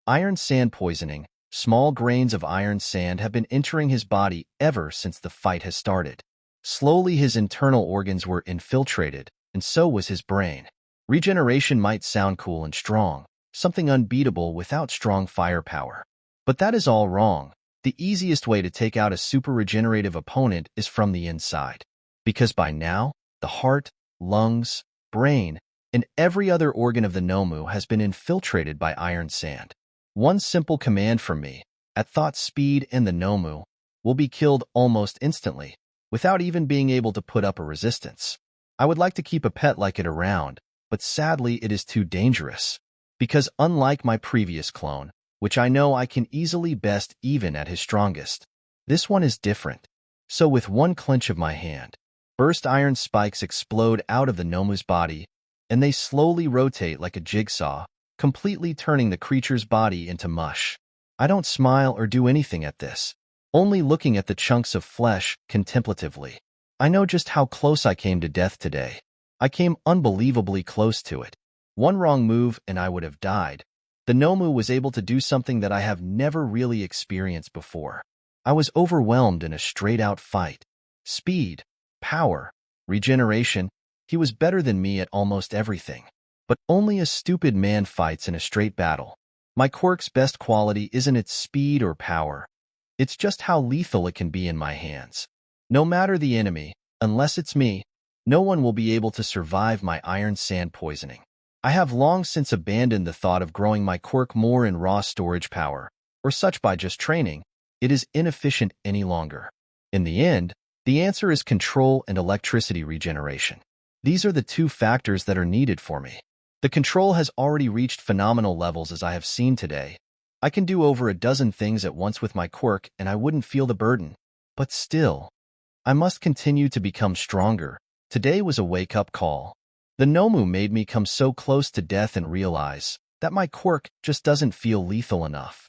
Speaker 1: iron sand poisoning. Small grains of iron sand have been entering his body ever since the fight has started. Slowly his internal organs were infiltrated, and so was his brain. Regeneration might sound cool and strong, something unbeatable without strong firepower. But that is all wrong. The easiest way to take out a super regenerative opponent is from the inside. Because by now, the heart, lungs, brain, and every other organ of the Nomu has been infiltrated by iron sand. One simple command from me, at thought speed, and the Nomu will be killed almost instantly, without even being able to put up a resistance. I would like to keep a pet like it around, but sadly it is too dangerous. Because unlike my previous clone, which I know I can easily best even at his strongest, this one is different. So with one clench of my hand, burst iron spikes explode out of the Nomu's body, and they slowly rotate like a jigsaw, completely turning the creature's body into mush. I don't smile or do anything at this, only looking at the chunks of flesh contemplatively. I know just how close I came to death today. I came unbelievably close to it. One wrong move and I would have died. The Nomu was able to do something that I have never really experienced before. I was overwhelmed in a straight-out fight. Speed, power, regeneration. He was better than me at almost everything. But only a stupid man fights in a straight battle. My quirk's best quality isn't its speed or power. It's just how lethal it can be in my hands. No matter the enemy, unless it's me, no one will be able to survive my iron sand poisoning. I have long since abandoned the thought of growing my quirk more in raw storage power, or such by just training. It is inefficient any longer. In the end, the answer is control and electricity regeneration. These are the two factors that are needed for me. The control has already reached phenomenal levels as I have seen today. I can do over a dozen things at once with my quirk and I wouldn't feel the burden. But still, I must continue to become stronger. Today was a wake-up call. The Nomu made me come so close to death and realize that my quirk just doesn't feel lethal enough.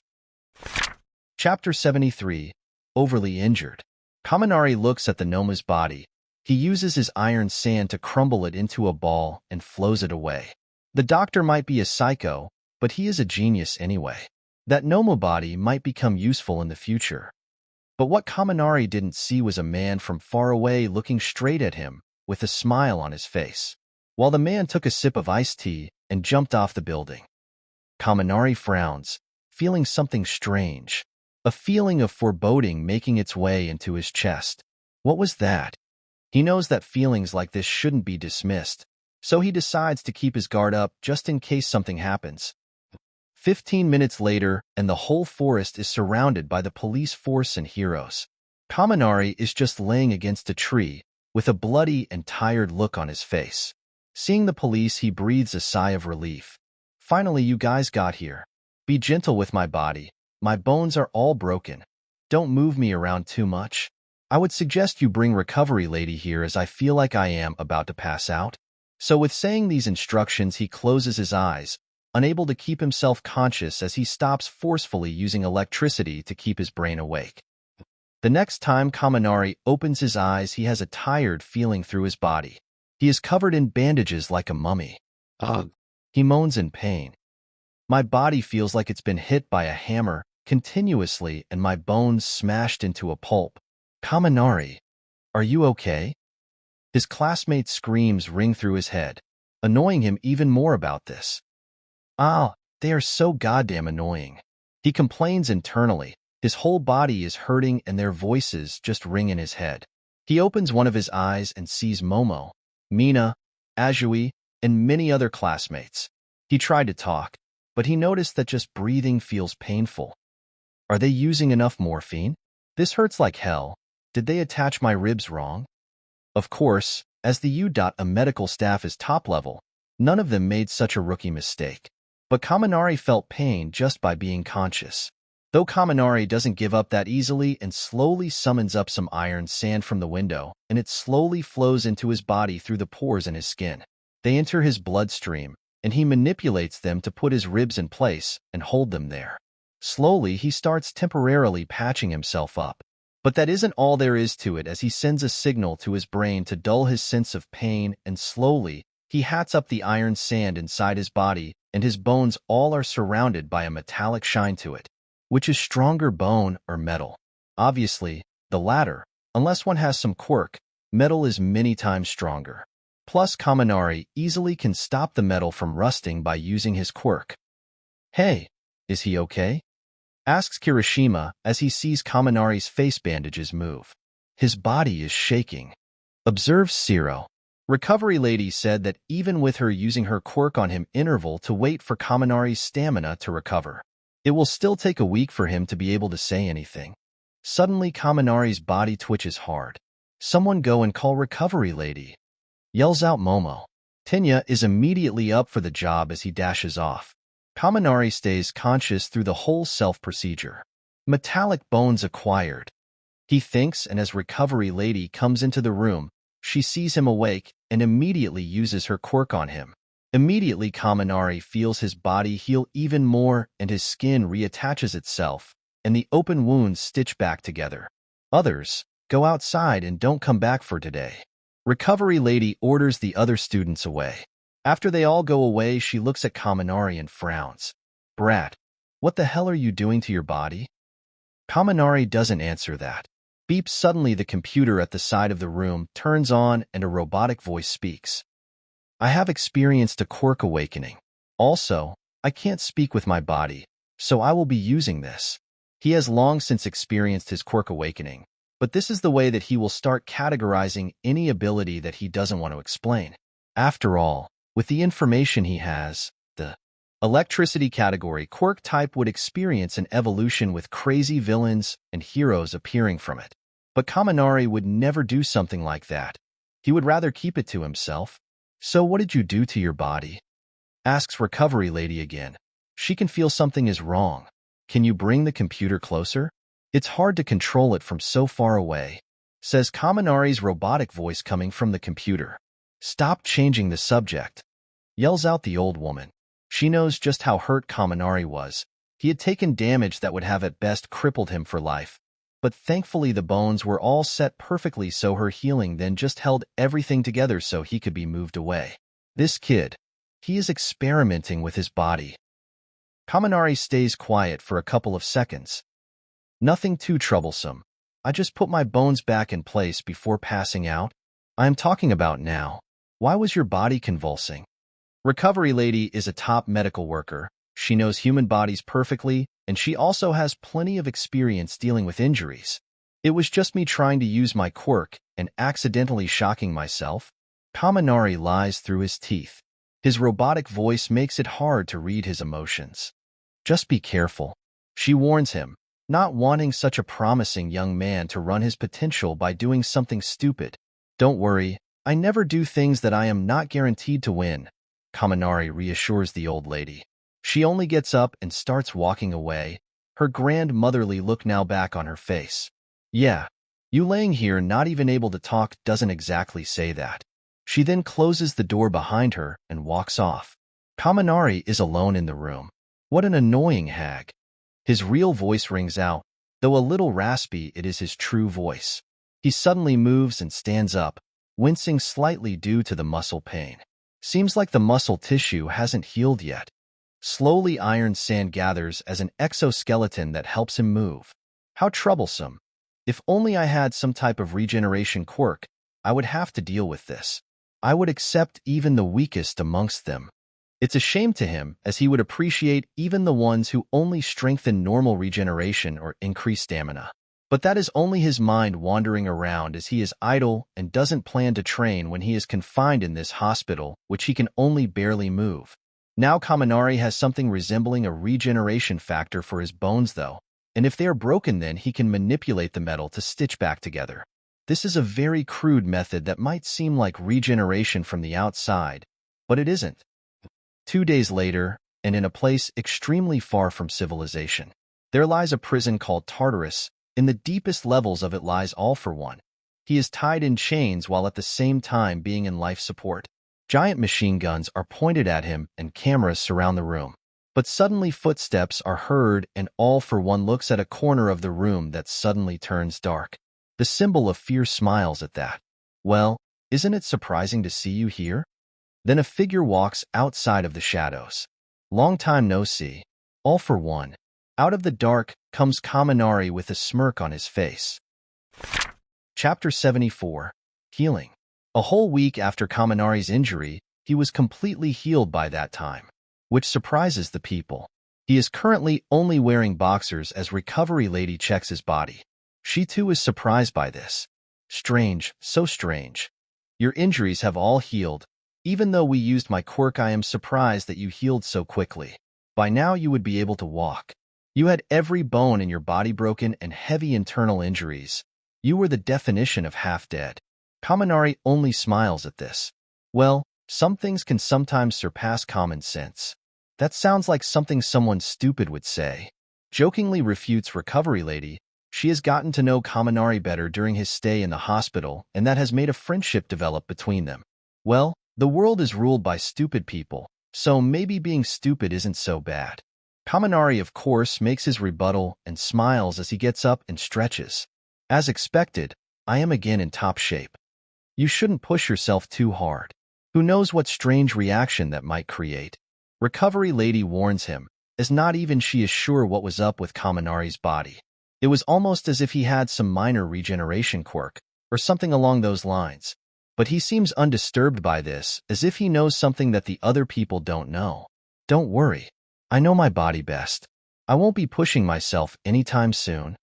Speaker 1: Chapter 73. Overly Injured. Kaminari looks at the Nomu's body. He uses his iron sand to crumble it into a ball and flows it away. The doctor might be a psycho, but he is a genius anyway. That Nomu body might become useful in the future. But what Kaminari didn't see was a man from far away looking straight at him with a smile on his face, while the man took a sip of iced tea and jumped off the building. Kaminari frowns, feeling something strange, a feeling of foreboding making its way into his chest. What was that? He knows that feelings like this shouldn't be dismissed, so he decides to keep his guard up just in case something happens. 15 minutes later, and the whole forest is surrounded by the police force and heroes. Kaminari is just laying against a tree, with a bloody and tired look on his face. Seeing the police, he breathes a sigh of relief. Finally, you guys got here. Be gentle with my body. My bones are all broken. Don't move me around too much. I would suggest you bring recovery lady here as I feel like I am about to pass out. So with saying these instructions, he closes his eyes, unable to keep himself conscious as he stops forcefully using electricity to keep his brain awake. The next time Kaminari opens his eyes, he has a tired feeling through his body. He is covered in bandages like a mummy.
Speaker 2: Ugh.
Speaker 1: He moans in pain. My body feels like it's been hit by a hammer continuously and my bones smashed into a pulp. Kaminari, are you okay? His classmate's screams ring through his head, annoying him even more about this. Ah, they are so goddamn annoying. He complains internally. His whole body is hurting and their voices just ring in his head. He opens one of his eyes and sees Momo, Mina, Ajui, and many other classmates. He tried to talk, but he noticed that just breathing feels painful. Are they using enough morphine? This hurts like hell. Did they attach my ribs wrong? Of course, as the U.A medical staff is top level, none of them made such a rookie mistake. But Kaminari felt pain just by being conscious. Though Kaminari doesn't give up that easily and slowly summons up some iron sand from the window, and it slowly flows into his body through the pores in his skin. They enter his bloodstream, and he manipulates them to put his ribs in place and hold them there. Slowly, he starts temporarily patching himself up. But that isn't all there is to it, as he sends a signal to his brain to dull his sense of pain, and slowly, he hats up the iron sand inside his body, and his bones all are surrounded by a metallic shine to it. Which is stronger, bone or metal? Obviously, the latter. Unless one has some quirk, metal is many times stronger. Plus, Kaminari easily can stop the metal from rusting by using his quirk. "Hey, is he okay?" asks Kirishima as he sees Kaminari's face bandages move. "His body is shaking," observes Shiro. Recovery Lady said that even with her using her quirk on him interval to wait for Kaminari's stamina to recover, it will still take a week for him to be able to say anything. Suddenly, Kaminari's body twitches hard. "Someone go and call Recovery Lady," yells out Momo. Tenya is immediately up for the job as he dashes off. Kaminari stays conscious through the whole self-procedure. Metallic bones acquired, he thinks, and as Recovery Lady comes into the room, she sees him awake and immediately uses her quirk on him. Immediately, Kaminari feels his body heal even more and his skin reattaches itself, and the open wounds stitch back together. Others, go outside and don't come back for today. Recovery Lady orders the other students away. After they all go away, she looks at Kaminari and frowns. "Brat, what the hell are you doing to your body?" Kaminari doesn't answer that. Beeps. Suddenly, the computer at the side of the room turns on and a robotic voice speaks. "I have experienced a quirk awakening. Also, I can't speak with my body, so I will be using this." He has long since experienced his quirk awakening, but this is the way that he will start categorizing any ability that he doesn't want to explain. After all, with the information he has, the electricity category quirk type would experience an evolution with crazy villains and heroes appearing from it. But Kaminari would never do something like that. He would rather keep it to himself. "So what did you do to your body?" asks Recovery Lady again. She can feel something is wrong. "Can you bring the computer closer? It's hard to control it from so far away," says Kaminari's robotic voice coming from the computer. "Stop changing the subject," yells out the old woman. She knows just how hurt Kaminari was. He had taken damage that would have at best crippled him for life. But thankfully the bones were all set perfectly, so her healing then just held everything together so he could be moved away. This kid, he is experimenting with his body. Kaminari stays quiet for a couple of seconds. "Nothing too troublesome. I just put my bones back in place before passing out. I am talking about now. Why was your body convulsing?" Recovery Lady is a top medical worker. She knows human bodies perfectly, and she also has plenty of experience dealing with injuries. "It was just me trying to use my quirk and accidentally shocking myself." Kaminari lies through his teeth. His robotic voice makes it hard to read his emotions. "Just be careful," she warns him, not wanting such a promising young man to run his potential by doing something stupid. "Don't worry, I never do things that I am not guaranteed to win," Kaminari reassures the old lady. She only gets up and starts walking away, her grandmotherly look now back on her face. "Yeah, you laying here not even able to talk doesn't exactly say that." She then closes the door behind her and walks off. Kaminari is alone in the room. What an annoying hag. His real voice rings out, though a little raspy. It is his true voice. He suddenly moves and stands up, wincing slightly due to the muscle pain. Seems like the muscle tissue hasn't healed yet. Slowly, iron sand gathers as an exoskeleton that helps him move. How troublesome. If only I had some type of regeneration quirk, I would have to deal with this. I would accept even the weakest amongst them. It's a shame to him, as he would appreciate even the ones who only strengthen normal regeneration or increase stamina. But that is only his mind wandering around, as he is idle and doesn't plan to train when he is confined in this hospital, which he can only barely move. Now Kaminari has something resembling a regeneration factor for his bones though, and if they are broken then he can manipulate the metal to stitch back together. This is a very crude method that might seem like regeneration from the outside, but it isn't. 2 days later, and in a place extremely far from civilization. There lies a prison called Tartarus. In the deepest levels of it lies All for One. He is tied in chains while at the same time being in life support. Giant machine guns are pointed at him and cameras surround the room. But suddenly footsteps are heard and All for One looks at a corner of the room that suddenly turns dark. The symbol of fear smiles at that. Well, isn't it surprising to see you here? Then a figure walks outside of the shadows. Long time no see. All for One. Out of the dark comes Kaminari with a smirk on his face. Chapter 74. Healing. A whole week after Kaminari's injury, he was completely healed by that time, which surprises the people. He is currently only wearing boxers as Recovery Lady checks his body. She too is surprised by this. Strange, so strange. Your injuries have all healed. Even though we used my quirk, I am surprised that you healed so quickly. By now you would be able to walk. You had every bone in your body broken and heavy internal injuries. You were the definition of half-dead. Kaminari only smiles at this. Well, some things can sometimes surpass common sense. That sounds like something someone stupid would say. Jokingly refutes Recovery Lady. She has gotten to know Kaminari better during his stay in the hospital, and that has made a friendship develop between them. Well, the world is ruled by stupid people, so maybe being stupid isn't so bad. Kaminari, of course, makes his rebuttal and smiles as he gets up and stretches. As expected, I am again in top shape. You shouldn't push yourself too hard. Who knows what strange reaction that might create? Recovery Lady warns him, as not even she is sure what was up with Kaminari's body. It was almost as if he had some minor regeneration quirk, or something along those lines. But he seems undisturbed by this, as if he knows something that the other people don't know. Don't worry. I know my body best. I won't be pushing myself anytime soon.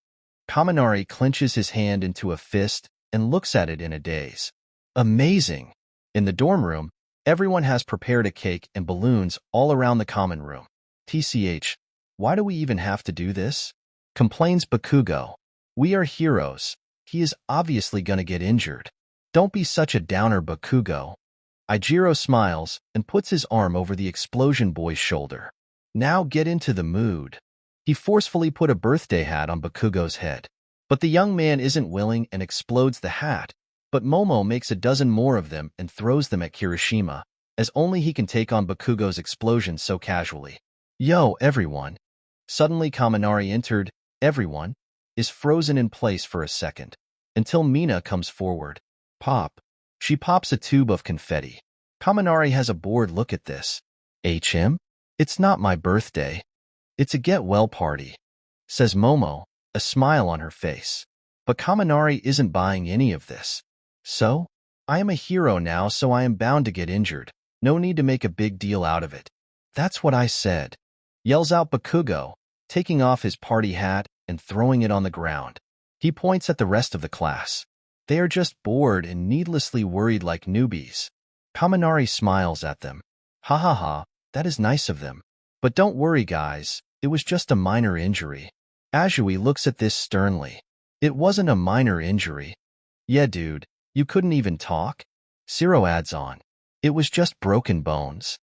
Speaker 1: Kaminari clenches his hand into a fist and looks at it in a daze. Amazing! In the dorm room, everyone has prepared a cake and balloons all around the common room. TCH, why do we even have to do this? Complains Bakugo. We are heroes. He is obviously gonna get injured. Don't be such a downer, Bakugo. Ijiro smiles and puts his arm over the explosion boy's shoulder. Now get into the mood. He forcefully put a birthday hat on Bakugo's head. But the young man isn't willing and explodes the hat. But Momo makes a dozen more of them and throws them at Kirishima, as only he can take on Bakugo's explosion so casually. Yo, everyone. Suddenly Kaminari entered. Everyone is frozen in place for a second, until Mina comes forward. Pop. She pops a tube of confetti. Kaminari has a bored look at this. HM? It's not my birthday. It's a get-well party, says Momo, a smile on her face. But Kaminari isn't buying any of this. So? I am a hero now, so I am bound to get injured. No need to make a big deal out of it. That's what I said. Yells out Bakugo, taking off his party hat and throwing it on the ground. He points at the rest of the class. They are just bored and needlessly worried like newbies. Kaminari smiles at them. Ha ha ha, that is nice of them. But don't worry, guys. It was just a minor injury. Azui looks at this sternly. It wasn't a minor injury. Yeah, dude, you couldn't even talk? Zero adds on. It was just broken bones.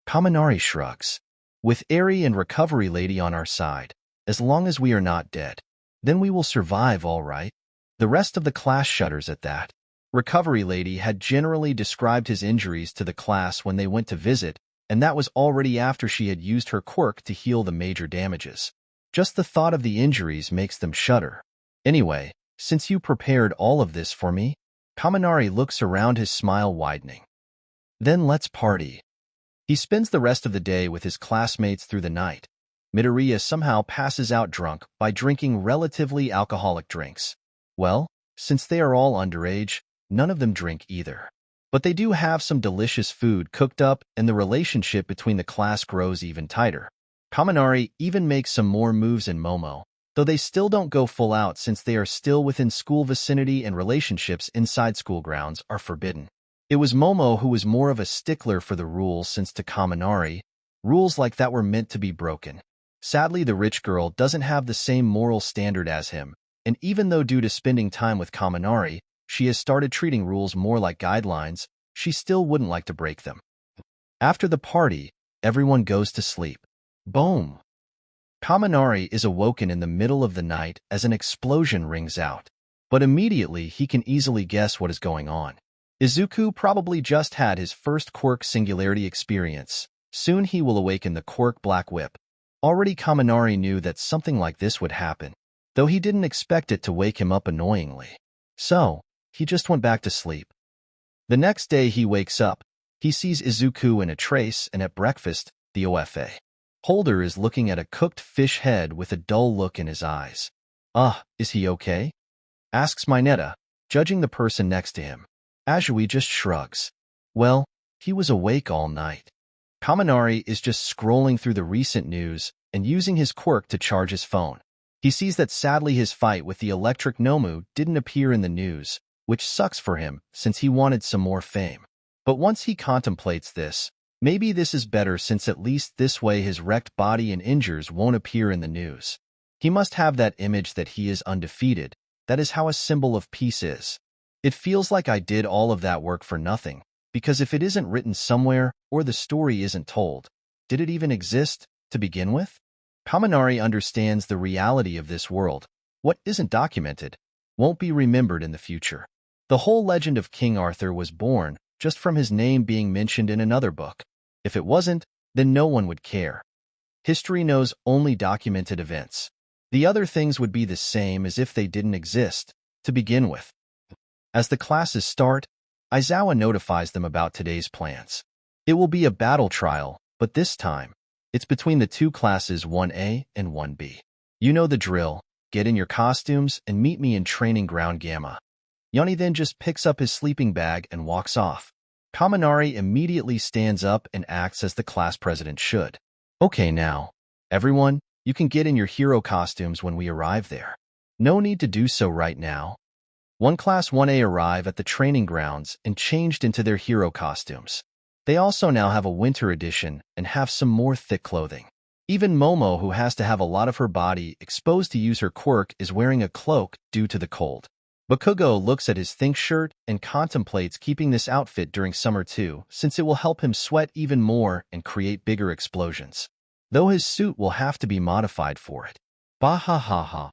Speaker 1: Kaminari shrugs. With Eri and Recovery Lady on our side, as long as we are not dead, then we will survive, all right. The rest of the class shudders at that. Recovery Lady had generally described his injuries to the class when they went to visit, and that was already after she had used her quirk to heal the major damages. Just the thought of the injuries makes them shudder. Anyway, since you prepared all of this for me, Kaminari looks around, his smile widening. Then let's party. He spends the rest of the day with his classmates through the night. Midoriya somehow passes out drunk by drinking relatively alcoholic drinks. Well, since they are all underage, none of them drink either. But they do have some delicious food cooked up, and the relationship between the class grows even tighter. Kaminari even makes some more moves in Momo, though they still don't go full out since they are still within school vicinity and relationships inside school grounds are forbidden. It was Momo who was more of a stickler for the rules, since to Kaminari, rules like that were meant to be broken. Sadly, the rich girl doesn't have the same moral standard as him, and even though due to spending time with Kaminari, she has started treating rules more like guidelines, she still wouldn't like to break them. After the party, everyone goes to sleep. Boom! Kaminari is awoken in the middle of the night as an explosion rings out. But immediately he can easily guess what is going on. Izuku probably just had his first quirk singularity experience. Soon he will awaken the quirk Black Whip. Already Kaminari knew that something like this would happen, though he didn't expect it to wake him up annoyingly. So, he just went back to sleep. The next day he wakes up. He sees Izuku in a trace, and at breakfast, the OFA holder is looking at a cooked fish head with a dull look in his eyes. Is he okay? Asks Mineta, judging the person next to him. Azui just shrugs. Well, he was awake all night. Kaminari is just scrolling through the recent news and using his quirk to charge his phone. He sees that sadly his fight with the electric Nomu didn't appear in the news, which sucks for him since he wanted some more fame. But once he contemplates this, maybe this is better since at least this way his wrecked body and injuries won't appear in the news. He must have that image that he is undefeated. That is how a symbol of peace is. It feels like I did all of that work for nothing, because if it isn't written somewhere or the story isn't told, did it even exist to begin with? Kaminari understands the reality of this world. What isn't documented won't be remembered in the future. The whole legend of King Arthur was born just from his name being mentioned in another book. If it wasn't, then no one would care. History knows only documented events. The other things would be the same as if they didn't exist to begin with. As the classes start, Aizawa notifies them about today's plans. It will be a battle trial, but this time, it's between the two classes 1A and 1B. You know the drill. Get in your costumes and meet me in training ground Gamma. Yoni then just picks up his sleeping bag and walks off. Kaminari immediately stands up and acts as the class president should. Okay now, everyone, you can get in your hero costumes when we arrive there. No need to do so right now. One Class 1A arrive at the training grounds and changed into their hero costumes. They also now have a winter edition and have some more thick clothing. Even Momo, who has to have a lot of her body exposed to use her quirk, is wearing a cloak due to the cold. Bakugo looks at his think shirt and contemplates keeping this outfit during summer too, since it will help him sweat even more and create bigger explosions. Though his suit will have to be modified for it. Bah ha ha ha.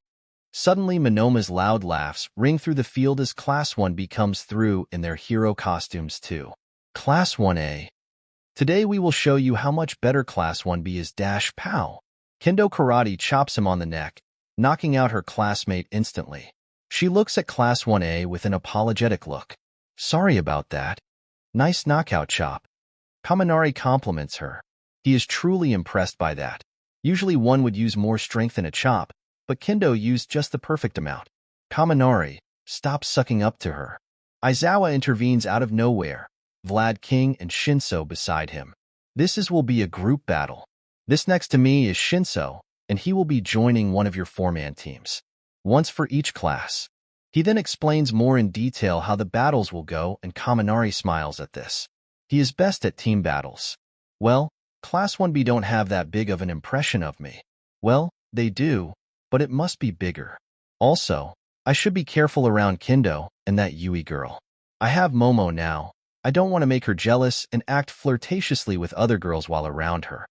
Speaker 1: Suddenly Monoma's loud laughs ring through the field as Class 1B comes through in their hero costumes too. Class 1A. Today we will show you how much better Class 1B is dash pow. Kendo Karate chops him on the neck, knocking out her classmate instantly. She looks at Class 1A with an apologetic look. Sorry about that. Nice knockout chop. Kaminari compliments her. He is truly impressed by that. Usually one would use more strength in a chop, but Kendo used just the perfect amount. Kaminari, stop sucking up to her. Aizawa intervenes out of nowhere. Vlad King and Shinso beside him. Will be a group battle. This next to me is Shinso, and he will be joining one of your four-man teams. Once for each class. He then explains more in detail how the battles will go, and Kaminari smiles at this. He is best at team battles. Well, Class 1B don't have that big of an impression of me. Well, they do, but it must be bigger. Also, I should be careful around Kendo and that Yui girl. I have Momo now. I don't want to make her jealous and act flirtatiously with other girls while around her.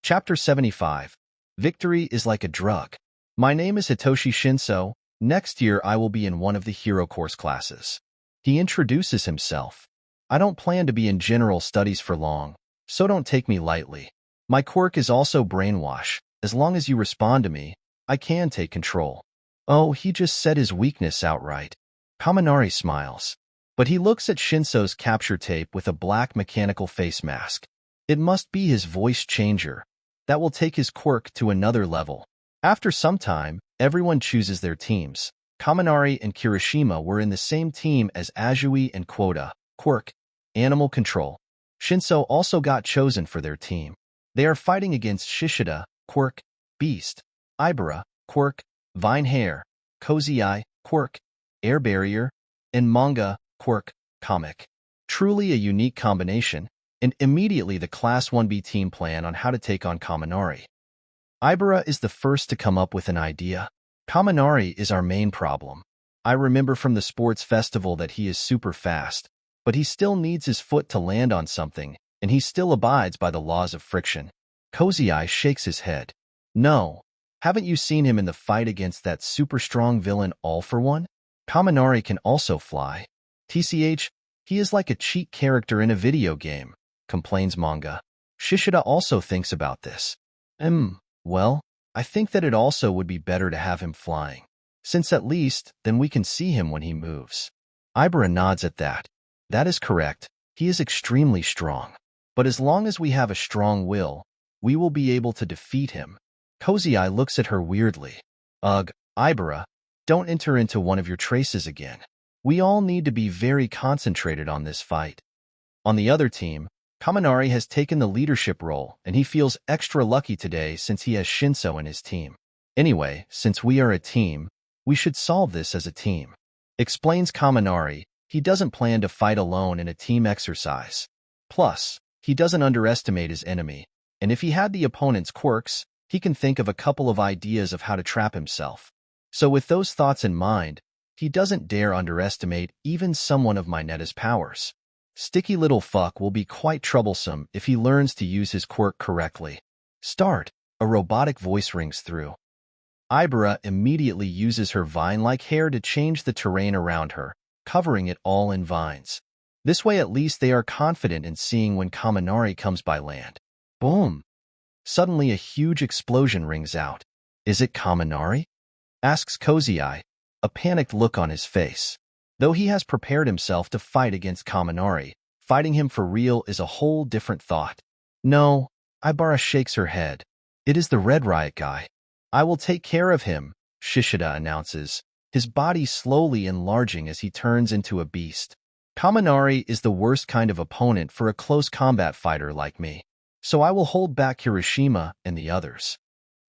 Speaker 1: Chapter 75. Victory is like a drug. My name is Hitoshi Shinso. Next year I will be in one of the hero course classes. He introduces himself. I don't plan to be in general studies for long, so don't take me lightly. My quirk is also brainwash. As long as you respond to me, I can take control. Oh, he just said his weakness outright. Kaminari smiles. But he looks at Shinso's capture tape with a black mechanical face mask. It must be his voice changer. That will take his quirk to another level. After some time, everyone chooses their teams. Kaminari and Kirishima were in the same team as Azui and Quota, quirk, animal control. Shinso also got chosen for their team. They are fighting against Shishida, quirk, beast, Ibara, quirk, vine hair, cozy eye, quirk, air barrier, and manga, quirk, comic. Truly a unique combination, and immediately the Class 1B team plan on how to take on Kaminari. Ibara is the first to come up with an idea. Kaminari is our main problem. I remember from the sports festival that he is super fast, but he still needs his foot to land on something, and he still abides by the laws of friction. Cozy Eye shakes his head. No. Haven't you seen him in the fight against that super strong villain All for One? Kaminari can also fly. TCH, he is like a cheat character in a video game, complains Manga. Shishida also thinks about this. Well, I think that it also would be better to have him flying, since at least then we can see him when he moves. Ibara nods at that. That is correct. He is extremely strong. But as long as we have a strong will, we will be able to defeat him. Cozy Eye looks at her weirdly. Ugh, Ibara, don't enter into one of your traces again. We all need to be very concentrated on this fight. On the other team, Kaminari has taken the leadership role, and he feels extra lucky today since he has Shinso in his team. Anyway, since we are a team, we should solve this as a team. Explains Kaminari, he doesn't plan to fight alone in a team exercise. Plus, he doesn't underestimate his enemy, and if he had the opponent's quirks, he can think of a couple of ideas of how to trap himself. So with those thoughts in mind, he doesn't dare underestimate even someone of Minetta's powers. Sticky little fuck will be quite troublesome if he learns to use his quirk correctly. Start. A robotic voice rings through. Ibara immediately uses her vine-like hair to change the terrain around her, covering it all in vines. This way at least they are confident in seeing when Kaminari comes by land. Boom! Suddenly a huge explosion rings out. Is it Kaminari? Asks Cozy Eye, a panicked look on his face. Though he has prepared himself to fight against Kaminari, fighting him for real is a whole different thought. No, Ibara shakes her head. It is the Red Riot guy. I will take care of him, Shishida announces, his body slowly enlarging as he turns into a beast. Kaminari is the worst kind of opponent for a close combat fighter like me, so I will hold back Kirishima and the others.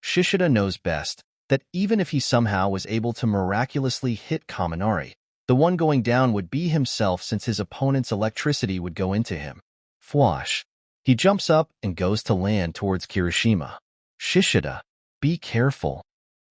Speaker 1: Shishida knows best that even if he somehow was able to miraculously hit Kaminari, the one going down would be himself since his opponent's electricity would go into him. Fwash. He jumps up and goes to land towards Kirishima. Shishida, be careful.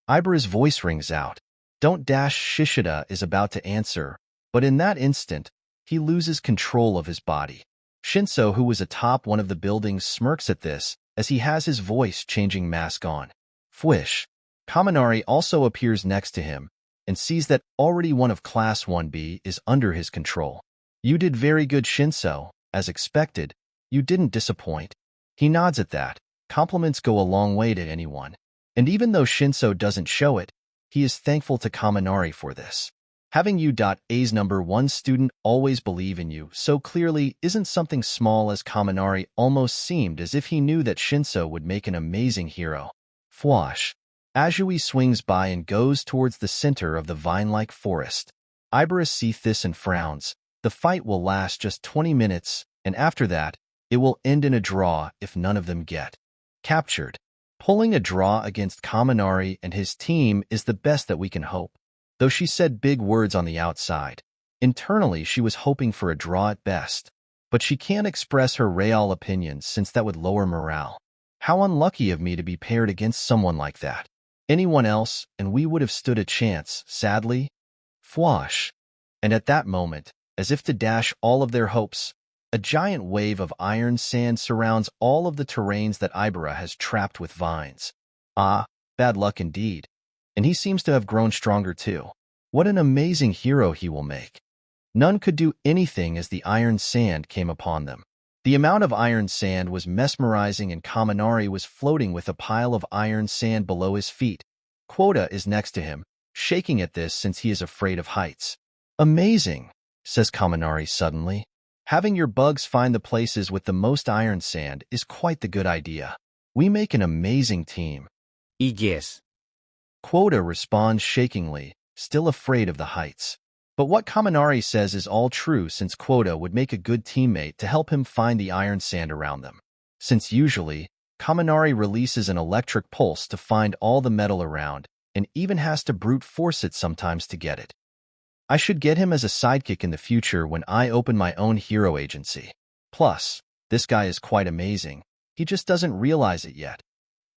Speaker 1: Ibara's voice rings out. Don't dash. Shishida is about to answer, but in that instant, he loses control of his body. Shinso, who was atop one of the buildings, smirks at this as he has his voice-changing mask on. Fwish. Kaminari also appears next to him and sees that already one of Class 1B is under his control. You did very good, Shinso. As expected, you didn't disappoint. He nods at that. Compliments go a long way to anyone. And even though Shinso doesn't show it, he is thankful to Kaminari for this. Having U.A's number 1 student always believe in you so clearly isn't something small, as Kaminari almost seemed as if he knew that Shinso would make an amazing hero. Fwash. Azui swings by and goes towards the center of the vine-like forest. Ibara sees this and frowns. The fight will last just 20 minutes, and after that, it will end in a draw if none of them get captured. Pulling a draw against Kaminari and his team is the best that we can hope. Though she said big words on the outside, internally she was hoping for a draw at best. But she can't express her real opinions since that would lower morale. How unlucky of me to be paired against someone like that. Anyone else, and we would have stood a chance, sadly. Fwash. And at that moment, as if to dash all of their hopes, a giant wave of iron sand surrounds all of the terrains that Ibara has trapped with vines. Ah, bad luck indeed. And he seems to have grown stronger too. What an amazing hero he will make. None could do anything as the iron sand came upon them. The amount of iron sand was mesmerizing, and Kaminari was floating with a pile of iron sand below his feet. Quota is next to him, shaking at this since he is afraid of heights. Amazing, says Kaminari suddenly. Having your bugs find the places with the most iron sand is quite the good idea. We make an amazing team.
Speaker 2: Yes.
Speaker 1: Quota responds shakingly, still afraid of the heights. But what Kaminari says is all true, since Quota would make a good teammate to help him find the iron sand around them. Since usually, Kaminari releases an electric pulse to find all the metal around, and even has to brute force it sometimes to get it. I should get him as a sidekick in the future when I open my own hero agency. Plus, this guy is quite amazing. He just doesn't realize it yet.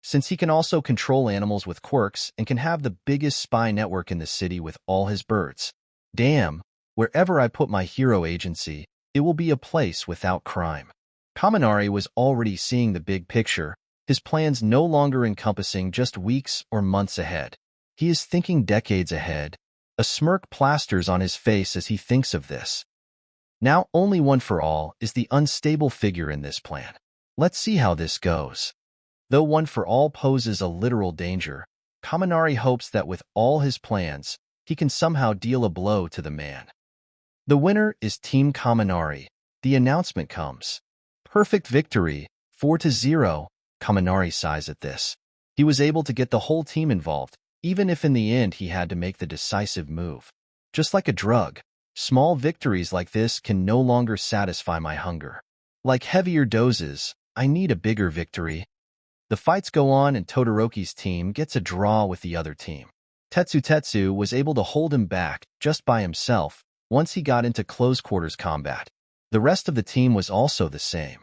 Speaker 1: Since he can also control animals with quirks and can have the biggest spy network in the city with all his birds. Damn, wherever I put my hero agency, it will be a place without crime. Kaminari was already seeing the big picture, his plans no longer encompassing just weeks or months ahead. He is thinking decades ahead. A smirk plasters on his face as he thinks of this. Now only One for All is the unstable figure in this plan. Let's see how this goes. Though One for All poses a literal danger, Kaminari hopes that with all his plans, he can somehow deal a blow to the man. The winner is Team Kaminari. The announcement comes. Perfect victory, 4-0. Kaminari sighs at this. He was able to get the whole team involved, even if in the end he had to make the decisive move. Just like a drug, small victories like this can no longer satisfy my hunger. Like heavier doses, I need a bigger victory. The fights go on and Todoroki's team gets a draw with the other team. Tetsu was able to hold him back just by himself once he got into close quarters combat. The rest of the team was also the same.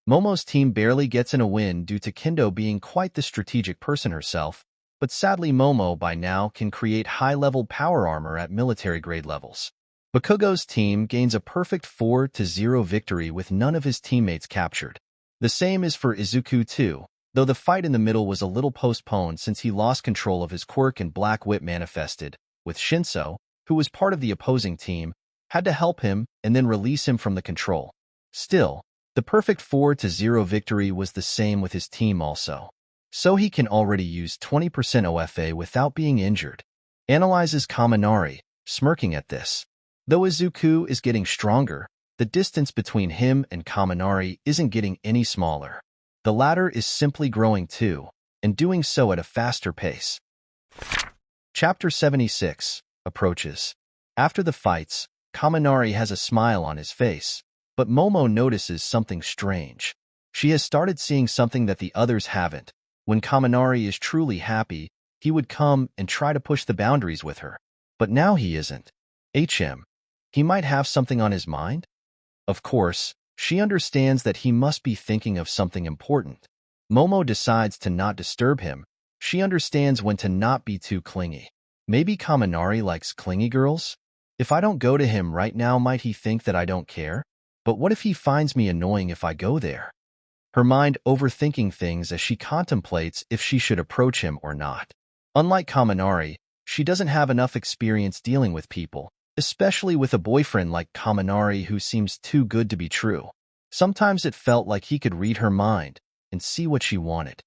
Speaker 1: Momo's team barely gets in a win due to Kendo being quite the strategic person herself, but sadly Momo by now can create high-level power armor at military-grade levels. Bakugo's team gains a perfect 4-0 victory with none of his teammates captured. The same is for Izuku too, though the fight in the middle was a little postponed since he lost control of his quirk and Black Whip manifested, with Shinso, who was part of the opposing team, had to help him and then release him from the control. Still, the perfect 4-0 victory was the same with his team also. So he can already use 20% OFA without being injured. Analyzes Kaminari, smirking at this. Though Izuku is getting stronger, the distance between him and Kaminari isn't getting any smaller. The latter is simply growing too, and doing so at a faster pace. Chapter 76 approaches. After the fights, Kaminari has a smile on his face, but Momo notices something strange. She has started seeing something that the others haven't. When Kaminari is truly happy, he would come and try to push the boundaries with her. But now he isn't. He might have something on his mind? Of course, she understands that he must be thinking of something important. Momo decides to not disturb him. She understands when to not be too clingy. Maybe Kaminari likes clingy girls? If I don't go to him right now, might he think that I don't care? But what if he finds me annoying if I go there? Her mind overthinking things as she contemplates if she should approach him or not. Unlike Kaminari, she doesn't have enough experience dealing with people, especially with a boyfriend like Kaminari who seems too good to be true. Sometimes it felt like he could read her mind and see what she wanted.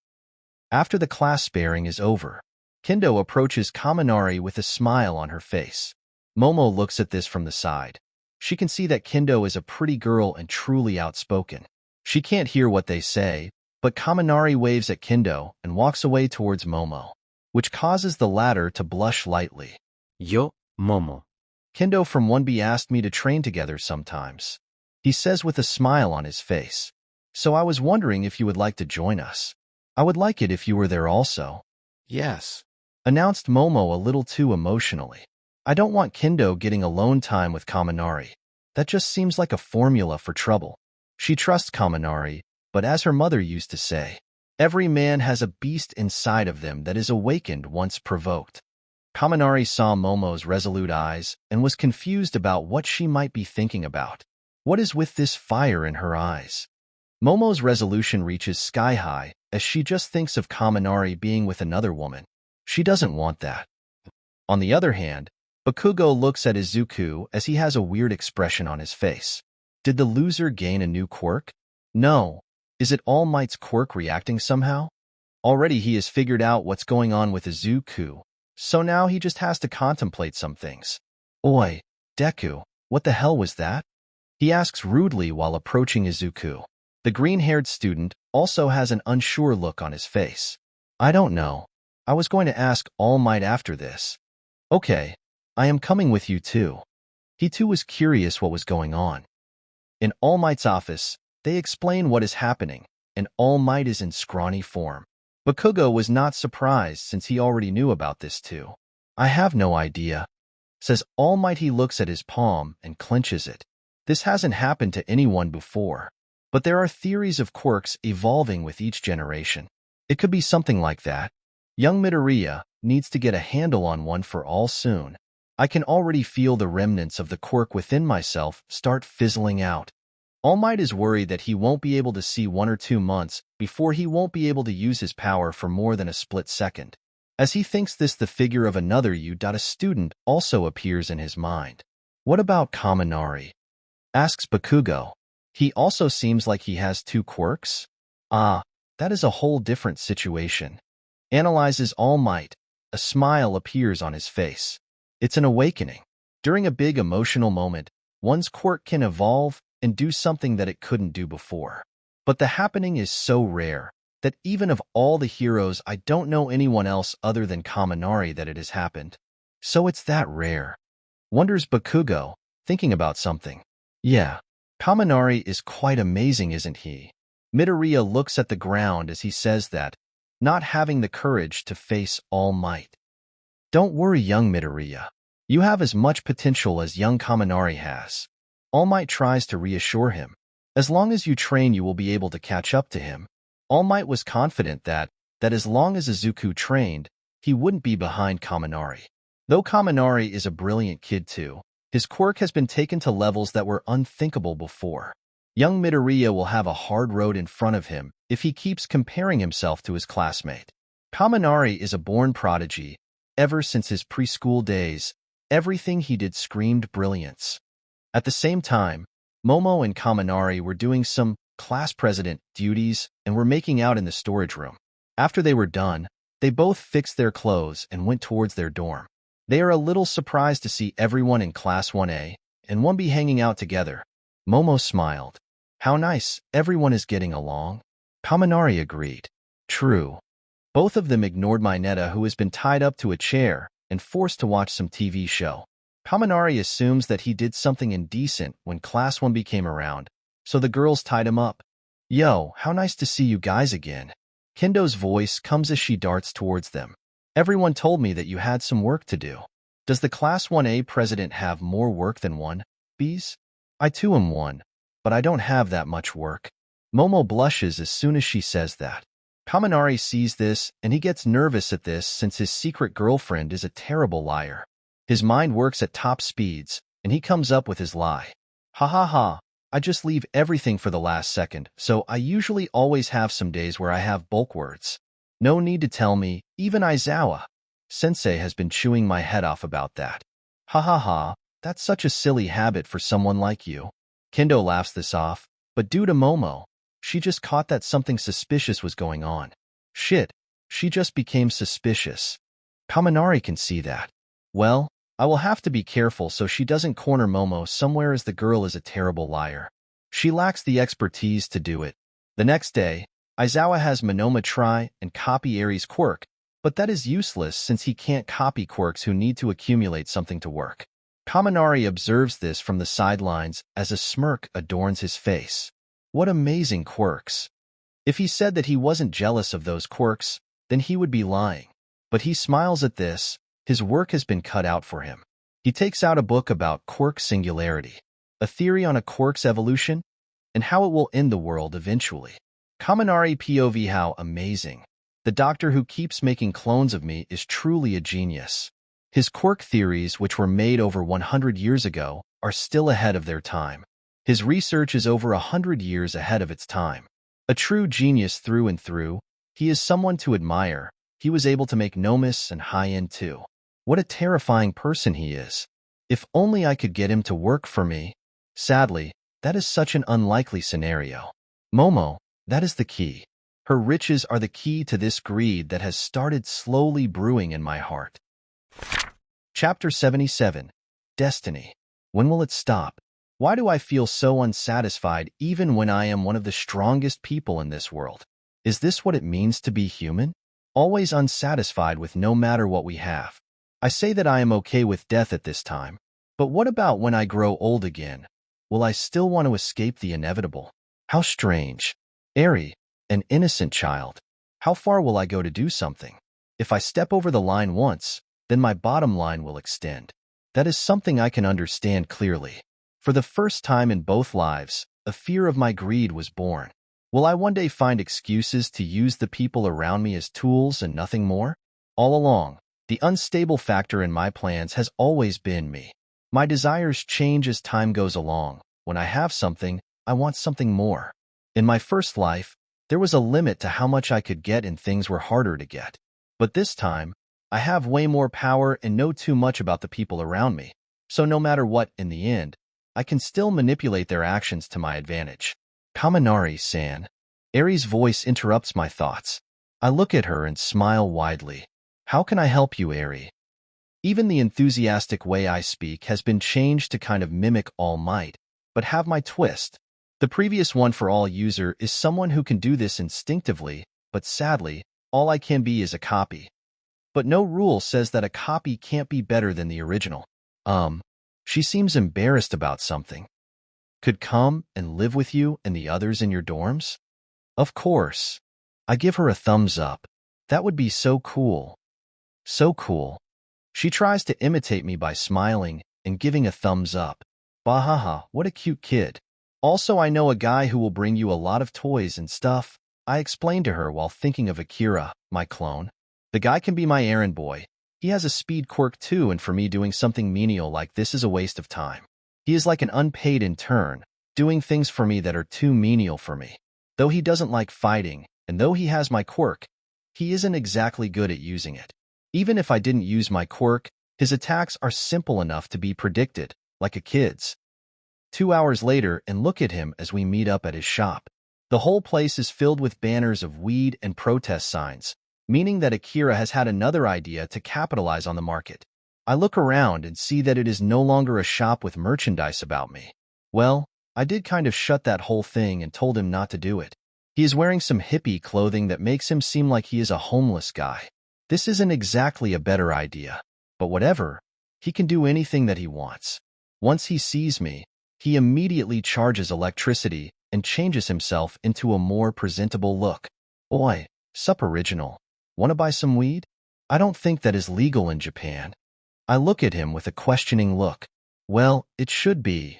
Speaker 1: After the class sparring is over, Kendo approaches Kaminari with a smile on her face. Momo looks at this from the side. She can see that Kendo is a pretty girl and truly outspoken. She can't hear what they say, but Kaminari waves at Kendo and walks away towards Momo, which causes the latter to blush lightly.
Speaker 2: Yo, Momo.
Speaker 1: Kendo from 1B asked me to train together sometimes. He says with a smile on his face. So I was wondering if you would like to join us. I would like it if you were there also.
Speaker 2: Yes.
Speaker 1: Announced Momo a little too emotionally. I don't want Kendo getting alone time with Kaminari. That just seems like a formula for trouble. She trusts Kaminari, but as her mother used to say, every man has a beast inside of them that is awakened once provoked. Kaminari saw Momo's resolute eyes and was confused about what she might be thinking about. What is with this fire in her eyes? Momo's resolution reaches sky high as she just thinks of Kaminari being with another woman. She doesn't want that. On the other hand, Bakugo looks at Izuku as he has a weird expression on his face. Did the loser gain a new quirk? No. Is it All Might's quirk reacting somehow? Already he has figured out what's going on with Izuku, so now he just has to contemplate some things. Oi, Deku, what the hell was that? He asks rudely while approaching Izuku. The green-haired student also has an unsure look on his face. I don't know. I was going to ask All Might after this. Okay. I am coming with you too. He too was curious what was going on. In All Might's office, they explain what is happening, and All Might is in scrawny form. Bakugo was not surprised since he already knew about this too. I have no idea, says All Might. He looks at his palm and clenches it. This hasn't happened to anyone before, but there are theories of quirks evolving with each generation. It could be something like that. Young Midoriya needs to get a handle on One for All soon. I can already feel the remnants of the quirk within myself start fizzling out. All Might is worried that he won't be able to see 1 or 2 months before he won't be able to use his power for more than a split second. As he thinks this, the figure of another a student also appears in his mind. What about Kaminari? Asks Bakugo. He also seems like he has 2 quirks? Ah, that is a whole different situation. Analyzes All Might. A smile appears on his face. It's an awakening. During a big emotional moment, one's quirk can evolve and do something that it couldn't do before. But the happening is so rare that even of all the heroes, I don't know anyone else other than Kaminari that it has happened. So it's that rare. Wonders Bakugo, thinking about something. Yeah, Kaminari is quite amazing, isn't he? Midoriya looks at the ground as he says that, not having the courage to face All Might. Don't worry, young Midoriya. You have as much potential as young Kaminari has. All Might tries to reassure him. As long as you train, you will be able to catch up to him. All Might was confident that as long as Izuku trained, he wouldn't be behind Kaminari. Though Kaminari is a brilliant kid too, his quirk has been taken to levels that were unthinkable before. Young Midoriya will have a hard road in front of him if he keeps comparing himself to his classmate. Kaminari is a born prodigy. Ever since his preschool days, everything he did screamed brilliance. At the same time, Momo and Kaminari were doing some class president duties and were making out in the storage room. After they were done, they both fixed their clothes and went towards their dorm. They are a little surprised to see everyone in Class 1A and 1B hanging out together. Momo smiled. How nice, everyone is getting along. Kaminari agreed. True. Both of them ignored Mineta, who has been tied up to a chair and forced to watch some TV show. Kaminari assumes that he did something indecent when Class 1B came around, so the girls tied him up. Yo, how nice to see you guys again. Kendo's voice comes as she darts towards them. Everyone told me that you had some work to do. Does the Class 1A president have more work than 1B's? I too am one, but I don't have that much work. Momo blushes as soon as she says that. Kaminari sees this and he gets nervous at this since his secret girlfriend is a terrible liar. His mind works at top speeds and he comes up with his lie. Ha ha ha, I just leave everything for the last second, so I usually always have some days where I have bulk words. No need to tell me, even Aizawa Sensei has been chewing my head off about that. Ha ha ha, that's such a silly habit for someone like you. Kendo laughs this off, but due to Momo, she just caught that something suspicious was going on. Shit, she just became suspicious. Kaminari can see that. Well, I will have to be careful so she doesn't corner Momo somewhere, as the girl is a terrible liar. She lacks the expertise to do it. The next day, Aizawa has Monoma try and copy Eri's quirk, but that is useless since he can't copy quirks who need to accumulate something to work. Kaminari observes this from the sidelines as a smirk adorns his face. What amazing quirks! If he said that he wasn't jealous of those quirks, then he would be lying. But he smiles at this. His work has been cut out for him. He takes out a book about quirk singularity, a theory on a quirk's evolution, and how it will end the world eventually. Kaminari POV: how amazing. The doctor who keeps making clones of me is truly a genius. His quirk theories, which were made over 100 years ago, are still ahead of their time. His research is over 100 years ahead of its time. A true genius through and through. He is someone to admire. He was able to make Nomus and high-end too. What a terrifying person he is. If only I could get him to work for me. Sadly, that is such an unlikely scenario. Momo, that is the key. Her riches are the key to this greed that has started slowly brewing in my heart. Chapter 77. Destiny. When will it stop? Why do I feel so unsatisfied even when I am one of the strongest people in this world? Is this what it means to be human? Always unsatisfied with no matter what we have. I say that I am okay with death at this time, but what about when I grow old again? Will I still want to escape the inevitable? How strange. Eri, an innocent child. How far will I go to do something? If I step over the line once, then my bottom line will extend. That is something I can understand clearly. For the first time in both lives, a fear of my greed was born. Will I one day find excuses to use the people around me as tools and nothing more? All along, the unstable factor in my plans has always been me. My desires change as time goes along. When I have something, I want something more. In my first life, there was a limit to how much I could get and things were harder to get. But this time, I have way more power and know too much about the people around me. So no matter what, in the end, I can still manipulate their actions to my advantage. Kaminari-san. Eri's voice interrupts my thoughts. I look at her and smile widely. How can I help you, Eri? Even the enthusiastic way I speak has been changed to kind of mimic All Might, but have my twist. The previous one for All User is someone who can do this instinctively, but sadly, all I can be is a copy. But no rule says that a copy can't be better than the original. She seems embarrassed about something. Could come and live with you and the others in your dorms? Of course. I give her a thumbs up. That would be so cool. So cool. She tries to imitate me by smiling and giving a thumbs up. Bahaha, what a cute kid. Also, I know a guy who will bring you a lot of toys and stuff. I explained to her while thinking of Akira, my clone. The guy can be my errand boy. He has a speed quirk too, and for me doing something menial like this is a waste of time. He is like an unpaid intern, doing things for me that are too menial for me. Though he doesn't like fighting, and though he has my quirk, he isn't exactly good at using it. Even if I didn't use my quirk, his attacks are simple enough to be predicted, like a kid's. 2 hours later, and look at him as we meet up at his shop. The whole place is filled with banners of weed and protest signs, meaning that Akira has had another idea to capitalize on the market. I look around and see that it is no longer a shop with merchandise about me. Well, I did kind of shut that whole thing and told him not to do it. He is wearing some hippie clothing that makes him seem like he is a homeless guy. This isn't exactly a better idea, but whatever, he can do anything that he wants. Once he sees me, he immediately charges electricity and changes himself into a more presentable look. Oi, sup original. Wanna buy some weed? I don't think that is legal in Japan. I look at him with a questioning look. Well, it should be.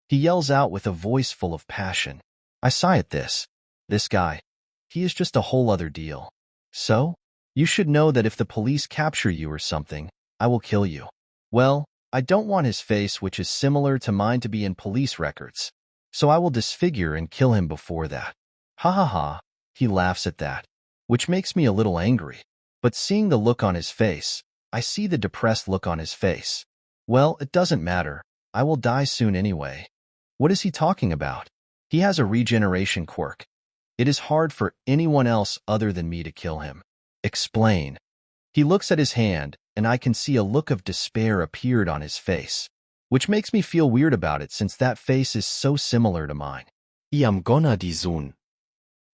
Speaker 1: He yells out with a voice full of passion. I sigh at this. This guy. He is just a whole other deal. So? You should know that if the police capture you or something, I will kill you. Well, I don't want his face, which is similar to mine, to be in police records. So I will disfigure and kill him before that. Ha ha ha. He laughs at that, which makes me a little angry. But seeing the look on his face, I see the depressed look on his face. Well, it doesn't matter. I will die soon anyway. What is he talking about? He has a regeneration quirk. It is hard for anyone else other than me to kill him. Explain. He looks at his hand, and I can see a look of despair appeared on his face, which makes me feel weird about it since that face is so similar to mine.
Speaker 2: I am gonna dizun.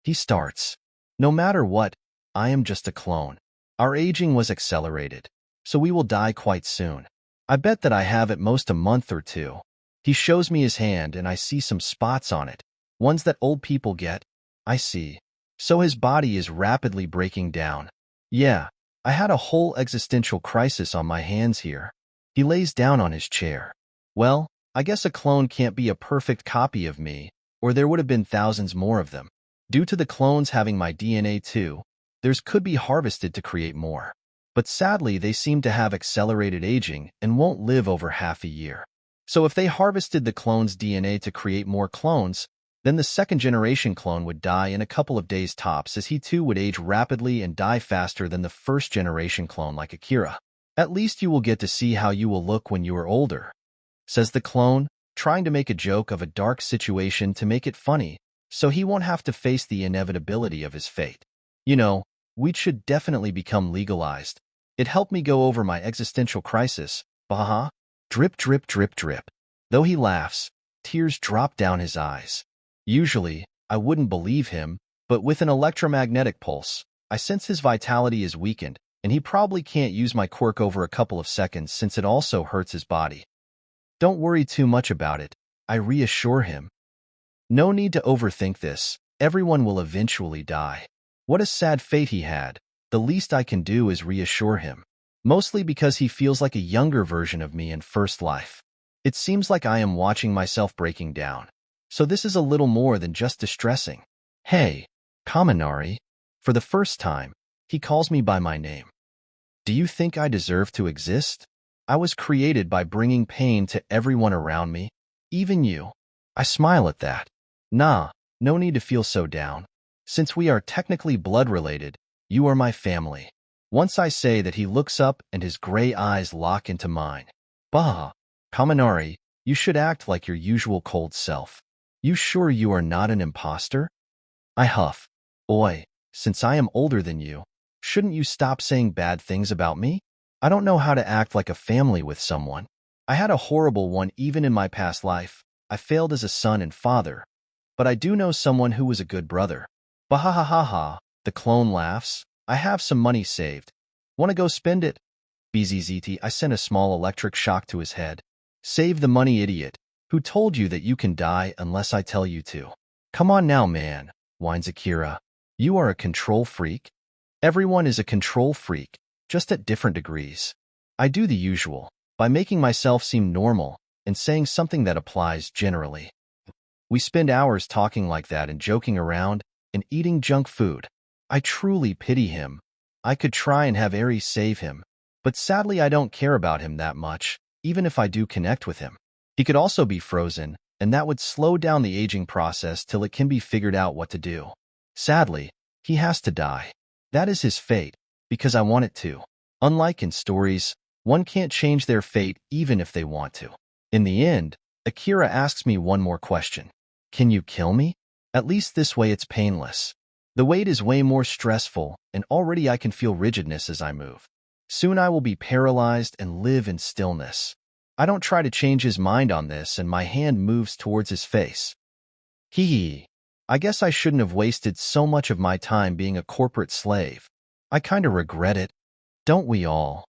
Speaker 1: He starts. No matter what, I am just a clone. Our aging was accelerated, so we will die quite soon. I bet that I have at most a month or two. He shows me his hand and I see some spots on it, ones that old people get. I see. So his body is rapidly breaking down. Yeah, I had a whole existential crisis on my hands here. He lays down on his chair. Well, I guess a clone can't be a perfect copy of me, or there would have been thousands more of them. Due to the clones having my DNA too, theirs could be harvested to create more. But sadly, they seem to have accelerated aging and won't live over half a year. So if they harvested the clone's DNA to create more clones, then the second-generation clone would die in a couple of days tops, as he too would age rapidly and die faster than the first-generation clone like Akira. At least you will get to see how you will look when you are older, says the clone, trying to make a joke of a dark situation to make it funny, so he won't have to face the inevitability of his fate. You know, weed should definitely become legalized. It helped me go over my existential crisis. Baha. Drip, drip, drip, drip. Though he laughs, tears drop down his eyes. Usually, I wouldn't believe him, but with an electromagnetic pulse, I sense his vitality is weakened, and he probably can't use my quirk over a couple of seconds since it also hurts his body. Don't worry too much about it, I reassure him. No need to overthink this. Everyone will eventually die. What a sad fate he had. The least I can do is reassure him. Mostly because he feels like a younger version of me in first life. It seems like I am watching myself breaking down. So this is a little more than just distressing. Hey, Kaminari. For the first time, he calls me by my name. Do you think I deserve to exist? I was created by bringing pain to everyone around me, even you. I smile at that. Nah, no need to feel so down. Since we are technically blood-related, you are my family. Once I say that, he looks up and his gray eyes lock into mine. Bah, Kaminari, you should act like your usual cold self. You sure you are not an imposter? I huff. Oi, since I am older than you, shouldn't you stop saying bad things about me? I don't know how to act like a family with someone. I had a horrible one even in my past life. I failed as a son and father. But I do know someone who was a good brother. Bahahaha, the clone laughs. I have some money saved. Wanna go spend it? BZZT, I sent a small electric shock to his head. Save the money, idiot. Who told you that you can die unless I tell you to? Come on now, man, whines Akira. You are a control freak? Everyone is a control freak, just at different degrees. I do the usual, by making myself seem normal and saying something that applies generally. We spend hours talking like that and joking around and eating junk food. I truly pity him. I could try and have Ares save him, but sadly I don't care about him that much, even if I do connect with him. He could also be frozen, and that would slow down the aging process till it can be figured out what to do. Sadly, he has to die. That is his fate, because I want it to. Unlike in stories, one can't change their fate even if they want to. In the end, Akira asks me one more question. Can you kill me? At least this way it's painless. The wait is way more stressful, and already I can feel rigidness as I move. Soon I will be paralyzed and live in stillness. I don't try to change his mind on this, and my hand moves towards his face. Hee hee. I guess I shouldn't have wasted so much of my time being a corporate slave. I kinda regret it. Don't we all?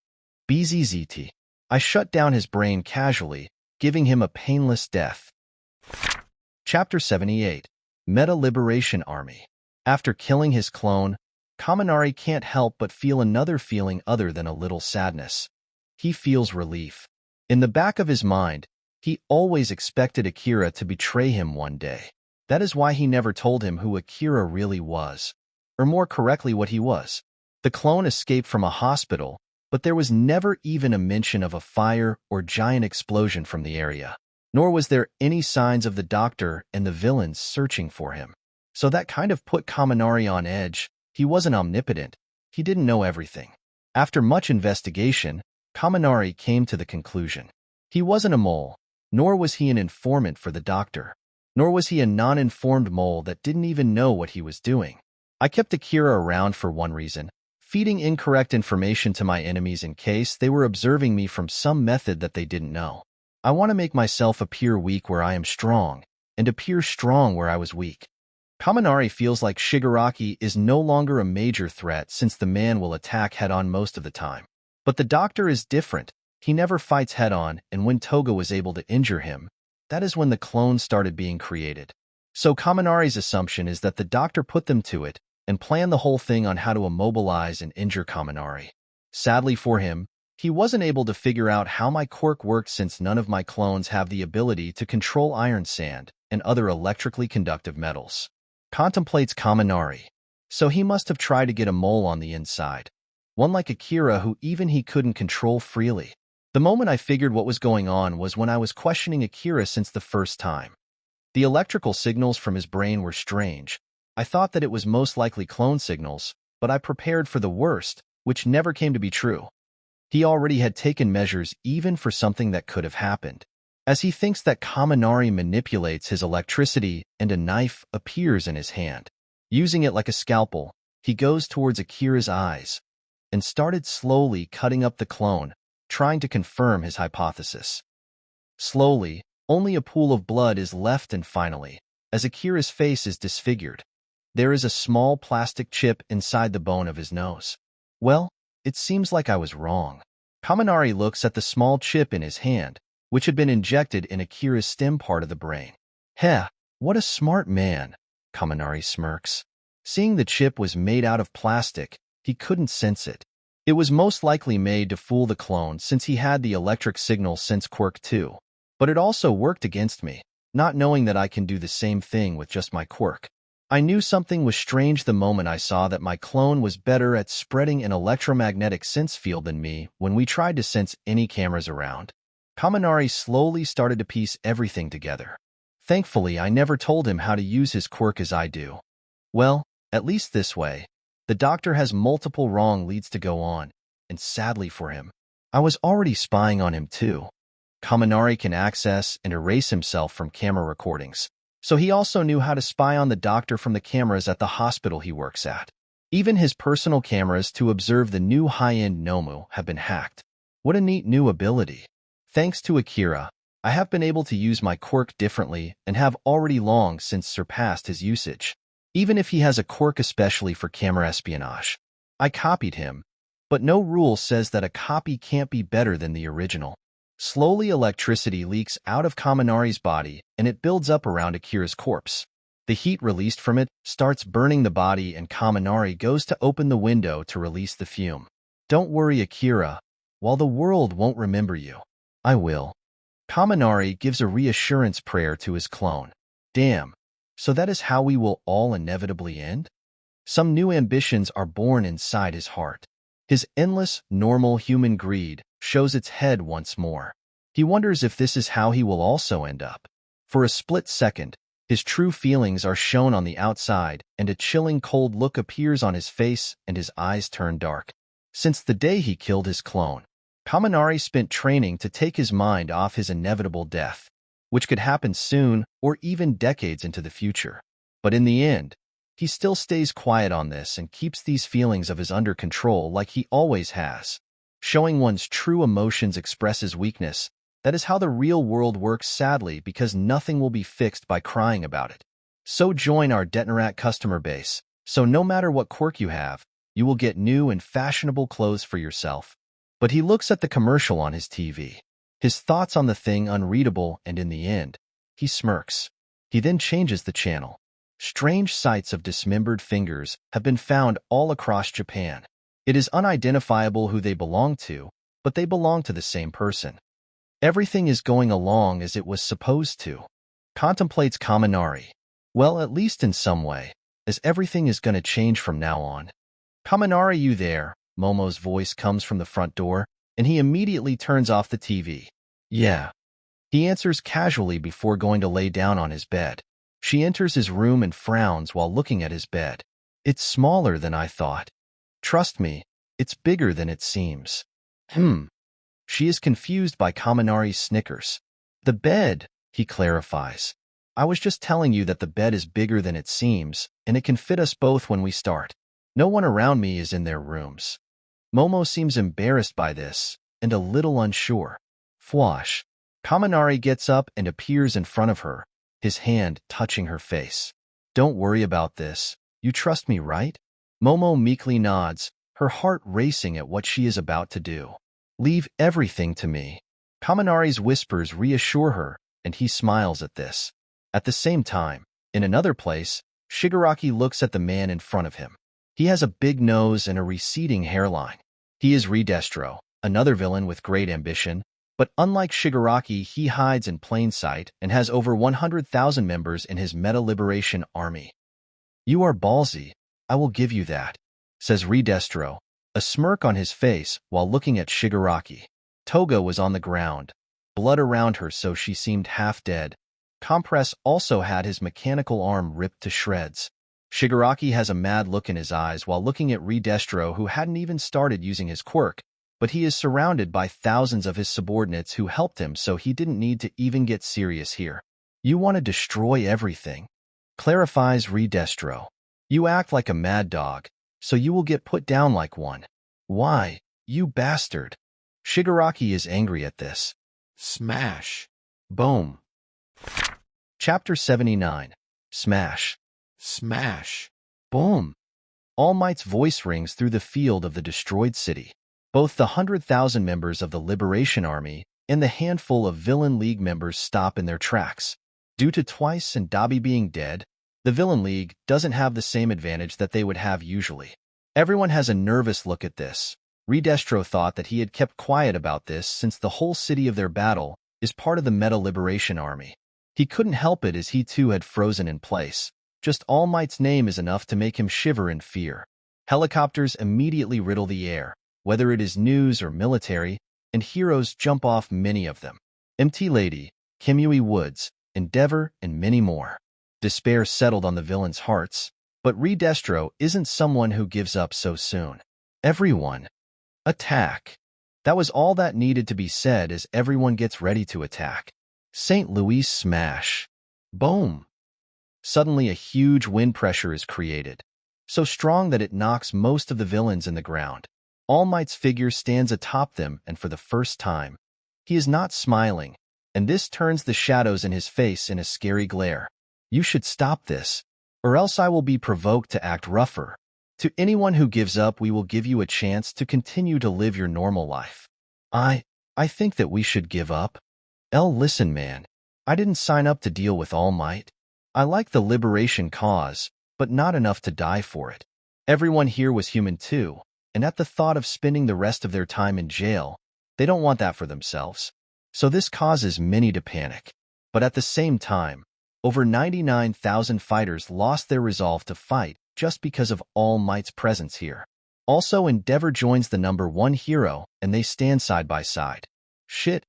Speaker 1: BZZT. I shut down his brain casually, giving him a painless death. Chapter 78. Meta Liberation Army. After killing his clone, Kaminari can't help but feel another feeling other than a little sadness. He feels relief. In the back of his mind, he always expected Akira to betray him one day. That is why he never told him who Akira really was, or more correctly what he was. The clone escaped from a hospital, but there was never even a mention of a fire or giant explosion from the area, nor was there any signs of the doctor and the villains searching for him. So that kind of put Kaminari on edge. He wasn't omnipotent. He didn't know everything. After much investigation, Kaminari came to the conclusion. He wasn't a mole, nor was he an informant for the doctor, nor was he a non-informed mole that didn't even know what he was doing. I kept Akira around for one reason, feeding incorrect information to my enemies in case they were observing me from some method that they didn't know. I want to make myself appear weak where I am strong, and appear strong where I was weak. Kaminari feels like Shigaraki is no longer a major threat since the man will attack head-on most of the time. But the doctor is different. He never fights head-on, and when Toga was able to injure him, that is when the clones started being created. So Kaminari's assumption is that the doctor put them to it and planned the whole thing on how to immobilize and injure Kaminari. Sadly for him, he wasn't able to figure out how my quirk worked since none of my clones have the ability to control iron sand and other electrically conductive metals. Contemplates Kaminari. So he must have tried to get a mole on the inside. One like Akira who even he couldn't control freely. The moment I figured what was going on was when I was questioning Akira since the first time. The electrical signals from his brain were strange. I thought that it was most likely clone signals, but I prepared for the worst, which never came to be true. He already had taken measures even for something that could have happened, as he thinks that Kaminari manipulates his electricity and a knife appears in his hand. Using it like a scalpel, he goes towards Akira's eyes and started slowly cutting up the clone, trying to confirm his hypothesis. Slowly, only a pool of blood is left, and finally, as Akira's face is disfigured, there is a small plastic chip inside the bone of his nose. Well, it seems like I was wrong. Kaminari looks at the small chip in his hand, which had been injected in Akira's stem part of the brain. Heh, what a smart man, Kaminari smirks. Seeing the chip was made out of plastic, he couldn't sense it. It was most likely made to fool the clone since he had the electric signal sense quirk too. But it also worked against me, not knowing that I can do the same thing with just my quirk. I knew something was strange the moment I saw that my clone was better at spreading an electromagnetic sense field than me when we tried to sense any cameras around. Kaminari slowly started to piece everything together. Thankfully, I never told him how to use his quirk as I do. Well, at least this way. The doctor has multiple wrong leads to go on, and sadly for him, I was already spying on him too. Kaminari can access and erase himself from camera recordings, so he also knew how to spy on the doctor from the cameras at the hospital he works at. Even his personal cameras to observe the new high-end Nomu have been hacked. What a neat new ability. Thanks to Akira, I have been able to use my quirk differently and have already long since surpassed his usage. Even if he has a quirk especially for camera espionage. I copied him, but no rule says that a copy can't be better than the original. Slowly, electricity leaks out of Kaminari's body and it builds up around Akira's corpse. The heat released from it starts burning the body and Kaminari goes to open the window to release the fume. Don't worry, Akira. While the world won't remember you, I will. Kaminari gives a reassurance prayer to his clone. Damn. So that is how we will all inevitably end? Some new ambitions are born inside his heart. His endless, normal human greed shows its head once more. He wonders if this is how he will also end up. For a split second, his true feelings are shown on the outside and a chilling cold look appears on his face and his eyes turn dark. Since the day he killed his clone, Kaminari spent training to take his mind off his inevitable death, which could happen soon or even decades into the future. But in the end, he still stays quiet on this and keeps these feelings of his under control like he always has. Showing one's true emotions expresses weakness. That is how the real world works, sadly, because nothing will be fixed by crying about it. So join our Detonarat customer base, so no matter what quirk you have, you will get new and fashionable clothes for yourself. But he looks at the commercial on his TV. His thoughts on the thing unreadable, and in the end, he smirks. He then changes the channel. Strange sights of dismembered fingers have been found all across Japan. It is unidentifiable who they belong to, but they belong to the same person. Everything is going along as it was supposed to. Contemplates Kaminari. Well, at least in some way, as everything is going to change from now on. Kaminari, you there? Momo's voice comes from the front door, and he immediately turns off the TV. Yeah. He answers casually before going to lay down on his bed. She enters his room and frowns while looking at his bed. It's smaller than I thought. Trust me, it's bigger than it seems. She is confused by Kaminari's snickers. The bed, he clarifies. I was just telling you that the bed is bigger than it seems, and it can fit us both when we start. No one around me is in their rooms. Momo seems embarrassed by this, and a little unsure. Fwash. Kaminari gets up and appears in front of her, his hand touching her face. Don't worry about this. You trust me, right? Momo meekly nods, her heart racing at what she is about to do. Leave everything to me. Kaminari's whispers reassure her, and he smiles at this. At the same time, in another place, Shigaraki looks at the man in front of him. He has a big nose and a receding hairline. He is Redestro, another villain with great ambition, but unlike Shigaraki, he hides in plain sight and has over 100,000 members in his Meta Liberation Army. You are ballsy, I will give you that, says Redestro, a smirk on his face while looking at Shigaraki. Toga was on the ground, blood around her so she seemed half dead. Compress also had his mechanical arm ripped to shreds. Shigaraki has a mad look in his eyes while looking at Redestro, who hadn't even started using his quirk, but he is surrounded by thousands of his subordinates who helped him, so he didn't need to even get serious here. You want to destroy everything, clarifies Redestro. You act like a mad dog, so you will get put down like one. Why, you bastard? Shigaraki is angry at this.
Speaker 2: Smash. Boom.
Speaker 1: Chapter 79. Smash.
Speaker 2: Smash.
Speaker 1: Boom. All Might's voice rings through the field of the destroyed city. Both the 100,000 members of the Liberation Army and the handful of Villain League members stop in their tracks. Due to Twice and Dabi being dead, the Villain League doesn't have the same advantage that they would have usually. Everyone has a nervous look at this. Redestro thought that he had kept quiet about this since the whole city of their battle is part of the Meta Liberation Army. He couldn't help it as he too had frozen in place. Just All Might's name is enough to make him shiver in fear. Helicopters immediately riddle the air, whether it is news or military, and heroes jump off many of them. MT Lady, Kimui Woods, endeavor, and many more. Despair settled on the villains' hearts, but Redestro isn't someone who gives up so soon. Everyone, attack. That was all that needed to be said as everyone gets ready to attack. St. Louis smash. Boom. Suddenly a huge wind pressure is created, so strong that it knocks most of the villains in the ground. All Might's figure stands atop them, and for the first time, he is not smiling, and this turns the shadows in his face in a scary glare. You should stop this, or else I will be provoked to act rougher. To anyone who gives up, we will give you a chance to continue to live your normal life. I think that we should give up. Listen, man. I didn't sign up to deal with All Might. I like the liberation cause, but not enough to die for it. Everyone here was human too, and at the thought of spending the rest of their time in jail, they don't want that for themselves. So this causes many to panic. But at the same time, over 99,000 fighters lost their resolve to fight just because of All Might's presence here. Also, Endeavor joins the number one hero, and they stand side by side. Shit.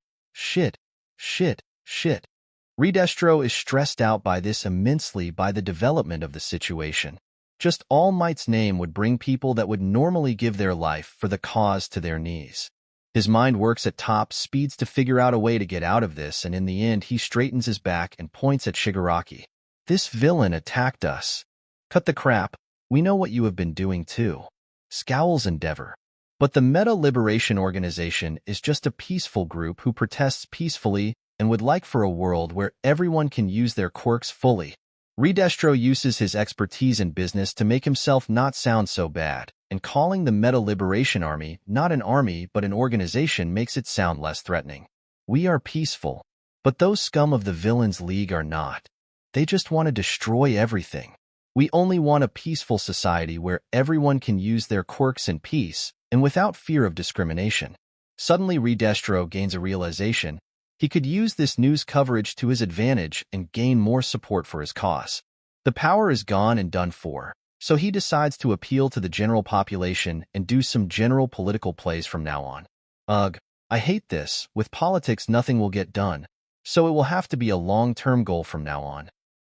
Speaker 1: Redestro is stressed out by this immensely by the development of the situation. Just All Might's name would bring people that would normally give their life for the cause to their knees. His mind works at top speeds to figure out a way to get out of this, and in the end he straightens his back and points at Shigaraki. This villain attacked us. Cut the crap. We know what you have been doing too. Scowls Endeavor. But the Meta Liberation Organization is just a peaceful group who protests peacefully and would like for a world where everyone can use their quirks fully. Redestro uses his expertise in business to make himself not sound so bad, and calling the Meta Liberation Army not an army but an organization makes it sound less threatening. We are peaceful, but those scum of the Villains League are not. They just want to destroy everything. We only want a peaceful society where everyone can use their quirks in peace and without fear of discrimination. Suddenly Redestro gains a realization. He could use this news coverage to his advantage and gain more support for his cause. The power is gone and done for, so he decides to appeal to the general population and do some general political plays from now on. Ugh, I hate this. With politics nothing will get done, so it will have to be a long-term goal from now on.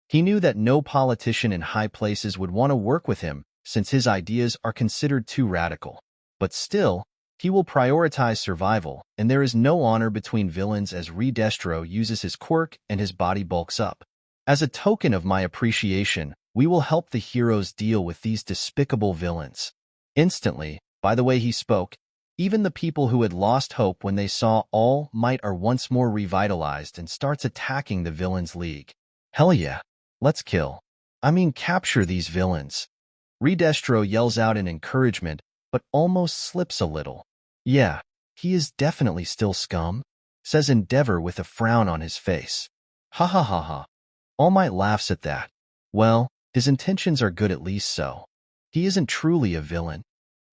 Speaker 1: He knew that no politician in high places would want to work with him since his ideas are considered too radical. But still, he will prioritize survival, and there is no honor between villains as Redestro uses his quirk and his body bulks up. As a token of my appreciation, we will help the heroes deal with these despicable villains. Instantly, by the way he spoke, even the people who had lost hope when they saw All Might are once more revitalized and starts attacking the Villains League. Hell yeah, let's capture these villains. Redestro yells out in encouragement, but almost slips a little. Yeah, he is definitely still scum, says Endeavor with a frown on his face. Ha ha ha ha. All Might laughs at that. Well, his intentions are good at least so. He isn't truly a villain.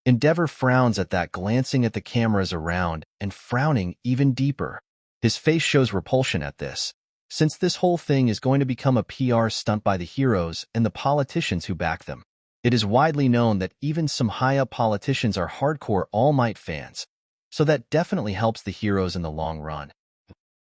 Speaker 1: Endeavor frowns at that, glancing at the cameras around and frowning even deeper. His face shows repulsion at this, since this whole thing is going to become a PR stunt by the heroes and the politicians who back them. It is widely known that even some high-up politicians are hardcore All Might fans, so that definitely helps the heroes in the long run.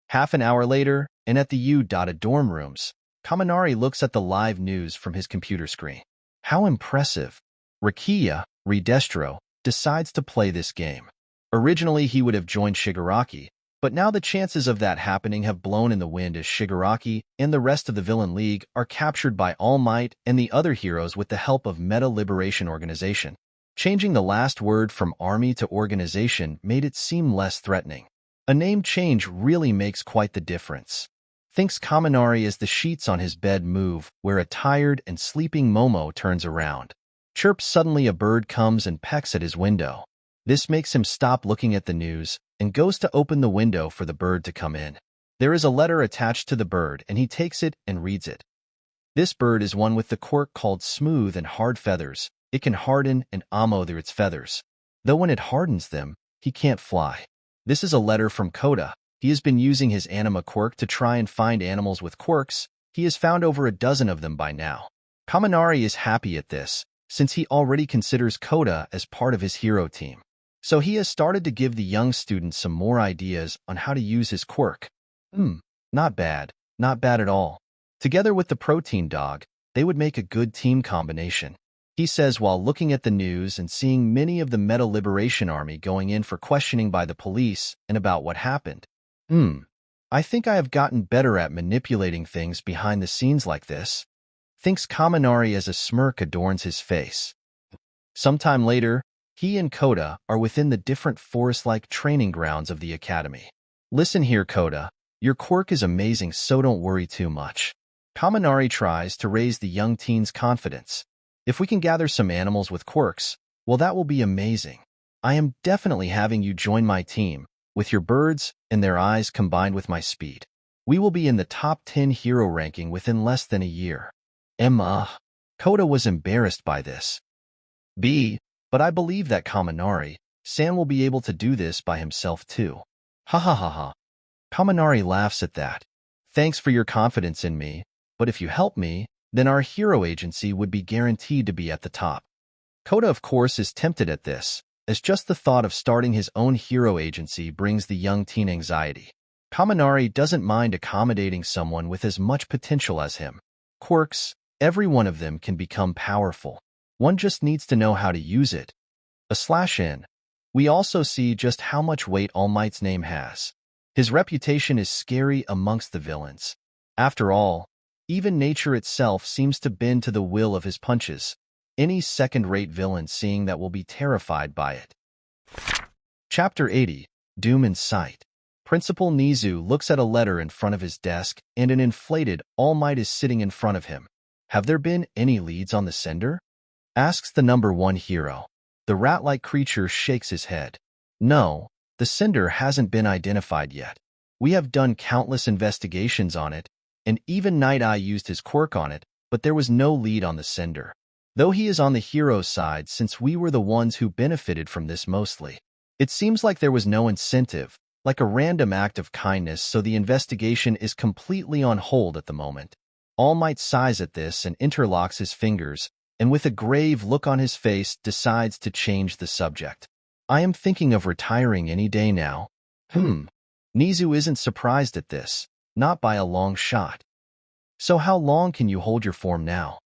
Speaker 1: Half an hour later, and at the U-dorm rooms, Kaminari looks at the live news from his computer screen. How impressive! Redestro, decides to play this game. Originally, he would have joined Shigaraki, but now the chances of that happening have blown in the wind as Shigaraki and the rest of the Villain League are captured by All Might and the other heroes with the help of Meta Liberation Organization. Changing the last word from army to organization made it seem less threatening. A name change really makes quite the difference, thinks Kaminari as the sheets on his bed move, where a tired and sleeping Momo turns around. Chirps. Suddenly a bird comes and pecks at his window. This makes him stop looking at the news and goes to open the window for the bird to come in. There is a letter attached to the bird, and he takes it and reads it. This bird is one with the quirk called Smooth and Hard Feathers. It can harden and amother its feathers, though when it hardens them, he can't fly. This is a letter from Koda. He has been using his anima quirk to try and find animals with quirks. He has found over a dozen of them by now. Kaminari is happy at this, since he already considers Koda as part of his hero team. So he has started to give the young student some more ideas on how to use his quirk. Not bad. Not bad at all. Together with the protein dog, they would make a good team combination. He says while looking at the news and seeing many of the Meta Liberation Army going in for questioning by the police and about what happened. I think I have gotten better at manipulating things behind the scenes like this. Thinks Kaminari as a smirk adorns his face. Sometime later, he and Koda are within the different forest-like training grounds of the academy. Listen here, Koda. Your quirk is amazing, so don't worry too much. Kaminari tries to raise the young teen's confidence. If we can gather some animals with quirks, well, that will be amazing. I am definitely having you join my team, with your birds and their eyes combined with my speed. We will be in the top 10 hero ranking within less than a year. Koda was embarrassed by this. But I believe that Kaminari-san will be able to do this by himself too. Ha ha ha ha. Kaminari laughs at that. Thanks for your confidence in me, but if you help me, then our hero agency would be guaranteed to be at the top. Koda, of course, is tempted at this, as just the thought of starting his own hero agency brings the young teen anxiety. Kaminari doesn't mind accommodating someone with as much potential as him. Quirks, every one of them can become powerful. One just needs to know how to use it. /N. We also see just how much weight All Might's name has. His reputation is scary amongst the villains. After all, even nature itself seems to bend to the will of his punches. Any second-rate villain seeing that will be terrified by it. Chapter 80, Doom in Sight. Principal Nizu looks at a letter in front of his desk, and an inflated All Might is sitting in front of him. Have there been any leads on the sender? Asks the number 1 hero. The rat-like creature shakes his head. No, the sender hasn't been identified yet. We have done countless investigations on it, and even Night Eye used his quirk on it, but there was no lead on the sender. Though he is on the hero's side since we were the ones who benefited from this mostly. It seems like there was no incentive, like a random act of kindness, so the investigation is completely on hold at the moment. All Might sighs at this and interlocks his fingers, and with a grave look on his face decides to change the subject. I am thinking of retiring any day now. Nizu isn't surprised at this, not by a long shot. So how long can you hold your form now?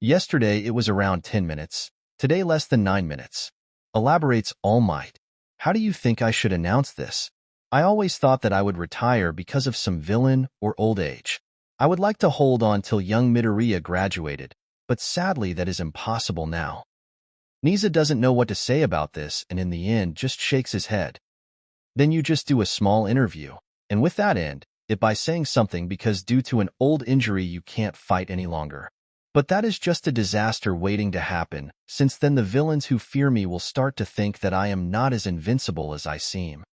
Speaker 1: Yesterday it was around 10 minutes, today less than 9 minutes. Elaborates All Might. How do you think I should announce this? I always thought that I would retire because of some villain or old age. I would like to hold on till young Midoriya graduated, but sadly that is impossible now. Nizu doesn't know what to say about this and in the end just shakes his head. Then you just do a small interview, and with that end it by saying something because due to an old injury you can't fight any longer. But that is just a disaster waiting to happen, since then the villains who fear me will start to think that I am not as invincible as I seem.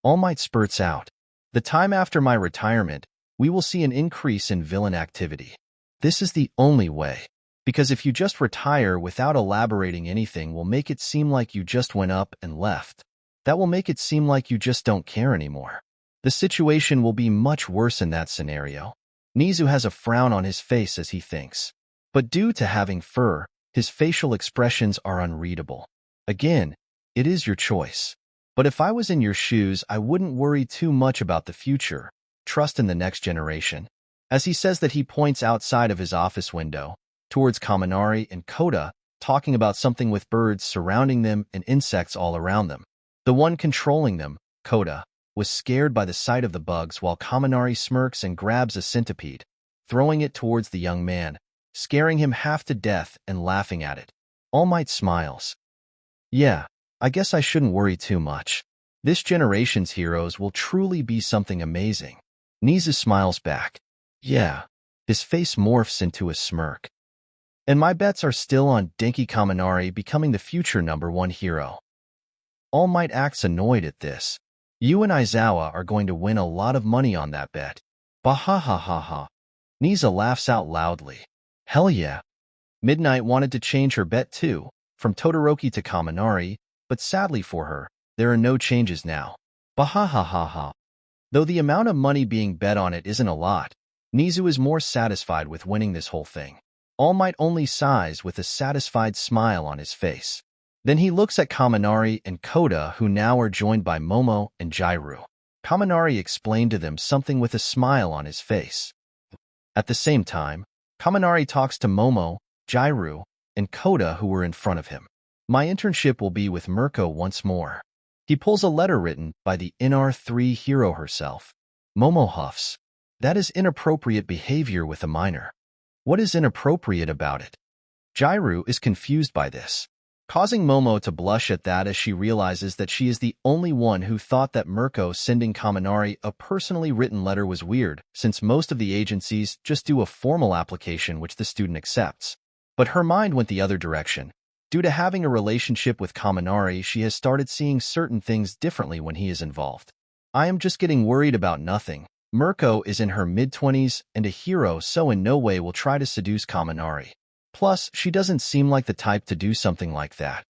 Speaker 1: All Might spurts out. The time after my retirement, we will see an increase in villain activity. This is the only way. Because if you just retire without elaborating anything will make it seem like you just went up and left. That will make it seem like you just don't care anymore. The situation will be much worse in that scenario. Nizu has a frown on his face as he thinks. But due to having fur, his facial expressions are unreadable. Again, it is your choice. But if I was in your shoes, I wouldn't worry too much about the future. Trust in the next generation. As he says that, he points outside of his office window, towards Kaminari and Koda, talking about something with birds surrounding them and insects all around them. The one controlling them, Koda, was scared by the sight of the bugs while Kaminari smirks and grabs a centipede, throwing it towards the young man, scaring him half to death and laughing at it. All Might smiles. Yeah, I guess I shouldn't worry too much. This generation's heroes will truly be something amazing. Nizu smiles back. Yeah. His face morphs into a smirk. And my bets are still on Denki Kaminari becoming the future number 1 hero. All Might acts annoyed at this. You and Aizawa are going to win a lot of money on that bet. Bah-ha-ha-ha-ha. Nizu laughs out loudly. Hell yeah. Midnight wanted to change her bet too, from Todoroki to Kaminari, but sadly for her, there are no changes now. Bah-ha-ha-ha-ha. Though the amount of money being bet on it isn't a lot, Nizu is more satisfied with winning this whole thing. All Might only sighs with a satisfied smile on his face. Then he looks at Kaminari and Koda, who now are joined by Momo and Jairu. Kaminari explained to them something with a smile on his face. At the same time, Kaminari talks to Momo, Jairu, and Koda who were in front of him. My internship will be with Mirko once more. He pulls a letter written by the NR3 hero herself. Momo huffs. That is inappropriate behavior with a minor. What is inappropriate about it? Jairu is confused by this, causing Momo to blush at that as she realizes that she is the only one who thought that Mirko sending Kaminari a personally written letter was weird, since most of the agencies just do a formal application which the student accepts. But her mind went the other direction. Due to having a relationship with Kaminari, she has started seeing certain things differently when he is involved. I am just getting worried about nothing. Mirko is in her mid-20s and a hero, so in no way will try to seduce Kaminari. Plus, she doesn't seem like the type to do something like that.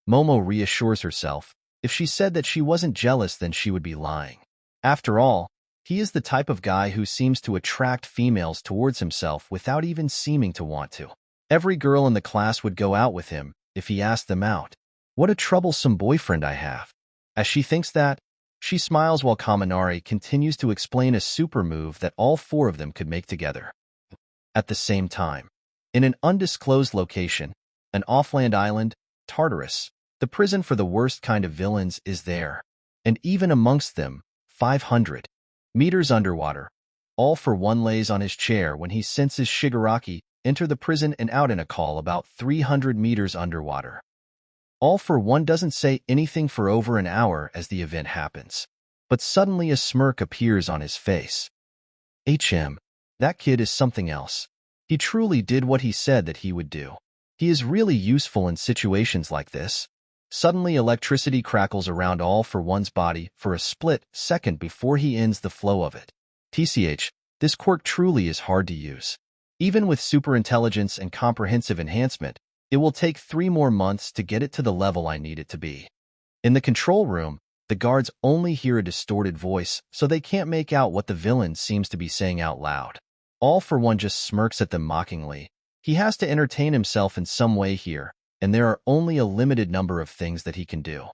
Speaker 1: Momo reassures herself. If she said that she wasn't jealous, then she would be lying. After all, he is the type of guy who seems to attract females towards himself without even seeming to want to. Every girl in the class would go out with him if he asked them out. What a troublesome boyfriend I have. As she thinks that, she smiles while Kaminari continues to explain a super move that all four of them could make together. At the same time, in an undisclosed location, an offland island, Tartarus, the prison for the worst kind of villains, is there. And even amongst them, 500 meters underwater. All for one lays on his chair when he senses Shigaraki enter the prison and out in a call about 300 meters underwater. All for one doesn't say anything for over an hour as the event happens. But suddenly a smirk appears on his face. That kid is something else. He truly did what he said that he would do. He is really useful in situations like this. Suddenly electricity crackles around All for One's body for a split second before he ends the flow of it. This quirk truly is hard to use. Even with superintelligence and comprehensive enhancement, it will take 3 more months to get it to the level I need it to be. In the control room, the guards only hear a distorted voice, so they can't make out what the villain seems to be saying out loud. All for One just smirks at them mockingly. He has to entertain himself in some way here, and there are only a limited number of things that he can do.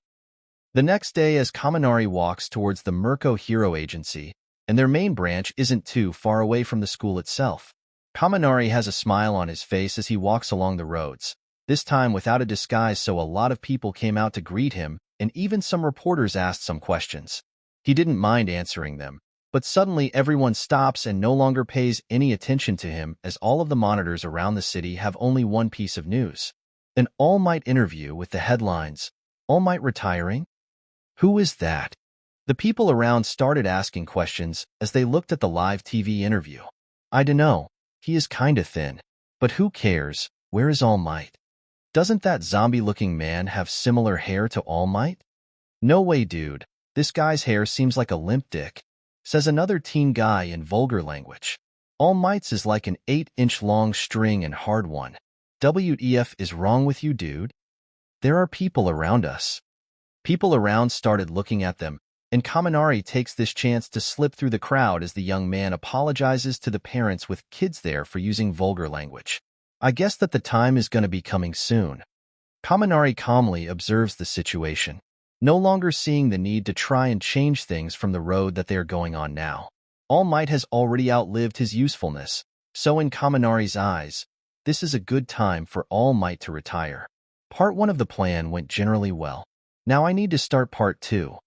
Speaker 1: The next day, as Kaminari walks towards the Mirko Hero Agency, and their main branch isn't too far away from the school itself, Kaminari has a smile on his face as he walks along the roads, this time without a disguise, so a lot of people came out to greet him, and even some reporters asked some questions. He didn't mind answering them, but suddenly everyone stops and no longer pays any attention to him as all of the monitors around the city have only one piece of news. An All Might interview with the headlines, All Might retiring? Who is that? The people around started asking questions as they looked at the live TV interview. I dunno, he is kinda thin. But who cares, where is All Might? Doesn't that zombie-looking man have similar hair to All Might? No way, dude. This guy's hair seems like a limp dick, says another teen guy in vulgar language. All Might's is like an 8-inch long string and hard one. WTF is wrong with you, dude? There are people around us. People around started looking at them, and Kaminari takes this chance to slip through the crowd as the young man apologizes to the parents with kids there for using vulgar language. I guess that the time is going to be coming soon. Kaminari calmly observes the situation, no longer seeing the need to try and change things from the road that they are going on now. All Might has already outlived his usefulness, so in Kaminari's eyes, this is a good time for All Might to retire. Part 1 of the plan went generally well. Now I need to start Part 2.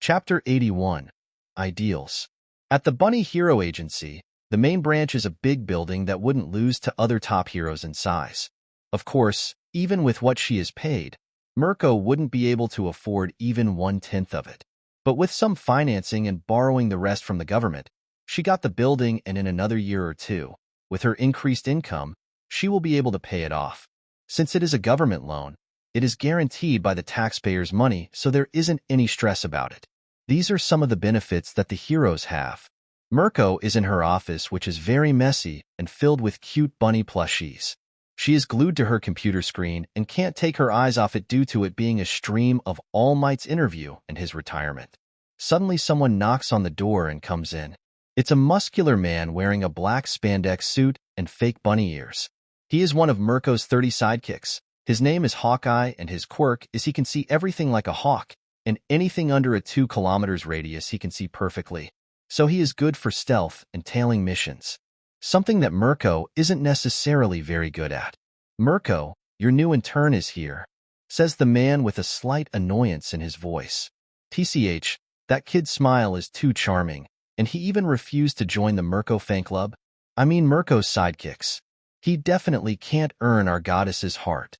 Speaker 1: Chapter 81. Ideals. At the Bunny Hero Agency, the main branch is a big building that wouldn't lose to other top heroes in size. Of course, even with what she is paid, Mirko wouldn't be able to afford even 1/10 of it. But with some financing and borrowing the rest from the government, she got the building, and in another year or two, with her increased income, she will be able to pay it off. Since it is a government loan, it is guaranteed by the taxpayers' money, so there isn't any stress about it. These are some of the benefits that the heroes have. Mirko is in her office, which is very messy and filled with cute bunny plushies. She is glued to her computer screen and can't take her eyes off it due to it being a stream of All Might's interview and his retirement. Suddenly someone knocks on the door and comes in. It's a muscular man wearing a black spandex suit and fake bunny ears. He is one of Mirko's 30 sidekicks. His name is Hawkeye, and his quirk is he can see everything like a hawk, and anything under a 2 kilometers radius he can see perfectly. so he is good for stealth and tailing missions. Something that Mirko isn't necessarily very good at. Mirko, your new intern is here, says the man with a slight annoyance in his voice. TCH, that kid's smile is too charming, and he even refused to join the Mirko fan club. I mean Mirko's sidekicks. He definitely can't earn our goddess's heart.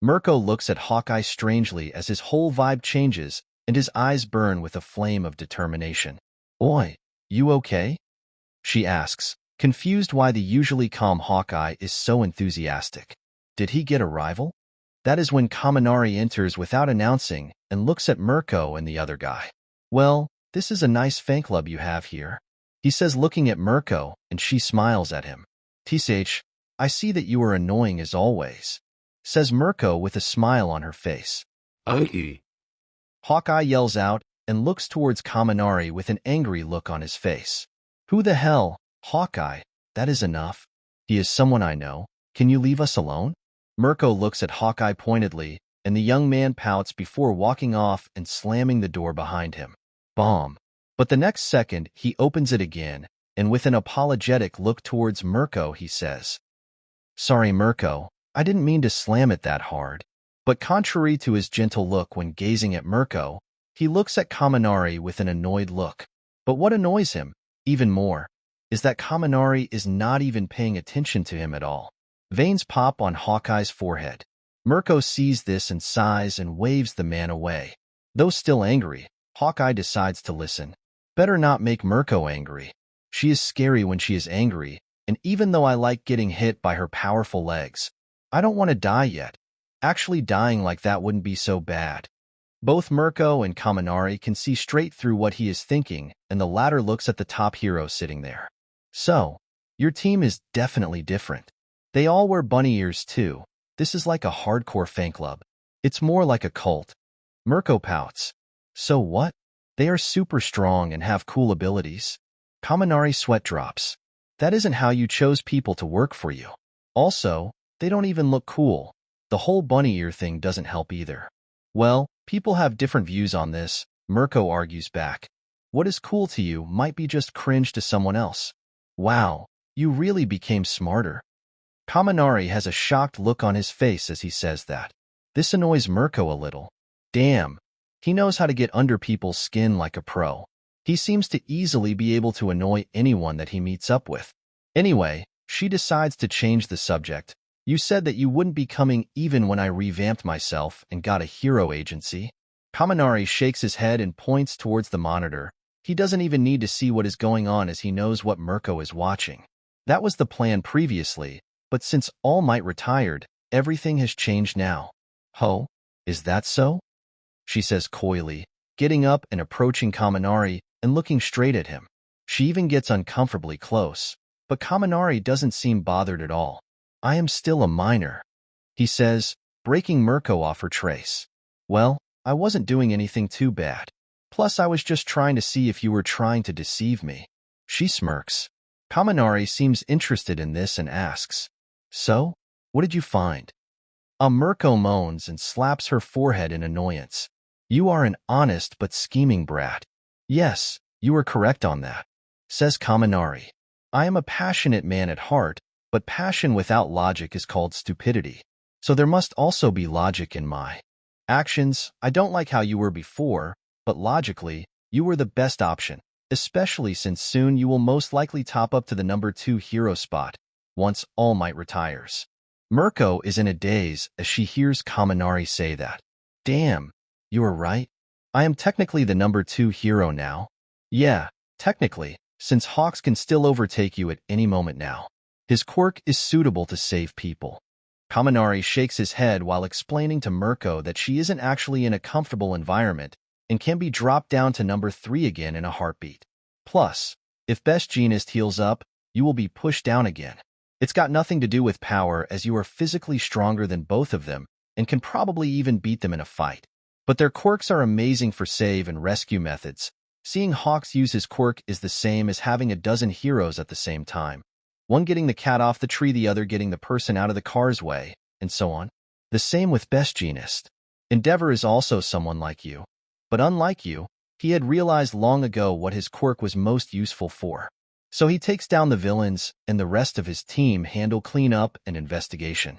Speaker 1: Mirko looks at Hawkeye strangely as his whole vibe changes and his eyes burn with a flame of determination. Oi, you okay? She asks, confused why the usually calm Hawkeye is so enthusiastic. Did he get a rival? That is when Kaminari enters without announcing and looks at Mirko and the other guy. Well, this is a nice fan club you have here, he says looking at Mirko, and she smiles at him. TCH, I see that you are annoying as always, says Mirko with a smile on her face. Hawkeye yells out and looks towards Kaminari with an angry look on his face. Who the hell, Hawkeye, that is enough. He is someone I know. Can you leave us alone? Mirko looks at Hawkeye pointedly, and the young man pouts before walking off and slamming the door behind him. Bomb. But the next second, he opens it again, and with an apologetic look towards Mirko, he says, Sorry, Mirko, I didn't mean to slam it that hard. But contrary to his gentle look when gazing at Mirko, he looks at Kaminari with an annoyed look. But what annoys him, even more, is that Kaminari is not even paying attention to him at all. Veins pop on Hawkeye's forehead. Mirko sees this and sighs and waves the man away. Though still angry, Hawkeye decides to listen. Better not make Mirko angry. She is scary when she is angry, and even though I like getting hit by her powerful legs, I don't want to die yet. Actually dying like that wouldn't be so bad. Both Mirko and Kaminari can see straight through what he is thinking, and the latter looks at the top hero sitting there. So, your team is definitely different. They all wear bunny ears too. This is like a hardcore fan club. It's more like a cult. Mirko pouts. So what? They are super strong and have cool abilities. Kaminari sweat drops. That isn't how you chose people to work for you. Also, they don't even look cool. The whole bunny ear thing doesn't help either. Well, people have different views on this, Mirko argues back. What is cool to you might be just cringe to someone else. Wow, you really became smarter. Kaminari has a shocked look on his face as he says that. This annoys Mirko a little. Damn, he knows how to get under people's skin like a pro. He seems to easily be able to annoy anyone that he meets up with. Anyway, she decides to change the subject. You said that you wouldn't be coming even when I revamped myself and got a hero agency. Kaminari shakes his head and points towards the monitor. He doesn't even need to see what is going on as he knows what Mirko is watching. That was the plan previously, but since All Might retired, everything has changed now. Ho, is that so? She says coyly, getting up and approaching Kaminari and looking straight at him. She even gets uncomfortably close, but Kaminari doesn't seem bothered at all. I am still a minor, he says, breaking Mirko off her trace. Well, I wasn't doing anything too bad. Plus, I was just trying to see if you were trying to deceive me. She smirks. Kaminari seems interested in this and asks, So, what did you find? Mirko moans and slaps her forehead in annoyance. You are an honest but scheming brat. Yes, you are correct on that, says Kaminari. I am a passionate man at heart, but passion without logic is called stupidity. So there must also be logic in my actions. I don't like how you were before, but logically, you were the best option, especially since soon you will most likely top up to the number 2 hero spot, once All Might retires. Mirko is in a daze as she hears Kaminari say that. Damn, you are right. I am technically the number 2 hero now. Yeah, technically, since Hawks can still overtake you at any moment now. His quirk is suitable to save people. Kaminari shakes his head while explaining to Mirko that she isn't actually in a comfortable environment and can be dropped down to number 3 again in a heartbeat. Plus, if Best Jeanist heals up, you will be pushed down again. It's got nothing to do with power as you are physically stronger than both of them and can probably even beat them in a fight. But their quirks are amazing for save and rescue methods. Seeing Hawks use his quirk is the same as having a dozen heroes at the same time. One getting the cat off the tree, the other getting the person out of the car's way, and so on. The same with Best Jeanist. Endeavor is also someone like you. But unlike you, He had realized long ago what his quirk was most useful for. So he takes down the villains, and the rest of his team handle cleanup and investigation.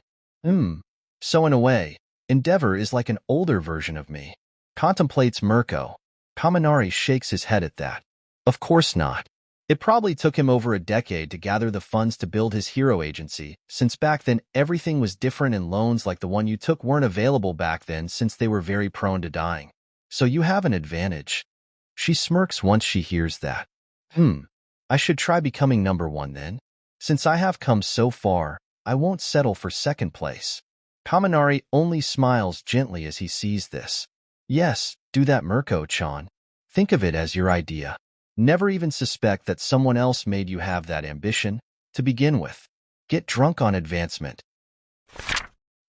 Speaker 1: So in a way, Endeavor is like an older version of me. Contemplates Mirko. Kaminari shakes his head at that. Of course not. It probably took him over a decade to gather the funds to build his hero agency, since back then everything was different and loans like the one you took weren't available back then since they were very prone to dying. So you have an advantage. She smirks once she hears that. I should try becoming number one then. Since I have come so far, I won't settle for second place. Kaminari only smiles gently as he sees this. Yes, do that, Mirko-chan. Think of it as your idea. Never even suspect that someone else made you have that ambition to begin with. Get drunk on advancement.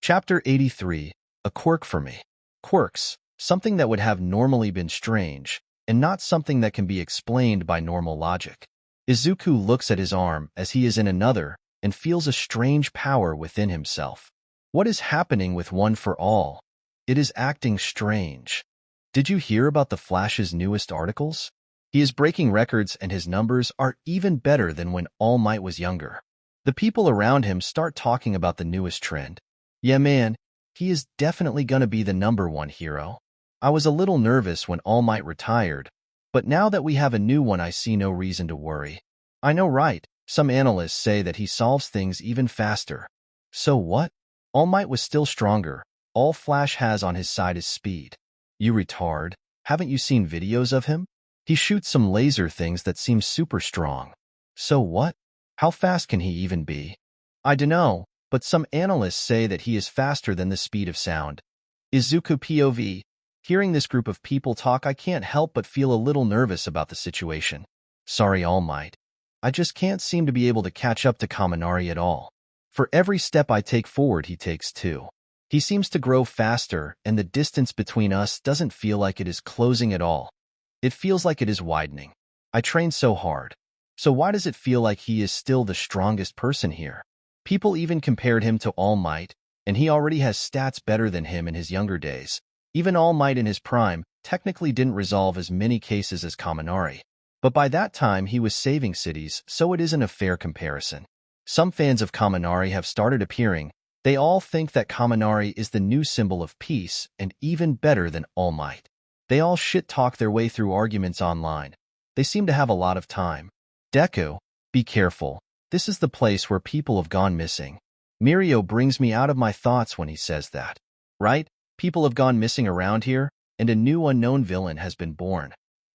Speaker 1: Chapter 83. A quirk for me. Quirks, something that would have normally been strange, and not something that can be explained by normal logic. Izuku looks at his arm as he is in another and feels a strange power within himself. What is happening with One for All? It is acting strange. Did you hear about the Flash's newest articles? He is breaking records and his numbers are even better than when All Might was younger. The people around him start talking about the newest trend. Yeah man, he is definitely gonna be the number one hero. I was a little nervous when All Might retired, but now that we have a new one I see no reason to worry. I know, right? Some analysts say that he solves things even faster. So what? All Might was still stronger. All Flash has on his side is speed. You retard. Haven't you seen videos of him? He shoots some laser things that seem super strong. So what? How fast can he even be? I dunno, but some analysts say that he is faster than the speed of sound. Izuku POV. Hearing this group of people talk, I can't help but feel a little nervous about the situation. Sorry, All Might. I just can't seem to be able to catch up to Kaminari at all. For every step I take forward, he takes two. He seems to grow faster, and the distance between us doesn't feel like it is closing at all. It feels like it is widening. I train so hard. So why does it feel like he is still the strongest person here? People even compared him to All Might, and he already has stats better than him in his younger days. Even All Might in his prime technically didn't resolve as many cases as Kaminari. But by that time he was saving cities, so it isn't a fair comparison. Some fans of Kaminari have started appearing. They all think that Kaminari is the new symbol of peace and even better than All Might. They all shit-talk their way through arguments online. They seem to have a lot of time. Deku, be careful. This is the place where people have gone missing. Mirio brings me out of my thoughts when he says that. Right? People have gone missing around here, and a new unknown villain has been born.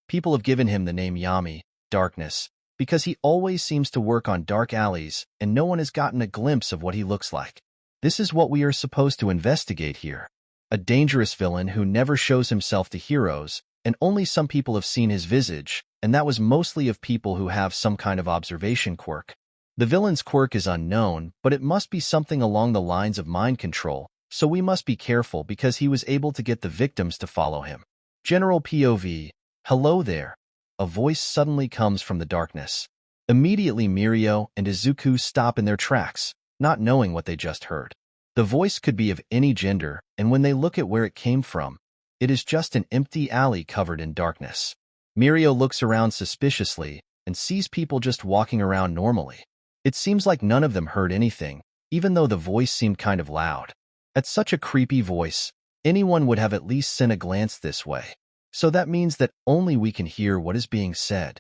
Speaker 1: People have given him the name Yami, Darkness, because he always seems to work on dark alleys, and no one has gotten a glimpse of what he looks like. This is what we are supposed to investigate here. A dangerous villain who never shows himself to heroes, and only some people have seen his visage, and that was mostly of people who have some kind of observation quirk. The villain's quirk is unknown, but it must be something along the lines of mind control, so we must be careful because he was able to get the victims to follow him. General POV. Hello there. A voice suddenly comes from the darkness. Immediately Mirio and Izuku stop in their tracks, not knowing what they just heard. The voice could be of any gender, and when they look at where it came from, it is just an empty alley covered in darkness. Mirio looks around suspiciously and sees people just walking around normally. It seems like none of them heard anything, even though the voice seemed kind of loud. At such a creepy voice, anyone would have at least sent a glance this way. So that means that only we can hear what is being said.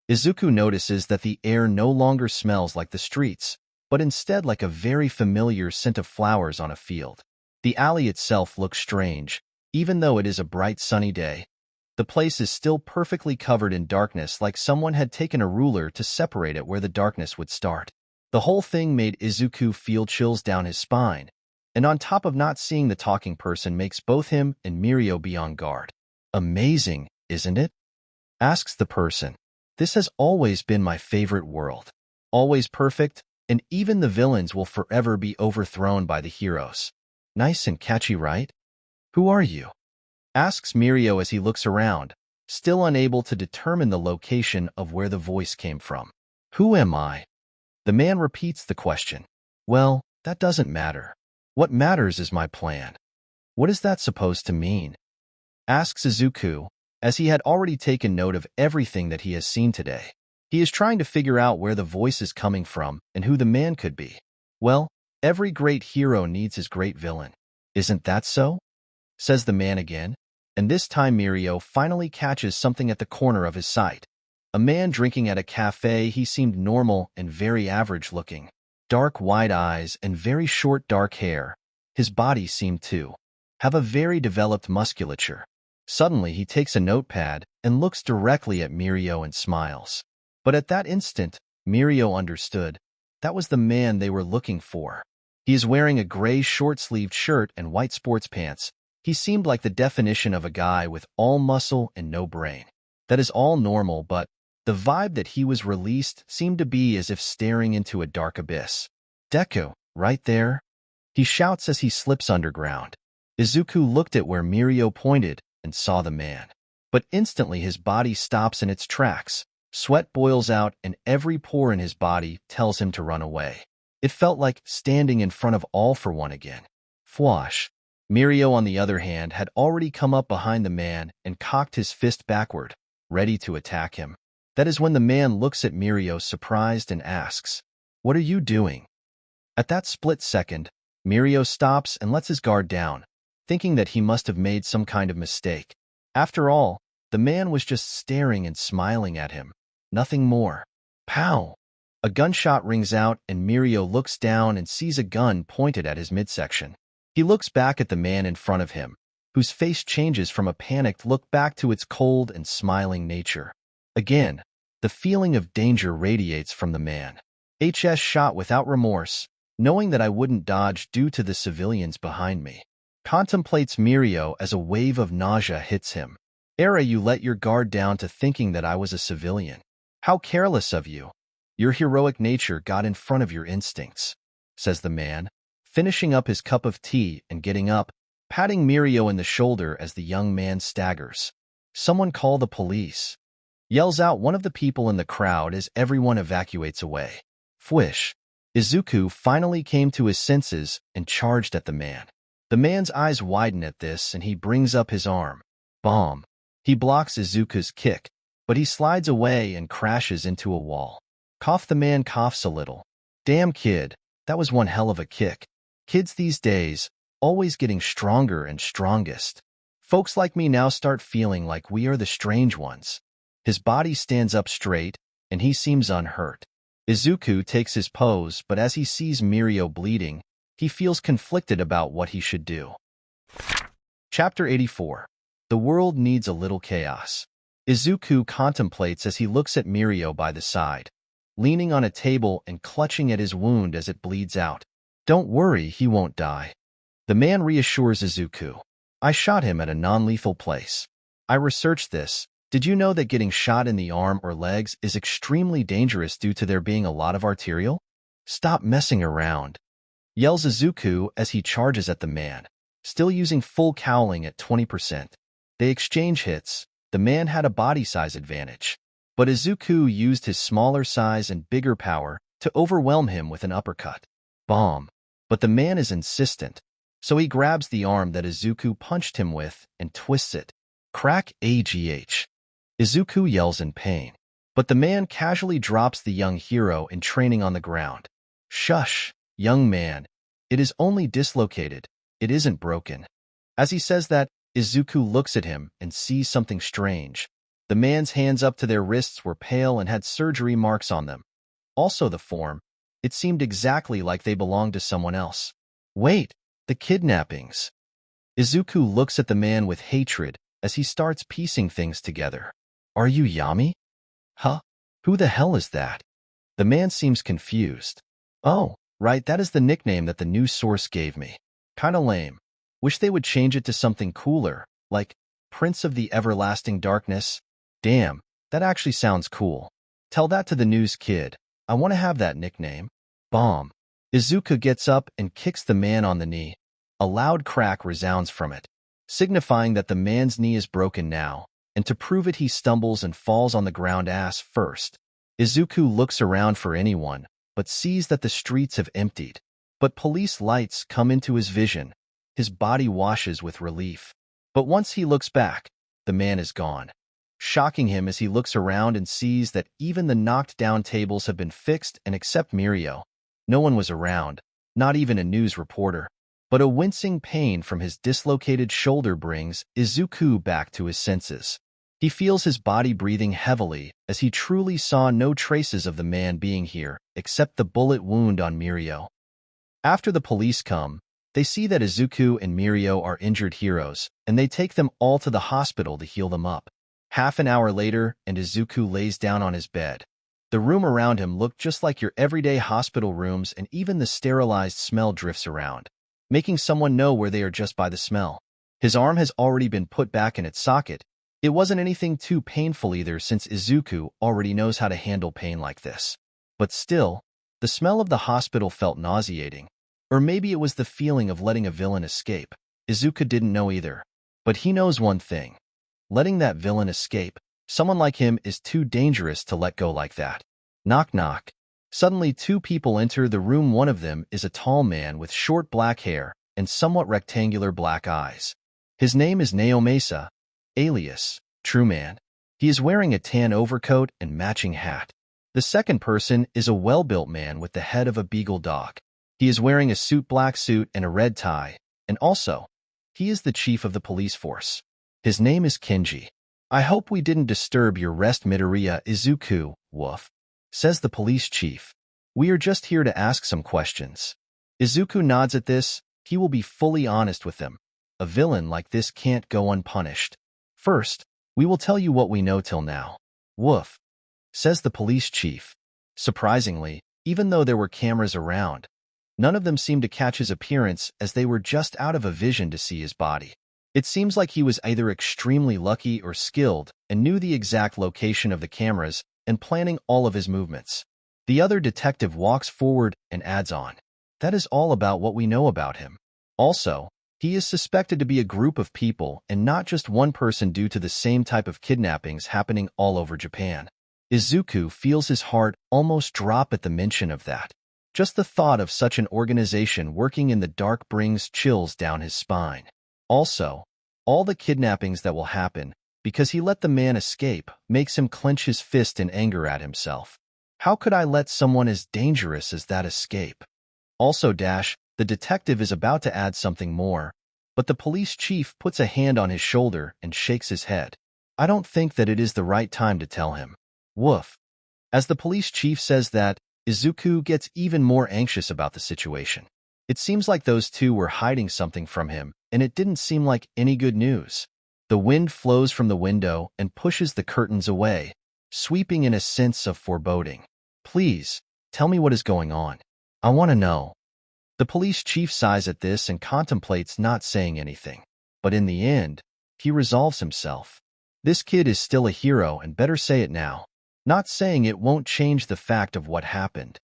Speaker 1: Izuku notices that the air no longer smells like the streets, but instead like a very familiar scent of flowers on a field. The alley itself looks strange, even though it is a bright sunny day. The place is still perfectly covered in darkness, like someone had taken a ruler to separate it where the darkness would start. The whole thing made Izuku feel chills down his spine, and on top of not seeing the talking person makes both him and Mirio be on guard. Amazing, isn't it? Asks the person. This has always been my favorite world. Always perfect, and even the villains will forever be overthrown by the heroes. Nice and catchy, right? Who are you? Asks Mirio as he looks around, still unable to determine the location of where the voice came from. Who am I? The man repeats the question. Well, that doesn't matter. What matters is my plan. What is that supposed to mean? Asks Izuku, as he had already taken note of everything that he has seen today. He is trying to figure out where the voice is coming from and who the man could be. Well, every great hero needs his great villain. Isn't that so? Says the man again, and this time Mirio finally catches something at the corner of his sight. A man drinking at a cafe. He seemed normal and very average looking. Dark wide eyes and very short dark hair. His body seemed to have a very developed musculature. Suddenly he takes a notepad and looks directly at Mirio and smiles. But at that instant, Mirio understood. That was the man they were looking for. He is wearing a gray short-sleeved shirt and white sports pants. He seemed like the definition of a guy with all muscle and no brain. That is all normal, but the vibe that he was released seemed to be as if staring into a dark abyss. Deku, right there? He shouts as he slips underground. Izuku looked at where Mirio pointed and saw the man. But instantly his body stops in its tracks. Sweat boils out and every pore in his body tells him to run away. It felt like standing in front of All for One again. Fwash. Mirio, on the other hand, had already come up behind the man and cocked his fist backward, ready to attack him. That is when the man looks at Mirio surprised and asks, "What are you doing?" At that split second, Mirio stops and lets his guard down, thinking that he must have made some kind of mistake. After all, the man was just staring and smiling at him. Nothing more. Pow! A gunshot rings out and Mirio looks down and sees a gun pointed at his midsection. He looks back at the man in front of him, whose face changes from a panicked look back to its cold and smiling nature. Again, the feeling of danger radiates from the man. HS shot without remorse, knowing that I wouldn't dodge due to the civilians behind me. Contemplates Mirio as a wave of nausea hits him. Era, you let your guard down to thinking that I was a civilian. How careless of you. Your heroic nature got in front of your instincts, says the man, finishing up his cup of tea and getting up, patting Mirio in the shoulder as the young man staggers. Someone call the police. Yells out one of the people in the crowd as everyone evacuates away. Fwish. Izuku finally came to his senses and charged at the man. The man's eyes widen at this and he brings up his arm. Bomb. He blocks Izuku's kick, but he slides away and crashes into a wall. Cough. The man coughs a little. Damn kid, that was one hell of a kick. Kids these days, always getting stronger and strongest. Folks like me now start feeling like we are the strange ones. His body stands up straight, and he seems unhurt. Izuku takes his pose, but as he sees Mirio bleeding, he feels conflicted about what he should do. Chapter 84. The world needs a little chaos. Izuku contemplates as he looks at Mirio by the side, leaning on a table and clutching at his wound as it bleeds out. Don't worry, he won't die. The man reassures Izuku. I shot him at a non-lethal place. I researched this. Did you know that getting shot in the arm or legs is extremely dangerous due to there being a lot of arterial? Stop messing around, yells Izuku as he charges at the man, still using full cowling at 20%. They exchange hits. The man had a body size advantage, but Izuku used his smaller size and bigger power to overwhelm him with an uppercut. Bomb. But the man is insistent, so he grabs the arm that Izuku punched him with and twists it. Crack. AGH. Izuku yells in pain, but the man casually drops the young hero in training on the ground. Shush, young man. It is only dislocated. It isn't broken. As he says that, Izuku looks at him and sees something strange. The man's hands up to their wrists were pale and had surgery marks on them. Also the form. It seemed exactly like they belonged to someone else. Wait, the kidnappings. Izuku looks at the man with hatred as he starts piecing things together. Are you Yami? Huh? Who the hell is that? The man seems confused. Oh, right, that is the nickname that the news source gave me. Kinda lame. Wish they would change it to something cooler, like Prince of the Everlasting Darkness. Damn, that actually sounds cool. Tell that to the news kid. I want to have that nickname. Bomb. Izuku gets up and kicks the man on the knee. A loud crack resounds from it, signifying that the man's knee is broken now, and to prove it he stumbles and falls on the ground ass first. Izuku looks around for anyone, but sees that the streets have emptied. But police lights come into his vision. His body washes with relief. But once he looks back, the man is gone, shocking him as he looks around and sees that even the knocked-down tables have been fixed and except Mirio. No one was around, not even a news reporter. But a wincing pain from his dislocated shoulder brings Izuku back to his senses. He feels his body breathing heavily as he truly saw no traces of the man being here except the bullet wound on Mirio. After the police come, they see that Izuku and Mirio are injured heroes, and they take them all to the hospital to heal them up. Half an hour later, and Izuku lays down on his bed. The room around him looked just like your everyday hospital rooms, and even the sterilized smell drifts around, making someone know where they are just by the smell. His arm has already been put back in its socket. It wasn't anything too painful either, since Izuku already knows how to handle pain like this. But still, the smell of the hospital felt nauseating. Or maybe it was the feeling of letting a villain escape. Izuku didn't know either. But he knows one thing. Letting that villain escape, someone like him, is too dangerous to let go like that. Knock knock. Suddenly 2 people enter the room. One of them is a tall man with short black hair and somewhat rectangular black eyes. His name is Naomasa, alias True Man. He is wearing a tan overcoat and matching hat. The second person is a well-built man with the head of a beagle dog. He is wearing a black suit and a red tie, and also, he is the chief of the police force. His name is Kenji. I hope we didn't disturb your rest, Midoriya. Izuku, woof, says the police chief. We are just here to ask some questions. Izuku nods at this. He will be fully honest with them. A villain like this can't go unpunished. First, we will tell you what we know till now. Woof, says the police chief. Surprisingly, even though there were cameras around, none of them seemed to catch his appearance, as they were just out of a vision to see his body. It seems like he was either extremely lucky or skilled and knew the exact location of the cameras and planning all of his movements. The other detective walks forward and adds on. That is all about what we know about him. Also, he is suspected to be a group of people and not just one person due to the same type of kidnappings happening all over Japan. Izuku feels his heart almost drop at the mention of that. Just the thought of such an organization working in the dark brings chills down his spine. Also, all the kidnappings that will happen, because he let the man escape, makes him clench his fist in anger at himself. How could I let someone as dangerous as that escape? Also, the detective is about to add something more, but the police chief puts a hand on his shoulder and shakes his head. I don't think that it is the right time to tell him. Woof. As the police chief says that, Izuku gets even more anxious about the situation. It seems like those two were hiding something from him, and it didn't seem like any good news. The wind flows from the window and pushes the curtains away, sweeping in a sense of foreboding. Please, tell me what is going on. I want to know. The police chief sighs at this and contemplates not saying anything. But in the end, he resolves himself. This kid is still a hero and better say it now. Not saying it won't change the fact of what happened.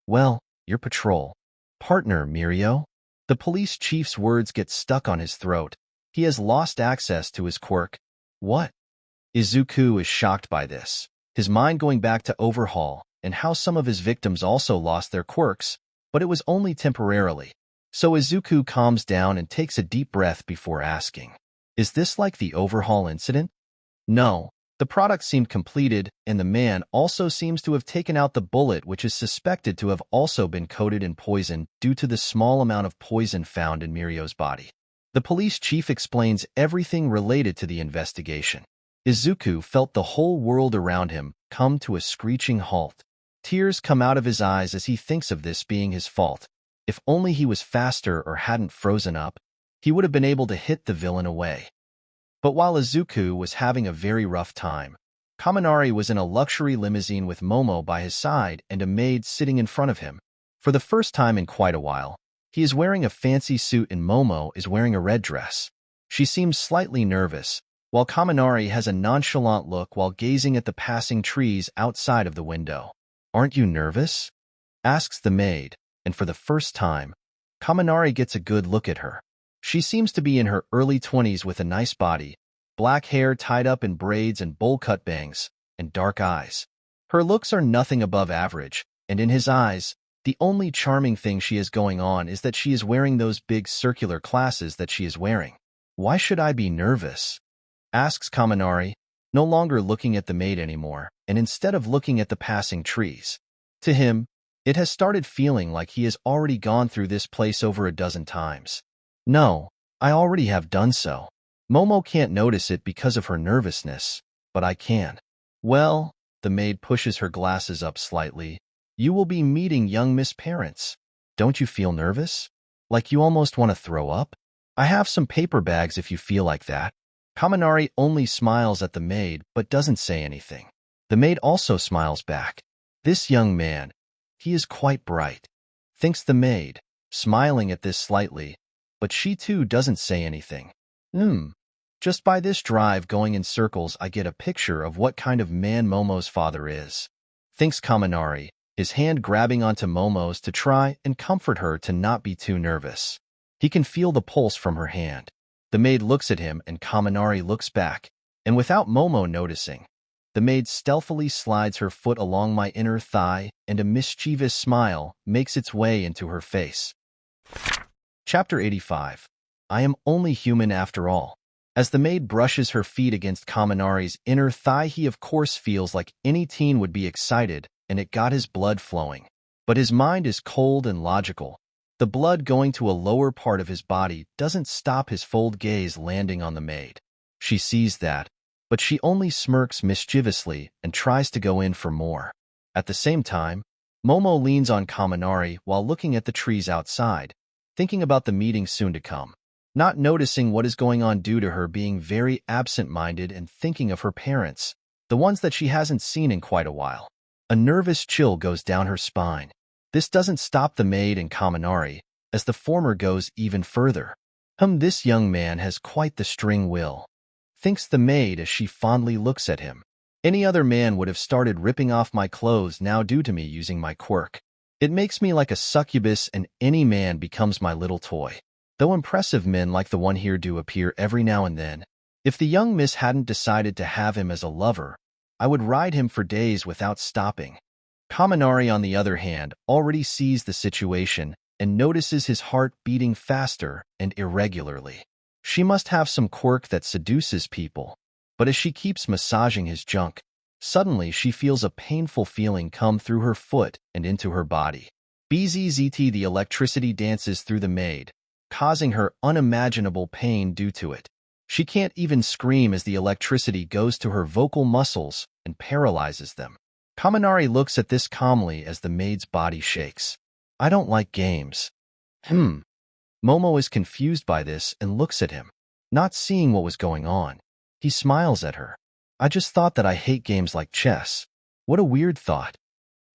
Speaker 1: Well, your patrol partner, Mirio? The police chief's words get stuck on his throat. He has lost access to his quirk. What? Izuku is shocked by this, his mind going back to Overhaul and how some of his victims also lost their quirks, but it was only temporarily. So Izuku calms down and takes a deep breath before asking, is this like the Overhaul incident? No. The product seemed completed, and the man also seems to have taken out the bullet, which is suspected to have also been coated in poison due to the small amount of poison found in Mirio's body. The police chief explains everything related to the investigation. Izuku felt the whole world around him come to a screeching halt. Tears come out of his eyes as he thinks of this being his fault. If only he was faster or hadn't frozen up, he would have been able to hit the villain away. But while Izuku was having a very rough time, Kaminari was in a luxury limousine with Momo by his side and a maid sitting in front of him. For the first time in quite a while, he is wearing a fancy suit and Momo is wearing a red dress. She seems slightly nervous, while Kaminari has a nonchalant look while gazing at the passing trees outside of the window. Aren't you nervous? Asks the maid, and for the first time, Kaminari gets a good look at her. She seems to be in her early 20s with a nice body, black hair tied up in braids and bowl-cut bangs, and dark eyes. Her looks are nothing above average, and in his eyes, the only charming thing she has going on is that she is wearing those big circular glasses that she is wearing. Why should I be nervous? asks Kaminari, no longer looking at the maid anymore, and instead of looking at the passing trees. To him, it has started feeling like he has already gone through this place over a dozen times. No, I already have done so. Momo can't notice it because of her nervousness, but I can. Well, the maid pushes her glasses up slightly. You will be meeting young Miss Parents. Don't you feel nervous? Like you almost want to throw up? I have some paper bags if you feel like that. Kaminari only smiles at the maid but doesn't say anything. The maid also smiles back. This young man, he is quite bright, thinks the maid, smiling at this slightly, but she too doesn't say anything. Just by this drive going in circles I get a picture of what kind of man Momo's father is, thinks Kaminari, his hand grabbing onto Momo's to try and comfort her to not be too nervous. He can feel the pulse from her hand. The maid looks at him and Kaminari looks back, and without Momo noticing, the maid stealthily slides her foot along my inner thigh and a mischievous smile makes its way into her face. Chapter 85. I am only human after all. As the maid brushes her feet against Kaminari's inner thigh, he of course feels like any teen would be excited, and it got his blood flowing. But his mind is cold and logical. The blood going to a lower part of his body doesn't stop his cold gaze landing on the maid. She sees that, but she only smirks mischievously and tries to go in for more. At the same time, Momo leans on Kaminari while looking at the trees outside, thinking about the meeting soon to come, not noticing what is going on due to her being very absent-minded and thinking of her parents, the ones that she hasn't seen in quite a while. A nervous chill goes down her spine. This doesn't stop the maid and Kaminari, as the former goes even further. This young man has quite the string will, thinks the maid as she fondly looks at him. Any other man would have started ripping off my clothes now due to me using my quirk. It makes me like a succubus and any man becomes my little toy. Though impressive men like the one here do appear every now and then, if the young miss hadn't decided to have him as a lover, I would ride him for days without stopping. Kaminari, on the other hand, already sees the situation and notices his heart beating faster and irregularly. She must have some quirk that seduces people, but as she keeps massaging his junk, suddenly she feels a painful feeling come through her foot and into her body. Bzzzt, the electricity dances through the maid, causing her unimaginable pain due to it. She can't even scream as the electricity goes to her vocal muscles and paralyzes them. Kaminari looks at this calmly as the maid's body shakes. I don't like games. Momo is confused by this and looks at him, not seeing what was going on. He smiles at her. I just thought that I hate games like chess. What a weird thought.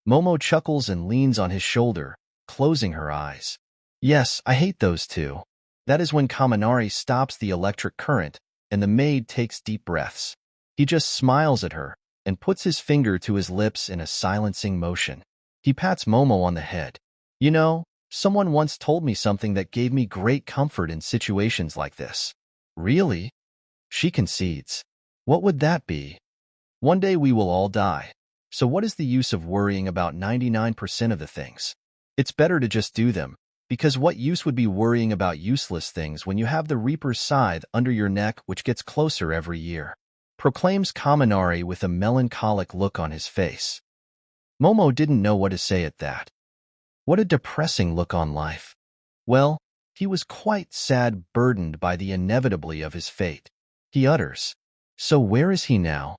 Speaker 1: Momo chuckles and leans on his shoulder, closing her eyes. Yes, I hate those too. That is when Kaminari stops the electric current and the maid takes deep breaths. He just smiles at her and puts his finger to his lips in a silencing motion. He pats Momo on the head. You know, someone once told me something that gave me great comfort in situations like this. Really? She concedes. What would that be? One day we will all die. So what is the use of worrying about 99% of the things? It's better to just do them, because what use would be worrying about useless things when you have the Reaper's scythe under your neck which gets closer every year, proclaims Kaminari with a melancholic look on his face. Momo didn't know what to say at that. What a depressing look on life. Well, he was quite sad, burdened by the inevitably of his fate. He utters, "So where is he now?"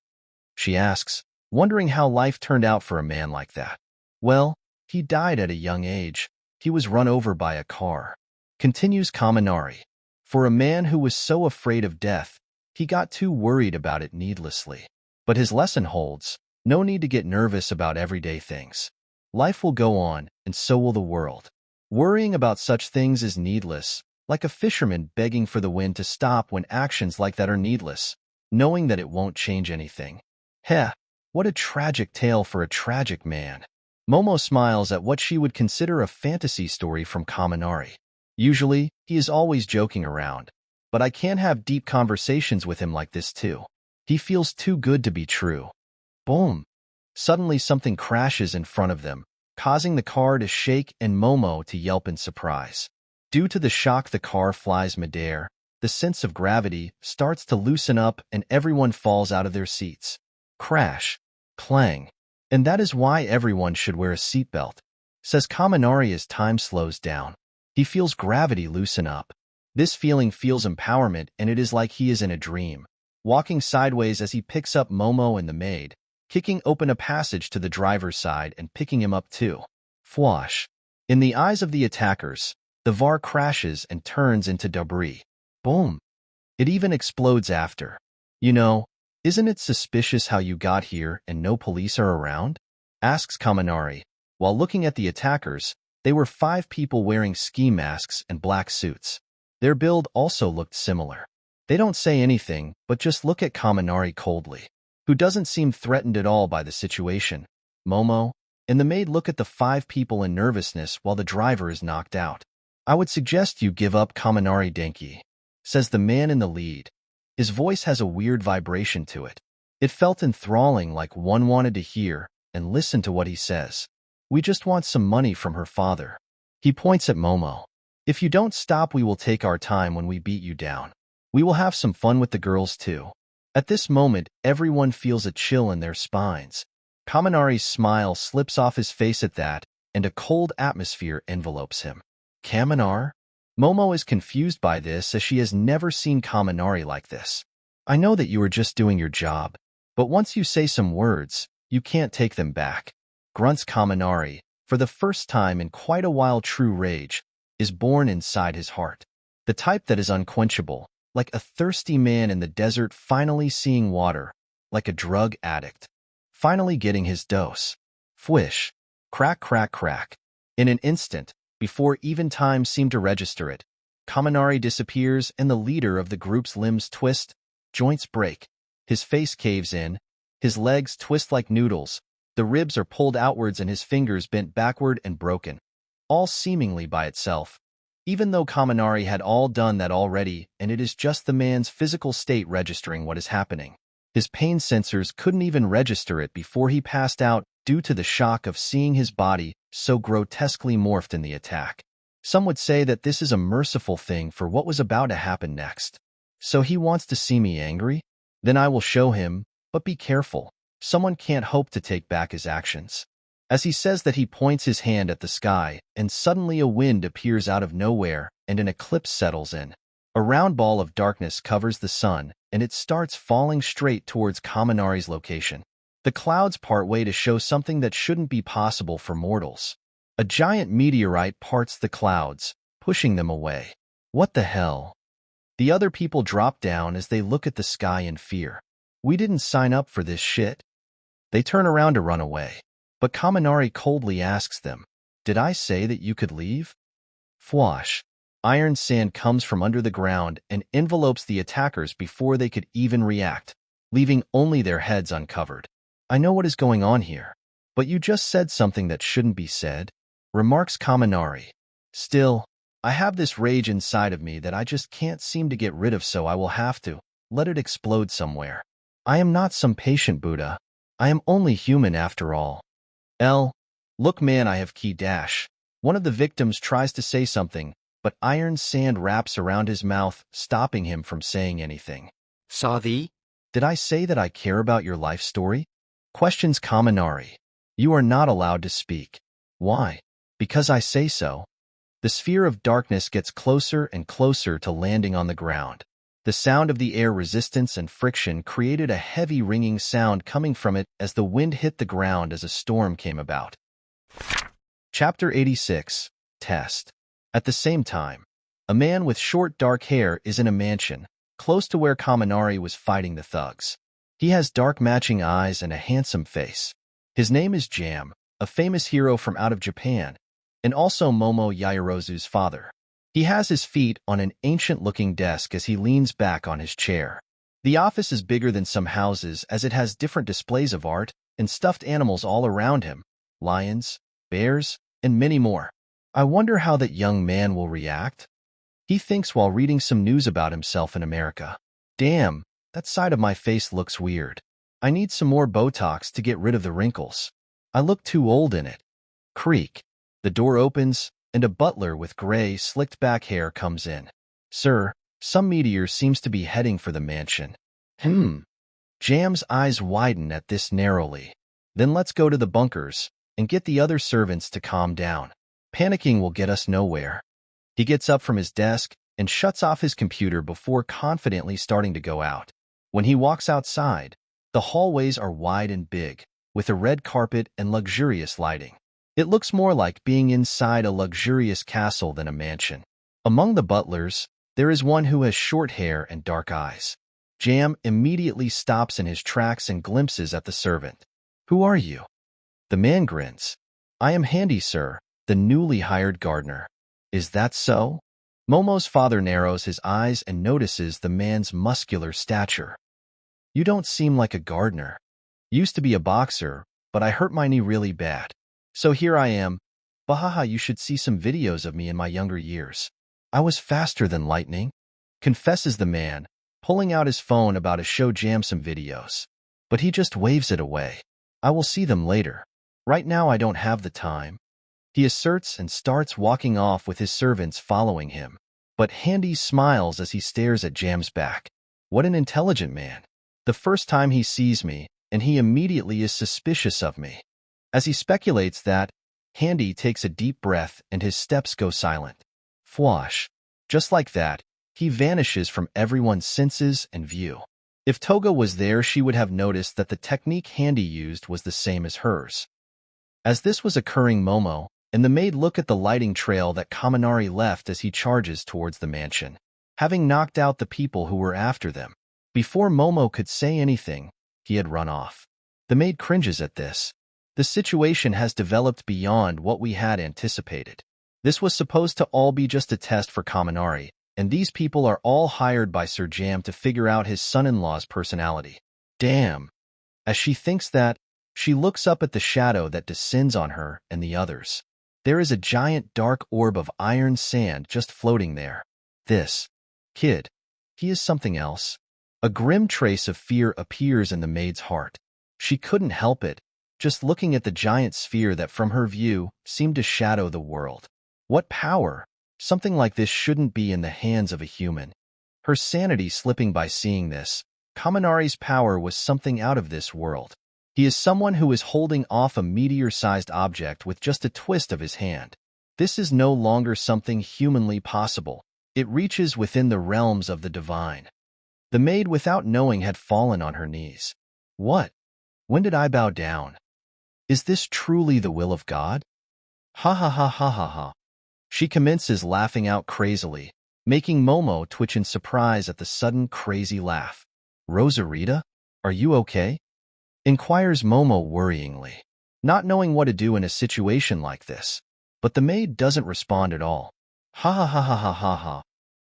Speaker 1: She asks, wondering how life turned out for a man like that. Well, he died at a young age. He was run over by a car. Continues Kaminari. For a man who was so afraid of death, he got too worried about it needlessly. But his lesson holds. No need to get nervous about everyday things. Life will go on, and so will the world. Worrying about such things is needless, like a fisherman begging for the wind to stop when actions like that are needless, knowing that it won't change anything. Heh, what a tragic tale for a tragic man. Momo smiles at what she would consider a fantasy story from Kaminari. Usually, he is always joking around, but I can't have deep conversations with him like this too. He feels too good to be true. Boom! Suddenly something crashes in front of them, causing the car to shake and Momo to yelp in surprise. Due to the shock, the car flies midair. the sense of gravity starts to loosen up and everyone falls out of their seats. Crash. Clang. And that is why everyone should wear a seatbelt, says Kaminari as time slows down. He feels gravity loosen up. This feeling feels empowerment, and it is like he is in a dream, walking sideways as he picks up Momo and the maid, kicking open a passage to the driver's side and picking him up too. Fwash. In the eyes of the attackers, the VAR crashes and turns into debris. Boom. It even explodes after. You know, isn't it suspicious how you got here and no police are around? Asks Kaminari. While looking at the attackers, they were 5 people wearing ski masks and black suits. Their build also looked similar. They don't say anything, but just look at Kaminari coldly, who doesn't seem threatened at all by the situation. Momo and the maid look at the 5 people in nervousness while the driver is knocked out. I would suggest you give up, Kaminari Denki, says the man in the lead. His voice has a weird vibration to it. It felt enthralling, like one wanted to hear and listen to what he says. We just want some money from her father. He points at Momo. If you don't stop, we will take our time when we beat you down. We will have some fun with the girls too. At this moment, everyone feels a chill in their spines. Kaminari's smile slips off his face at that, and a cold atmosphere envelopes him. Kaminar? Momo is confused by this, as she has never seen Kaminari like this. I know that you are just doing your job, but once you say some words, you can't take them back. Grunts Kaminari. For the first time in quite a while, true rage is born inside his heart. The type that is unquenchable, like a thirsty man in the desert finally seeing water, like a drug addict, finally getting his dose. Fwish. Crack, crack, crack. In an instant, before even time seemed to register it, Kaminari disappears and the leader of the group's limbs twist, joints break. His face caves in, his legs twist like noodles, the ribs are pulled outwards and his fingers bent backward and broken, all seemingly by itself. Even though Kaminari had all done that already, and it is just the man's physical state registering what is happening. His pain sensors couldn't even register it before he passed out due to the shock of seeing his body so grotesquely morphed in the attack. Some would say that this is a merciful thing for what was about to happen next. So he wants to see me angry? Then I will show him, but be careful. Someone can't hope to take back his actions. As he says that, he points his hand at the sky, and suddenly a wind appears out of nowhere, and an eclipse settles in. A round ball of darkness covers the sun, and it starts falling straight towards Kaminari's location. The clouds part way to show something that shouldn't be possible for mortals. A giant meteorite parts the clouds, pushing them away. What the hell? The other people drop down as they look at the sky in fear. We didn't sign up for this shit. They turn around to run away. But Kaminari coldly asks them, did I say that you could leave? Fwash. Iron sand comes from under the ground and envelopes the attackers before they could even react, leaving only their heads uncovered. I know what is going on here, but you just said something that shouldn't be said, remarks Kaminari. Still, I have this rage inside of me that I just can't seem to get rid of, so I will have to let it explode somewhere. I am not some patient Buddha. I am only human after all. Look man, I have key dash. One of the victims tries to say something, but iron sand wraps around his mouth, stopping him from saying anything.
Speaker 2: Saw thee?
Speaker 1: Did I say that I care about your life story? Questions Kaminari. You are not allowed to speak. Why? Because I say so. The sphere of darkness gets closer and closer to landing on the ground. The sound of the air resistance and friction created a heavy ringing sound coming from it as the wind hit the ground as a storm came about. Chapter 86. Test. At the same time, a man with short dark hair is in a mansion, close to where Kaminari was fighting the thugs. He has dark matching eyes and a handsome face. His name is Jam, a famous hero from out of Japan, and also Momo Yaoyorozu's father. He has his feet on an ancient-looking desk as he leans back on his chair. The office is bigger than some houses as it has different displays of art and stuffed animals all around him, lions, bears, and many more. I wonder how that young man will react. He thinks while reading some news about himself in America. Damn, that side of my face looks weird. I need some more Botox to get rid of the wrinkles. I look too old in it. Creak. The door opens, and a butler with gray, slicked-back hair comes in. Sir, Some meteor seems to be heading for the mansion. Jam's eyes widen at this narrowly. Then let's go to the bunkers and get the other servants to calm down. Panicking will get us nowhere. He gets up from his desk and shuts off his computer before confidently starting to go out. When he walks outside, the hallways are wide and big, with a red carpet and luxurious lighting. It looks more like being inside a luxurious castle than a mansion. Among the butlers, there is one who has short hair and dark eyes. Jam immediately stops in his tracks and glimpses at the servant. "Who are you?" The man grins. "I am Handy, sir, the newly hired gardener." "Is that so?" Momo's father narrows his eyes and notices the man's muscular stature. "You don't seem like a gardener. Used to be a boxer, but I hurt my knee really bad. So here I am. Bahaha, you should see some videos of me in my younger years. I was faster than lightning," confesses the man, pulling out his phone about to show Jam some videos. But he just waves it away. "I will see them later. Right now I don't have the time," he asserts and starts walking off with his servants following him. But Handy smiles as he stares at Jam's back. What an intelligent man. The first time he sees me, and he immediately is suspicious of me. As he speculates that, Handy takes a deep breath and his steps go silent. Fwash. Just like that, he vanishes from everyone's senses and view. If Toga was there, she would have noticed that the technique Handy used was the same as hers. As this was occurring, Momo and the maid look at the lighting trail that Kaminari left as he charges towards the mansion, having knocked out the people who were after them. Before Momo could say anything, he had run off. The maid cringes at this. The situation has developed beyond what we had anticipated. This was supposed to all be just a test for Kaminari, and these people are all hired by Sir Jam to figure out his son-in-law's personality. Damn. As she thinks that, she looks up at the shadow that descends on her and the others. There is a giant dark orb of iron sand just floating there. This kid, he is something else. A grim trace of fear appears in the maid's heart. She couldn't help it, just looking at the giant sphere that from her view seemed to shadow the world. What power! Something like this shouldn't be in the hands of a human. Her sanity slipping by seeing this. Kaminari's power was something out of this world. He is someone who is holding off a meteor-sized object with just a twist of his hand. This is no longer something humanly possible. It reaches within the realms of the divine. The maid, without knowing, had fallen on her knees. What? When did I bow down? Is this truly the will of God? Ha ha ha ha ha ha. She commences laughing out crazily, making Momo twitch in surprise at the sudden crazy laugh. Rosarita, are you okay? Inquires Momo worryingly, not knowing what to do in a situation like this. But the maid doesn't respond at all. Ha ha ha ha ha ha ha.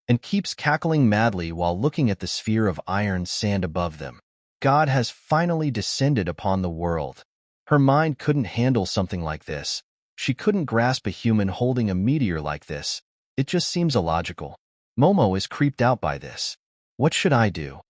Speaker 1: And keeps cackling madly while looking at the sphere of iron sand above them. God has finally descended upon the world. Her mind couldn't handle something like this. She couldn't grasp a human holding a meteor like this. It just seems illogical. Momo is creeped out by this. What should I do?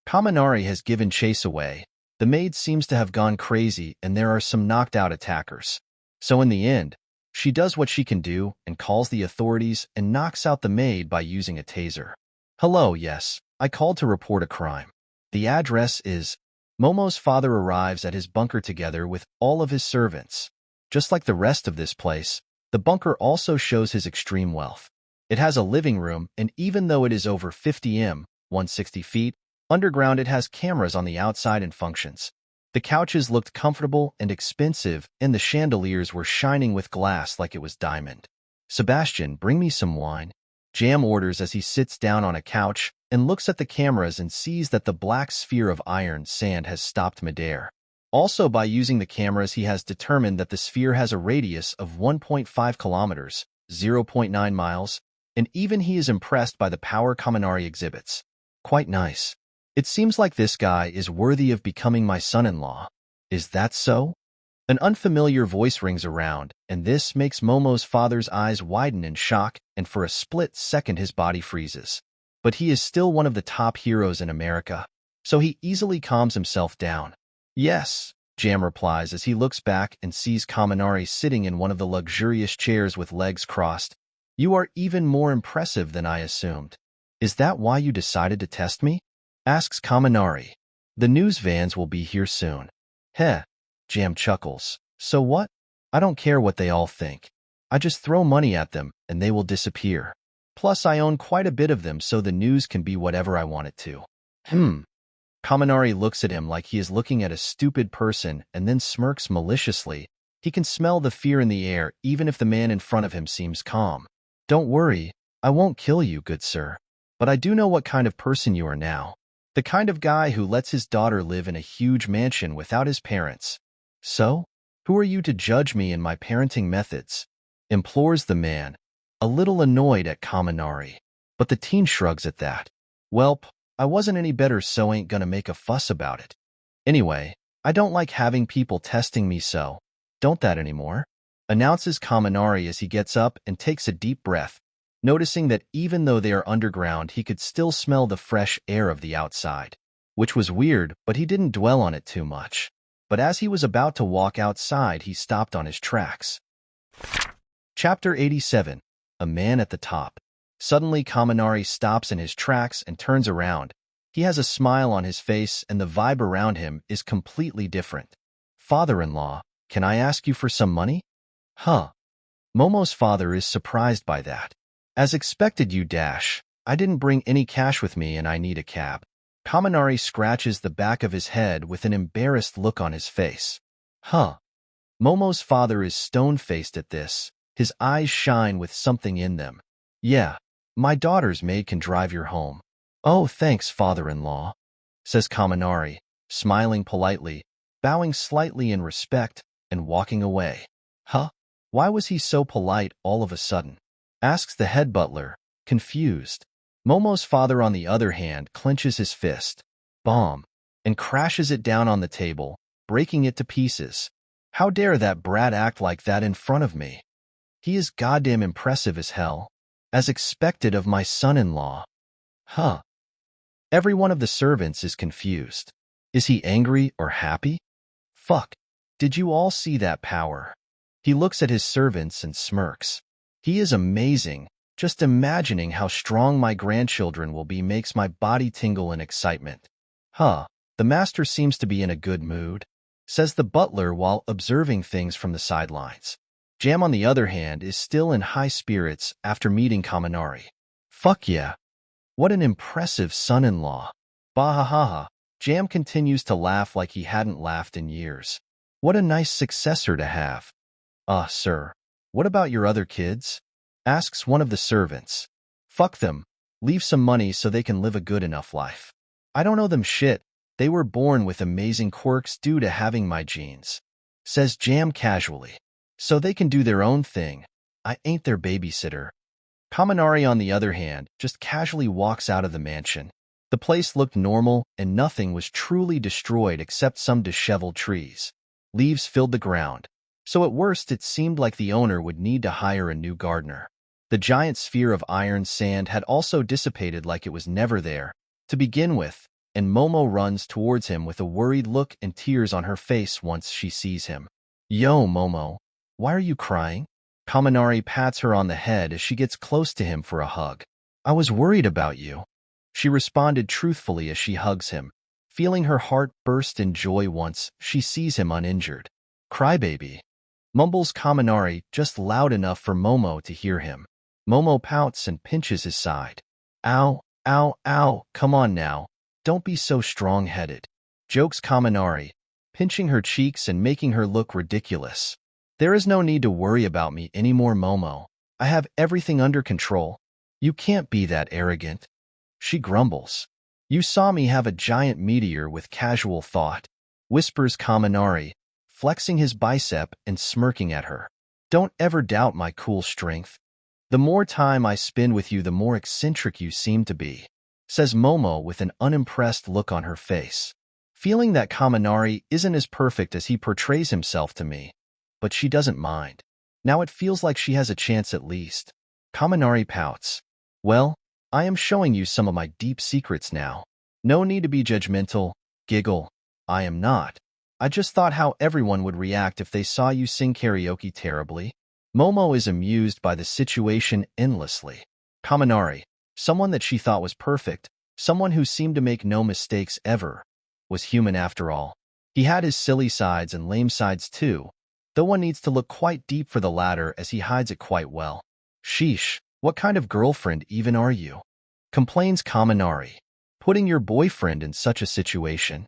Speaker 1: Kaminari has given chase away. The maid seems to have gone crazy and there are some knocked out attackers. So in the end, she does what she can do and calls the authorities and knocks out the maid by using a taser. Hello, yes, I called to report a crime. The address is... Momo's father arrives at his bunker together with all of his servants. Just like the rest of this place, the bunker also shows his extreme wealth. It has a living room, and even though it is over 50 m, 160 feet, underground it has cameras on the outside and functions. The couches looked comfortable and expensive, and the chandeliers were shining with glass like it was diamond. Sebastian, bring me some wine. Jam orders as he sits down on a couch and looks at the cameras and sees that the black sphere of iron sand has stopped midair. Also, by using the cameras, he has determined that the sphere has a radius of 1.5 kilometers, 0.9 miles, and even he is impressed by the power Kaminari exhibits. Quite nice. It seems like this guy is worthy of becoming my son-in-law. Is that so? An unfamiliar voice rings around, and this makes Momo's father's eyes widen in shock, and for a split second his body freezes. But he is still one of the top heroes in America, so he easily calms himself down. Yes, Jam replies as he looks back and sees Kaminari sitting in one of the luxurious chairs with legs crossed. You are even more impressive than I assumed. Is that why you decided to test me? Asks Kaminari. The news vans will be here soon. Heh. Jam chuckles. So what? I don't care what they all think. I just throw money at them and they will disappear. Plus I own quite a bit of them so the news can be whatever I want it to. Kaminari looks at him like he is looking at a stupid person and then smirks maliciously. He can smell the fear in the air even if the man in front of him seems calm. Don't worry, I won't kill you, good sir. But I do know what kind of person you are now. The kind of guy who lets his daughter live in a huge mansion without his parents. So, who are you to judge me in my parenting methods? Implores the man, a little annoyed at Kaminari. But the teen shrugs at that. Welp, I wasn't any better so ain't gonna make a fuss about it. Anyway, I don't like having people testing me so. Don't that anymore? Announces Kaminari as he gets up and takes a deep breath, noticing that even though they are underground he could still smell the fresh air of the outside. Which was weird, but he didn't dwell on it too much. But as he was about to walk outside he stopped on his tracks. Chapter 87. A Man at the Top. Suddenly Kaminari stops in his tracks and turns around. He has a smile on his face and the vibe around him is completely different. Father-in-law, can I ask you for some money? Huh. Momo's father is surprised by that. As expected you dash. I didn't bring any cash with me and I need a cab. Kaminari scratches the back of his head with an embarrassed look on his face. Huh. Momo's father is stone-faced at this. His eyes shine with something in them. Yeah, my daughter's maid can drive you home. Oh, thanks, father-in-law, says Kaminari, smiling politely, bowing slightly in respect, and walking away. Huh? Why was he so polite all of a sudden? Asks the head butler, confused. Momo's father, on the other hand, clenches his fist, bomb, and crashes it down on the table, breaking it to pieces. How dare that brat act like that in front of me? He is goddamn impressive as hell. As expected of my son-in-law. Huh. Every one of the servants is confused. Is he angry or happy? Fuck. Did you all see that power? He looks at his servants and smirks. He is amazing. Just imagining how strong my grandchildren will be makes my body tingle in excitement. Huh. The master seems to be in a good mood, says the butler while observing things from the sidelines. Jam, on the other hand, is still in high spirits after meeting Kaminari. Fuck yeah. What an impressive son-in-law. Bahahaha. Jam continues to laugh like he hadn't laughed in years. What a nice successor to have. Sir. What about your other kids? Asks one of the servants. Fuck them. Leave some money so they can live a good enough life. I don't owe them shit. They were born with amazing quirks due to having my genes. Says Jam casually. So they can do their own thing. I ain't their babysitter. Kaminari, on the other hand, just casually walks out of the mansion. The place looked normal and nothing was truly destroyed except some disheveled trees. Leaves filled the ground. So at worst it seemed like the owner would need to hire a new gardener. The giant sphere of iron sand had also dissipated like it was never there to begin with, and Momo runs towards him with a worried look and tears on her face once she sees him. Yo, Momo. Why are you crying? Kaminari pats her on the head as she gets close to him for a hug. I was worried about you. She responded truthfully as she hugs him, feeling her heart burst in joy once she sees him uninjured. Crybaby. Mumbles Kaminari just loud enough for Momo to hear him. Momo pouts and pinches his side. Ow, ow, ow, come on now. Don't be so strong-headed. Jokes Kaminari, pinching her cheeks and making her look ridiculous. There is no need to worry about me anymore, Momo. I have everything under control. You can't be that arrogant. She grumbles. You saw me have a giant meteor with casual thought, whispers Kaminari, flexing his bicep and smirking at her. Don't ever doubt my cool strength. The more time I spend with you, the more eccentric you seem to be, says Momo with an unimpressed look on her face. Feeling that Kaminari isn't as perfect as he portrays himself to me, but she doesn't mind. Now it feels like she has a chance at least. Kaminari pouts. Well, I am showing you some of my deep secrets now. No need to be judgmental, giggle. I am not. I just thought how everyone would react if they saw you sing karaoke terribly. Momo is amused by the situation endlessly. Kaminari. Someone that she thought was perfect, someone who seemed to make no mistakes ever, was human after all. He had his silly sides and lame sides too, though one needs to look quite deep for the latter as he hides it quite well. Sheesh, what kind of girlfriend even are you? Complains Kaminari. Putting your boyfriend in such a situation?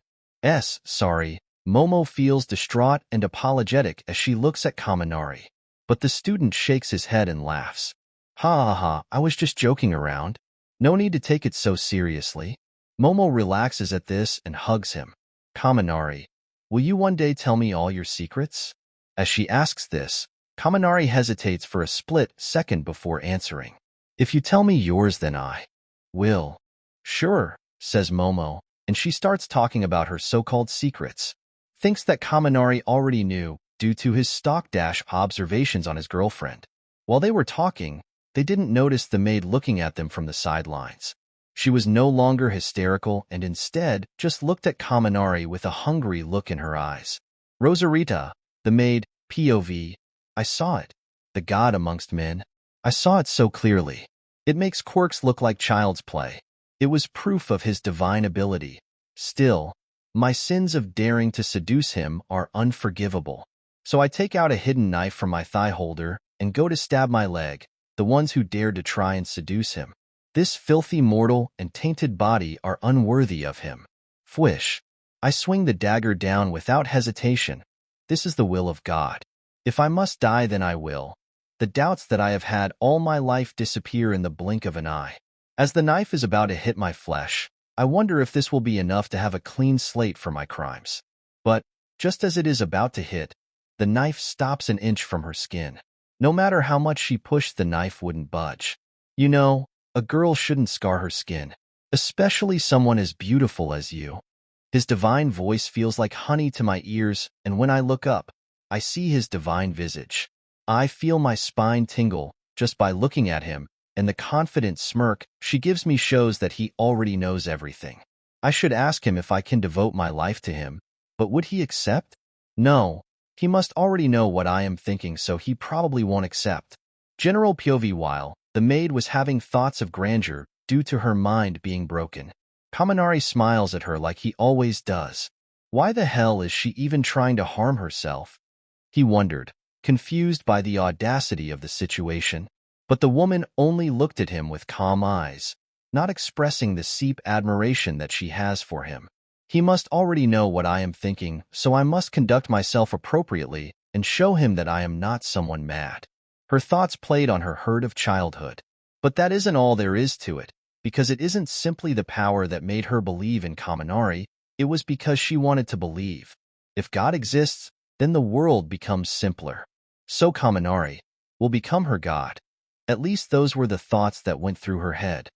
Speaker 1: Sorry. Momo feels distraught and apologetic as she looks at Kaminari. But the student shakes his head and laughs. Ha ha ha, I was just joking around. No need to take it so seriously. Momo relaxes at this and hugs him. Kaminari, will you one day tell me all your secrets? As she asks this, Kaminari hesitates for a split second before answering. If you tell me yours, then I will. Sure, says Momo, and she starts talking about her so-called secrets. Thinks that Kaminari already knew due to his observations on his girlfriend. While they were talking, they didn't notice the maid looking at them from the sidelines. She was no longer hysterical and instead just looked at Kaminari with a hungry look in her eyes. Rosarita, the maid, POV, I saw it. The god amongst men. I saw it so clearly. It makes quirks look like child's play. It was proof of his divine ability. Still, my sins of daring to seduce him are unforgivable. So I take out a hidden knife from my thigh holder and go to stab my leg, the ones who dared to try and seduce him. This filthy mortal and tainted body are unworthy of him. Fwish. I swing the dagger down without hesitation. This is the will of God. If I must die, then I will. The doubts that I have had all my life disappear in the blink of an eye. As the knife is about to hit my flesh, I wonder if this will be enough to have a clean slate for my crimes. But, just as it is about to hit, the knife stops an inch from her skin. No matter how much she pushed, the knife wouldn't budge. You know, a girl shouldn't scar her skin, especially someone as beautiful as you. His divine voice feels like honey to my ears, and when I look up, I see his divine visage. I feel my spine tingle just by looking at him, and the confident smirk she gives me shows that he already knows everything. I should ask him if I can devote my life to him, but would he accept? No, he must already know what I am thinking, so he probably won't accept. General POV. While the maid was having thoughts of grandeur due to her mind being broken, Kaminari smiles at her like he always does. Why the hell is she even trying to harm herself? He wondered, confused by the audacity of the situation. But the woman only looked at him with calm eyes, not expressing the seep admiration that she has for him. He must already know what I am thinking, so I must conduct myself appropriately and show him that I am not someone mad. Her thoughts played on her hurt of childhood. But that isn't all there is to it, because it isn't simply the power that made her believe in Kaminari, it was because she wanted to believe. If God exists, then the world becomes simpler. So Kaminari will become her God. At least those were the thoughts that went through her head.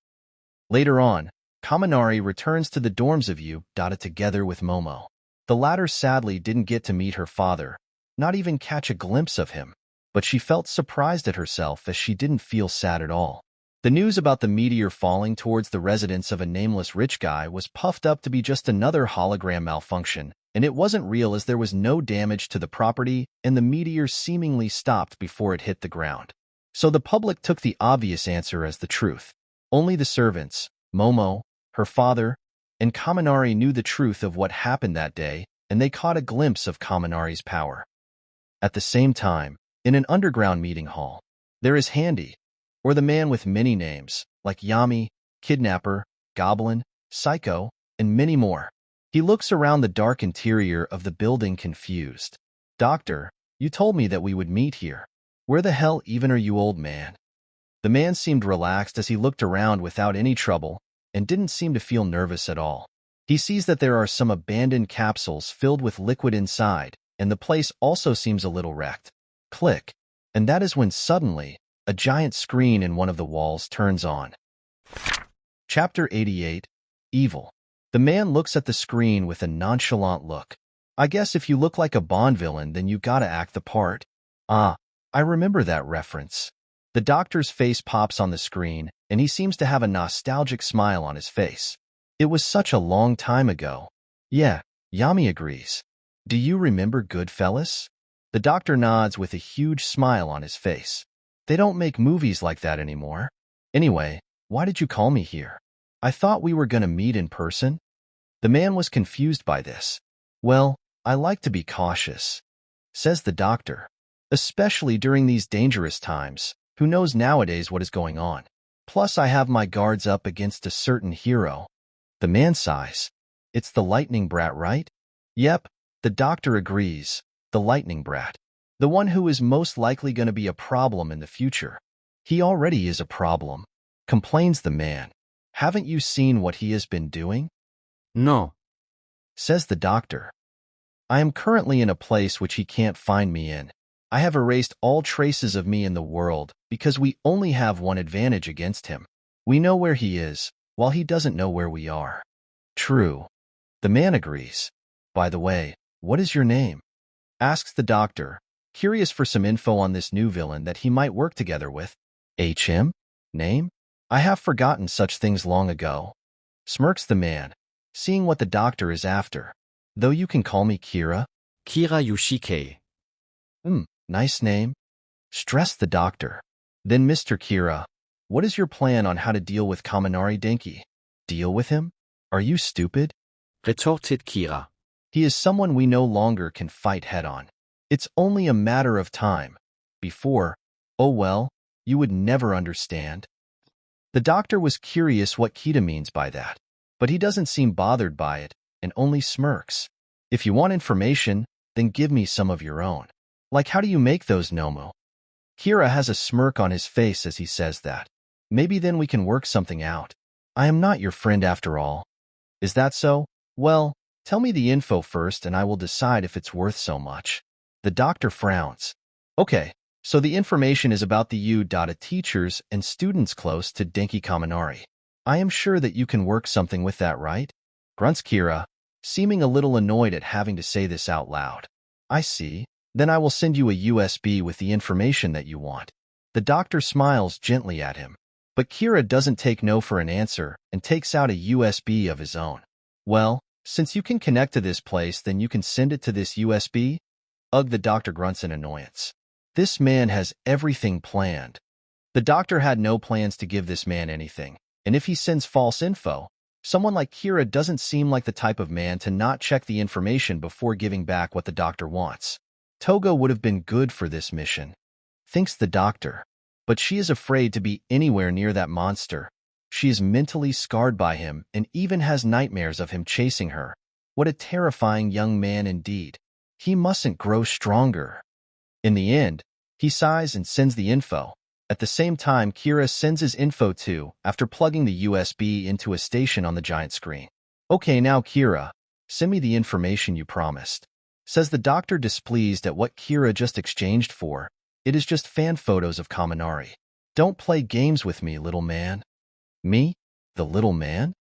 Speaker 1: Later on, Kaminari returns to the dorms of together with Momo. The latter sadly didn't get to meet her father, not even catch a glimpse of him, but she felt surprised at herself as she didn't feel sad at all. The news about the meteor falling towards the residence of a nameless rich guy was puffed up to be just another hologram malfunction, and it wasn't real as there was no damage to the property and the meteor seemingly stopped before it hit the ground. So the public took the obvious answer as the truth. Only the servants, Momo, her father, and Kaminari knew the truth of what happened that day, and they caught a glimpse of Kaminari's power. At the same time, in an underground meeting hall, there is Handy, or the man with many names, like Yami, Kidnapper, Goblin, Psycho, and many more. He looks around the dark interior of the building confused. Doctor, you told me that we would meet here. Where the hell even are you, old man? The man seemed relaxed as he looked around without any trouble and didn't seem to feel nervous at all. He sees that there are some abandoned capsules filled with liquid inside, and the place also seems a little wrecked. Click. And that is when suddenly, a giant screen in one of the walls turns on. Chapter 88, Evil. The man looks at the screen with a nonchalant look. I guess if you look like a Bond villain, then you gotta act the part. Ah, I remember that reference. The doctor's face pops on the screen, and he seems to have a nostalgic smile on his face. It was such a long time ago. Yeah, Yami agrees. Do you remember Goodfellas? The doctor nods with a huge smile on his face. They don't make movies like that anymore. Anyway, Why did you call me here? I thought we were gonna meet in person? The man was confused by this. Well, I like to be cautious, says the doctor. Especially during these dangerous times. Who knows nowadays what is going on? Plus, I have my guards up against a certain hero. The man sighs. It's the lightning brat, right? Yep, the doctor agrees. The lightning brat. The one who is most likely going to be a problem in the future. He already is a problem, complains the man. Haven't you seen what he has been doing?
Speaker 2: No.
Speaker 1: Says the doctor. I am currently in a place which he can't find me in. I have erased all traces of me in the world because we only have one advantage against him. We know where he is, while he doesn't know where we are. True. The man agrees. By the way, what is your name? Asks the doctor, curious for some info on this new villain that he might work together with. HM? Name? I have forgotten such things long ago. Smirks the man, seeing what the doctor is after. Though you can call me Kira.
Speaker 2: Kira Yoshike.
Speaker 1: Nice name. Stressed the doctor. Then Mr. Kira, what is your plan on how to deal with Kaminari Denki? Deal with him? Are you stupid?
Speaker 2: Retorted Kira.
Speaker 1: He is someone we no longer can fight head-on. It's only a matter of time. Before, oh well, you would never understand. The doctor was curious what Kita means by that, but he doesn't seem bothered by it and only smirks. If you want information, then give me some of your own. Like how do you make those, Nomu? Kira has a smirk on his face as he says that. Maybe then we can work something out. I am not your friend after all. Is that so? Well, tell me the info first and I will decide if it's worth so much. The doctor frowns. Okay, so the information is about the U.A teachers and students close to Denki Kaminari. I am sure that you can work something with that, right? Grunts Kira, seeming a little annoyed at having to say this out loud. I see. Then I will send you a USB with the information that you want. The doctor smiles gently at him. But Kira doesn't take no for an answer and takes out a USB of his own. Well, since you can connect to this place, then you can send it to this USB? Ugh, the doctor grunts in annoyance. This man has everything planned. The doctor had no plans to give this man anything, and if he sends false info, someone like Kira doesn't seem like the type of man to not check the information before giving back what the doctor wants. Toga would have been good for this mission, thinks the doctor, but she is afraid to be anywhere near that monster. She is mentally scarred by him and even has nightmares of him chasing her. What a terrifying young man indeed. He mustn't grow stronger. In the end, he sighs and sends the info. At the same time, Kira sends his info too, after plugging the USB into a station on the giant screen. Okay, now Kira, send me the information you promised. Says the doctor, displeased at what Kira just exchanged for. It is just fan photos of Kaminari. Don't play games with me, little man. Me? The little man?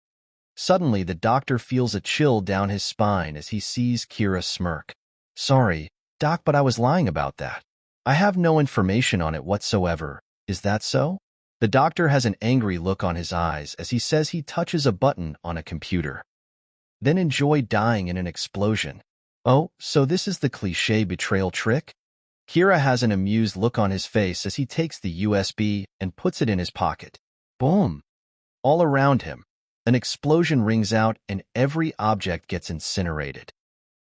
Speaker 1: Suddenly, the doctor feels a chill down his spine as he sees Kira smirk. Sorry, Doc, but I was lying about that. I have no information on it whatsoever. Is that so? The doctor has an angry look on his eyes as he says he touches a button on a computer. Then enjoy dying in an explosion. Oh, so this is the cliché betrayal trick? Kira has an amused look on his face as he takes the USB and puts it in his pocket. Boom! All around him, an explosion rings out and every object gets incinerated.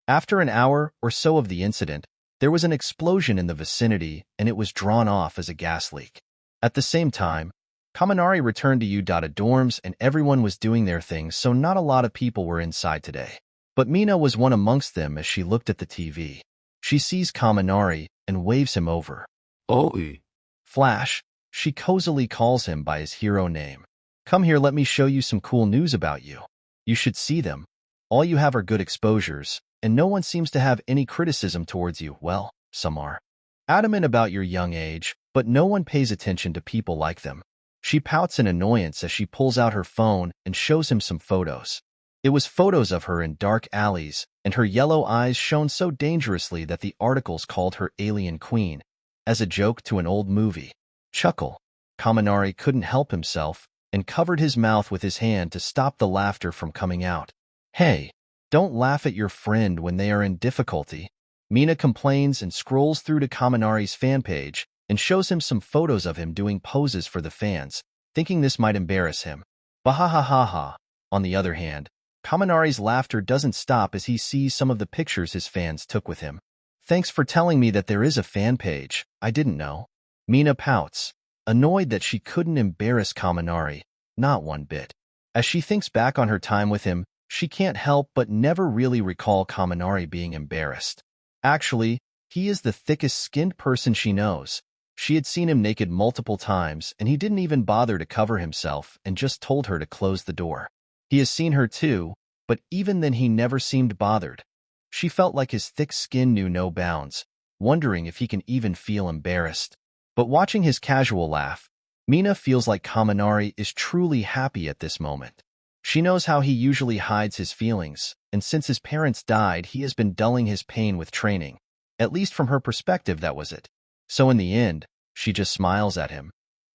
Speaker 1: After an hour or so of the incident, there was an explosion in the vicinity and it was drawn off as a gas leak. At the same time, Kaminari returned to U.A dorms and everyone was doing their things, so not a lot of people were inside today. But Mina was one amongst them as she looked at the TV. She sees Kaminari and waves him over.
Speaker 2: Oi.
Speaker 1: Flash, she cozily calls him by his hero name. Come here, let me show you some cool news about you. You should see them. All you have are good exposures, and no one seems to have any criticism towards you. Well, some are adamant about your young age, but no one pays attention to people like them. She pouts in annoyance as she pulls out her phone and shows him some photos. It was photos of her in dark alleys, and her yellow eyes shone so dangerously that the articles called her Alien Queen, as a joke to an old movie. Chuckle. Kaminari couldn't help himself and covered his mouth with his hand to stop the laughter from coming out. Hey, don't laugh at your friend when they are in difficulty. Mina complains and scrolls through to Kaminari's fan page and shows him some photos of him doing poses for the fans, thinking this might embarrass him. Bahahahaha. On the other hand, Kaminari's laughter doesn't stop as he sees some of the pictures his fans took with him. Thanks for telling me that there is a fan page. I didn't know. Mina pouts, annoyed that she couldn't embarrass Kaminari, not one bit. As she thinks back on her time with him, she can't help but never really recall Kaminari being embarrassed. Actually, he is the thickest-skinned person she knows. She had seen him naked multiple times, and he didn't even bother to cover himself and just told her to close the door. He has seen her too, but even then he never seemed bothered. She felt like his thick skin knew no bounds, wondering if he can even feel embarrassed. But watching his casual laugh, Mina feels like Kaminari is truly happy at this moment. She knows how he usually hides his feelings, and since his parents died, he has been dulling his pain with training. At least from her perspective, that was it. So in the end, she just smiles at him,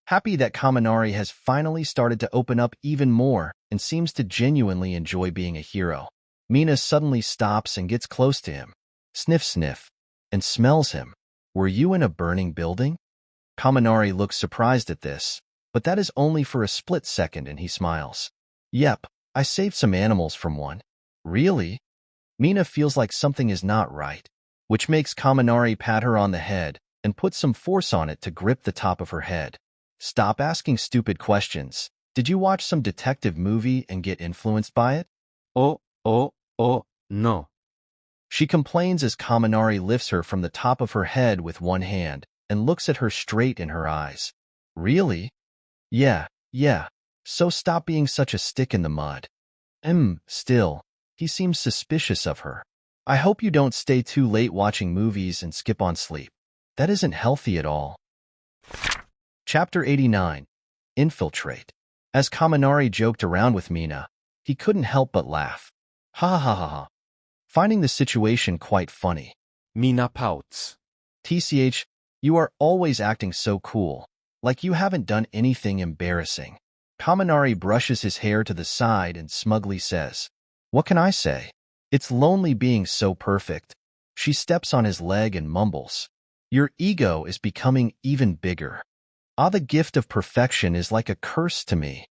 Speaker 1: happy that Kaminari has finally started to open up even more and seems to genuinely enjoy being a hero. Mina suddenly stops and gets close to him, sniff sniff, and smells him. Were you in a burning building? Kaminari looks surprised at this, but that is only for a split second and he smiles. Yep, I saved some animals from one. Really? Mina feels like something is not right, which makes Kaminari pat her on the head and put some force on it to grip the top of her head. Stop asking stupid questions. Did you watch some detective movie and get influenced by it?
Speaker 2: Oh, no.
Speaker 1: She complains as Kaminari lifts her from the top of her head with one hand and looks at her straight in her eyes. Really? Yeah. So stop being such a stick in the mud. Still, he seems suspicious of her. I hope you don't stay too late watching movies and skip on sleep. That isn't healthy at all. Chapter 89. Infiltrate. As Kaminari joked around with Mina, he couldn't help but laugh. Ha ha ha ha. Finding the situation quite funny.
Speaker 2: Mina pouts.
Speaker 1: TCH, you are always acting so cool, like you haven't done anything embarrassing. Kaminari brushes his hair to the side and smugly says, What can I say? It's lonely being so perfect. She steps on his leg and mumbles, Your ego is becoming even bigger. The gift of perfection is like a curse to me.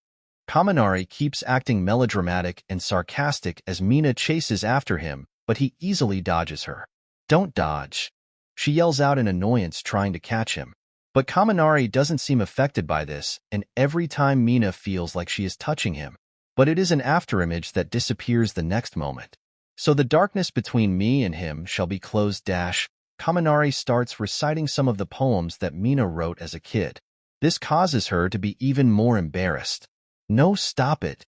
Speaker 1: Kaminari keeps acting melodramatic and sarcastic as Mina chases after him, but he easily dodges her. Don't dodge. She yells out in annoyance trying to catch him. But Kaminari doesn't seem affected by this, and every time Mina feels like she is touching him. But it is an afterimage that disappears the next moment. So the darkness between me and him shall be closed. Kaminari starts reciting some of the poems that Mina wrote as a kid. This causes her to be even more embarrassed. No, stop it.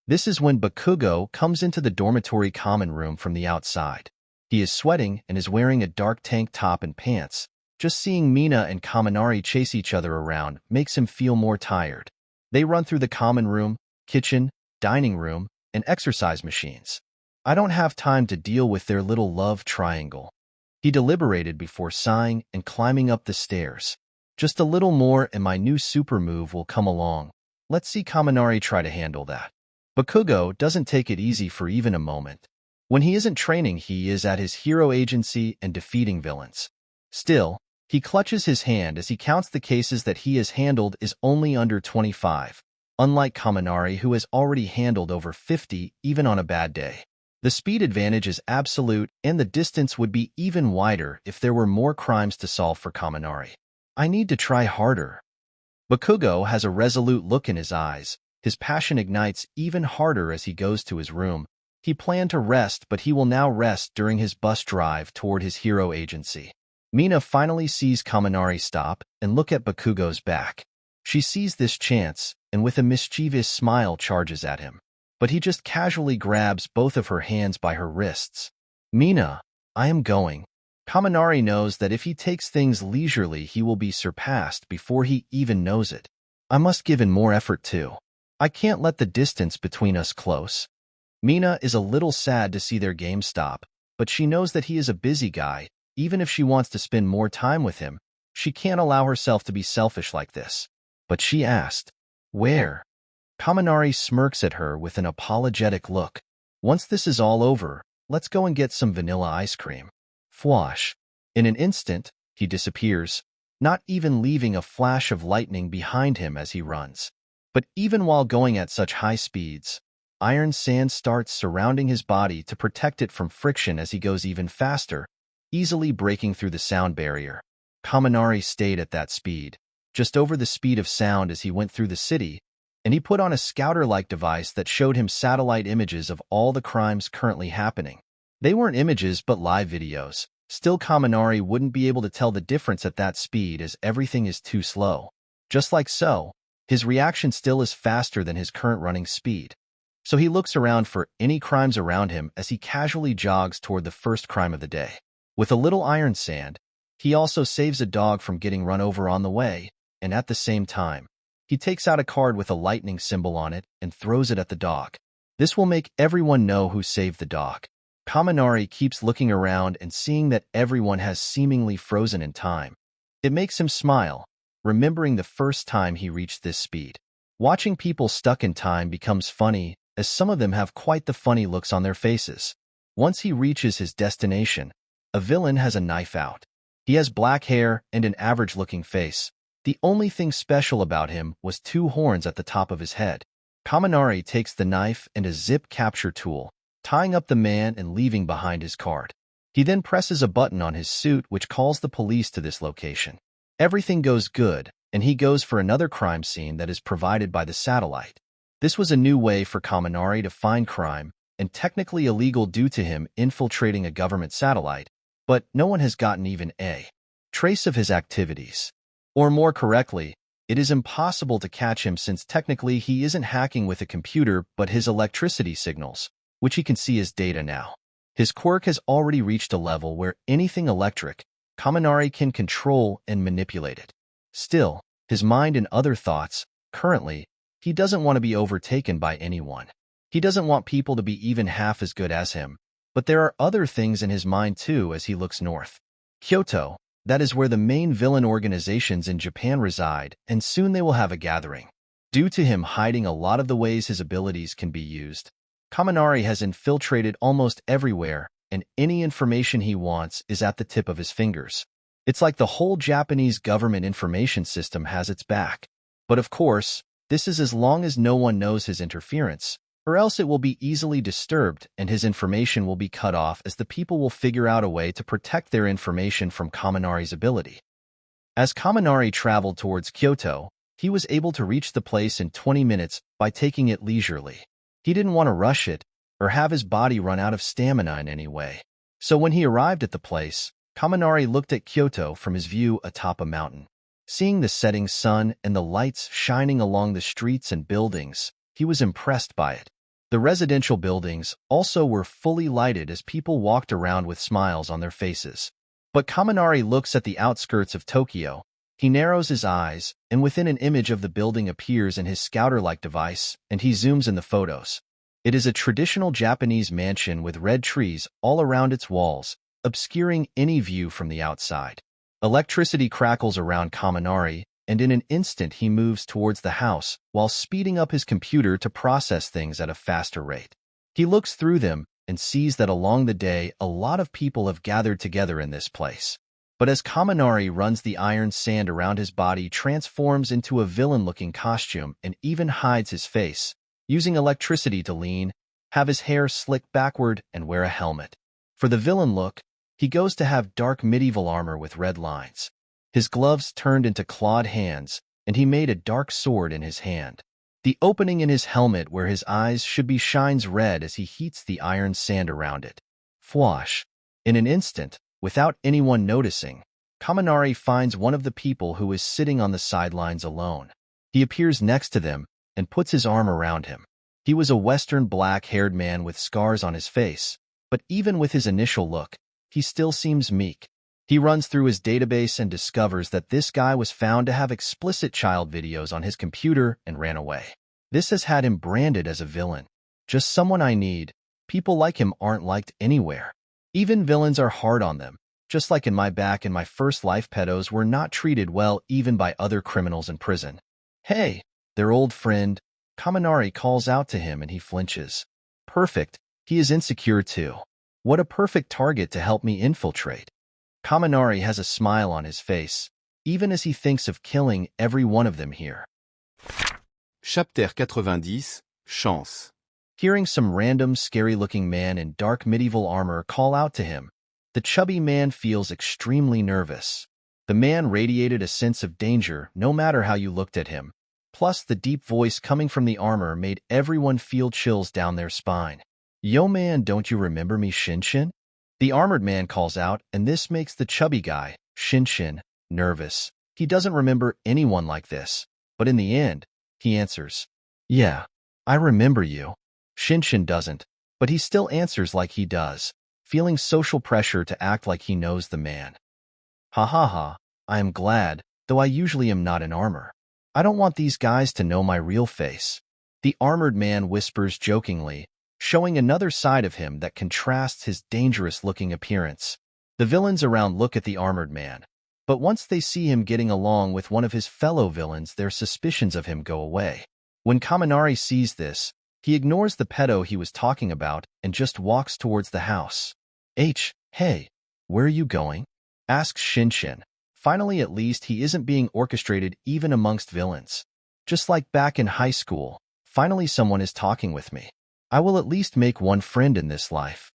Speaker 1: This is when Bakugo comes into the dormitory common room from the outside. He is sweating and is wearing a dark tank top and pants. Just seeing Mina and Kaminari chase each other around makes him feel more tired. They run through the common room, kitchen, dining room, and exercise machines. I don't have time to deal with their little love triangle. He deliberated before sighing and climbing up the stairs. Just a little more and my new super move will come along. Let's see Kaminari try to handle that. Bakugo doesn't take it easy for even a moment. When he isn't training, he is at his hero agency and defeating villains. Still, he clutches his hand as he counts the cases that he has handled is only under 25, unlike Kaminari who has already handled over 50 even on a bad day. The speed advantage is absolute and the distance would be even wider if there were more crimes to solve for Kaminari. I need to try harder. Bakugo has a resolute look in his eyes. His passion ignites even harder as he goes to his room. He planned to rest, but he will now rest during his bus drive toward his hero agency. Mina finally sees Kaminari stop and look at Bakugo's back. She sees this chance and with a mischievous smile charges at him. But he just casually grabs both of her hands by her wrists. Mina, I am going. Kaminari knows that if he takes things leisurely, he will be surpassed before he even knows it. I must give in more effort too. I can't let the distance between us close. Mina is a little sad to see their game stop, but she knows that he is a busy guy. Even if she wants to spend more time with him, she can't allow herself to be selfish like this. But she asked, Where? Kaminari smirks at her with an apologetic look. Once this is all over, let's go and get some vanilla ice cream. Fwash. In an instant, he disappears, not even leaving a flash of lightning behind him as he runs. But even while going at such high speeds, iron sand starts surrounding his body to protect it from friction as he goes even faster, easily breaking through the sound barrier. Kaminari stayed at that speed, just over the speed of sound as he went through the city, and he put on a scouter-like device that showed him satellite images of all the crimes currently happening. They weren't images but live videos. Still, Kaminari wouldn't be able to tell the difference at that speed as everything is too slow. Just like so, his reaction still is faster than his current running speed. So he looks around for any crimes around him as he casually jogs toward the first crime of the day. With a little iron sand, he also saves a dog from getting run over on the way, and at the same time, he takes out a card with a lightning symbol on it and throws it at the dog. This will make everyone know who saved the dog. Kaminari keeps looking around and seeing that everyone has seemingly frozen in time. It makes him smile, remembering the first time he reached this speed. Watching people stuck in time becomes funny, as some of them have quite the funny looks on their faces. Once he reaches his destination, a villain has a knife out. He has black hair and an average-looking face. The only thing special about him was 2 horns at the top of his head. Kaminari takes the knife and a zip capture tool, tying up the man and leaving behind his card. He then presses a button on his suit which calls the police to this location. Everything goes good, and he goes for another crime scene that is provided by the satellite. This was a new way for Kaminari to find crime, and technically illegal due to him infiltrating a government satellite, but no one has gotten even a trace of his activities. Or more correctly, it is impossible to catch him since technically he isn't hacking with a computer but his electricity signals, which he can see as data now. His quirk has already reached a level where anything electric, Kaminari can control and manipulate it. Still, his mind and other thoughts, currently, he doesn't want to be overtaken by anyone. He doesn't want people to be even half as good as him, but there are other things in his mind too as he looks north. Kyoto, that is where the main villain organizations in Japan reside, and soon they will have a gathering. Due to him hiding a lot of the ways his abilities can be used, Kaminari has infiltrated almost everywhere, and any information he wants is at the tip of his fingers. It's like the whole Japanese government information system has its back. But of course, this is as long as no one knows his interference, or else it will be easily disturbed and his information will be cut off as the people will figure out a way to protect their information from Kaminari's ability. As Kaminari traveled towards Kyoto, he was able to reach the place in 20 minutes by taking it leisurely. He didn't want to rush it or have his body run out of stamina in any way. So when he arrived at the place, Kaminari looked at Kyoto from his view atop a mountain. Seeing the setting sun and the lights shining along the streets and buildings, he was impressed by it. The residential buildings also were fully lighted as people walked around with smiles on their faces. But Kaminari looks at the outskirts of Tokyo. He narrows his eyes, and within an image of the building appears in his scouter-like device, and he zooms in the photos. It is a traditional Japanese mansion with red trees all around its walls, obscuring any view from the outside. Electricity crackles around Kaminari, and in an instant he moves towards the house while speeding up his computer to process things at a faster rate. He looks through them and sees that along the day a lot of people have gathered together in this place. But as Kaminari runs, the iron sand around his body transforms into a villain-looking costume and even hides his face, using electricity to lean, have his hair slicked backward, and wear a helmet. For the villain look, he goes to have dark medieval armor with red lines. His gloves turned into clawed hands, and he made a dark sword in his hand. The opening in his helmet where his eyes should be shines red as he heats the iron sand around it. Fwash! In an instant, without anyone noticing, Kaminari finds one of the people who is sitting on the sidelines alone. He appears next to them and puts his arm around him. He was a Western black-haired man with scars on his face, but even with his initial look, he still seems meek. He runs through his database and discovers that this guy was found to have explicit child videos on his computer and ran away. This has had him branded as a villain. Just someone I need. People like him aren't liked anywhere. Even villains are hard on them. Just like in my first life, pedos were not treated well even by other criminals in prison. Hey, their old friend. Kaminari calls out to him and he flinches. Perfect. He is insecure too. What a perfect target to help me infiltrate. Kaminari has a smile on his face, even as he thinks of killing every one of them here.
Speaker 2: Chapter 90, Chance.
Speaker 1: Hearing some random, scary-looking man in dark medieval armor call out to him, the chubby man feels extremely nervous. The man radiated a sense of danger no matter how you looked at him. Plus, the deep voice coming from the armor made everyone feel chills down their spine. "Yo man, don't you remember me, Shinshin?" The armored man calls out, and this makes the chubby guy, Shinshin, nervous. He doesn't remember anyone like this, but in the end, he answers, "Yeah, I remember you." Shinshin doesn't, but he still answers like he does, feeling social pressure to act like he knows the man. "Ha ha ha, I am glad, though I usually am not in armor. I don't want these guys to know my real face." The armored man whispers jokingly, showing another side of him that contrasts his dangerous-looking appearance. The villains around look at the armored man, but once they see him getting along with one of his fellow villains, their suspicions of him go away. When Kaminari sees this, he ignores the pedo he was talking about and just walks towards the house. Hey, where are you going?" asks Shinshin. Finally, at least he isn't being orchestrated even amongst villains. Just like back in high school, finally someone is talking with me. I will at least make one friend in this life.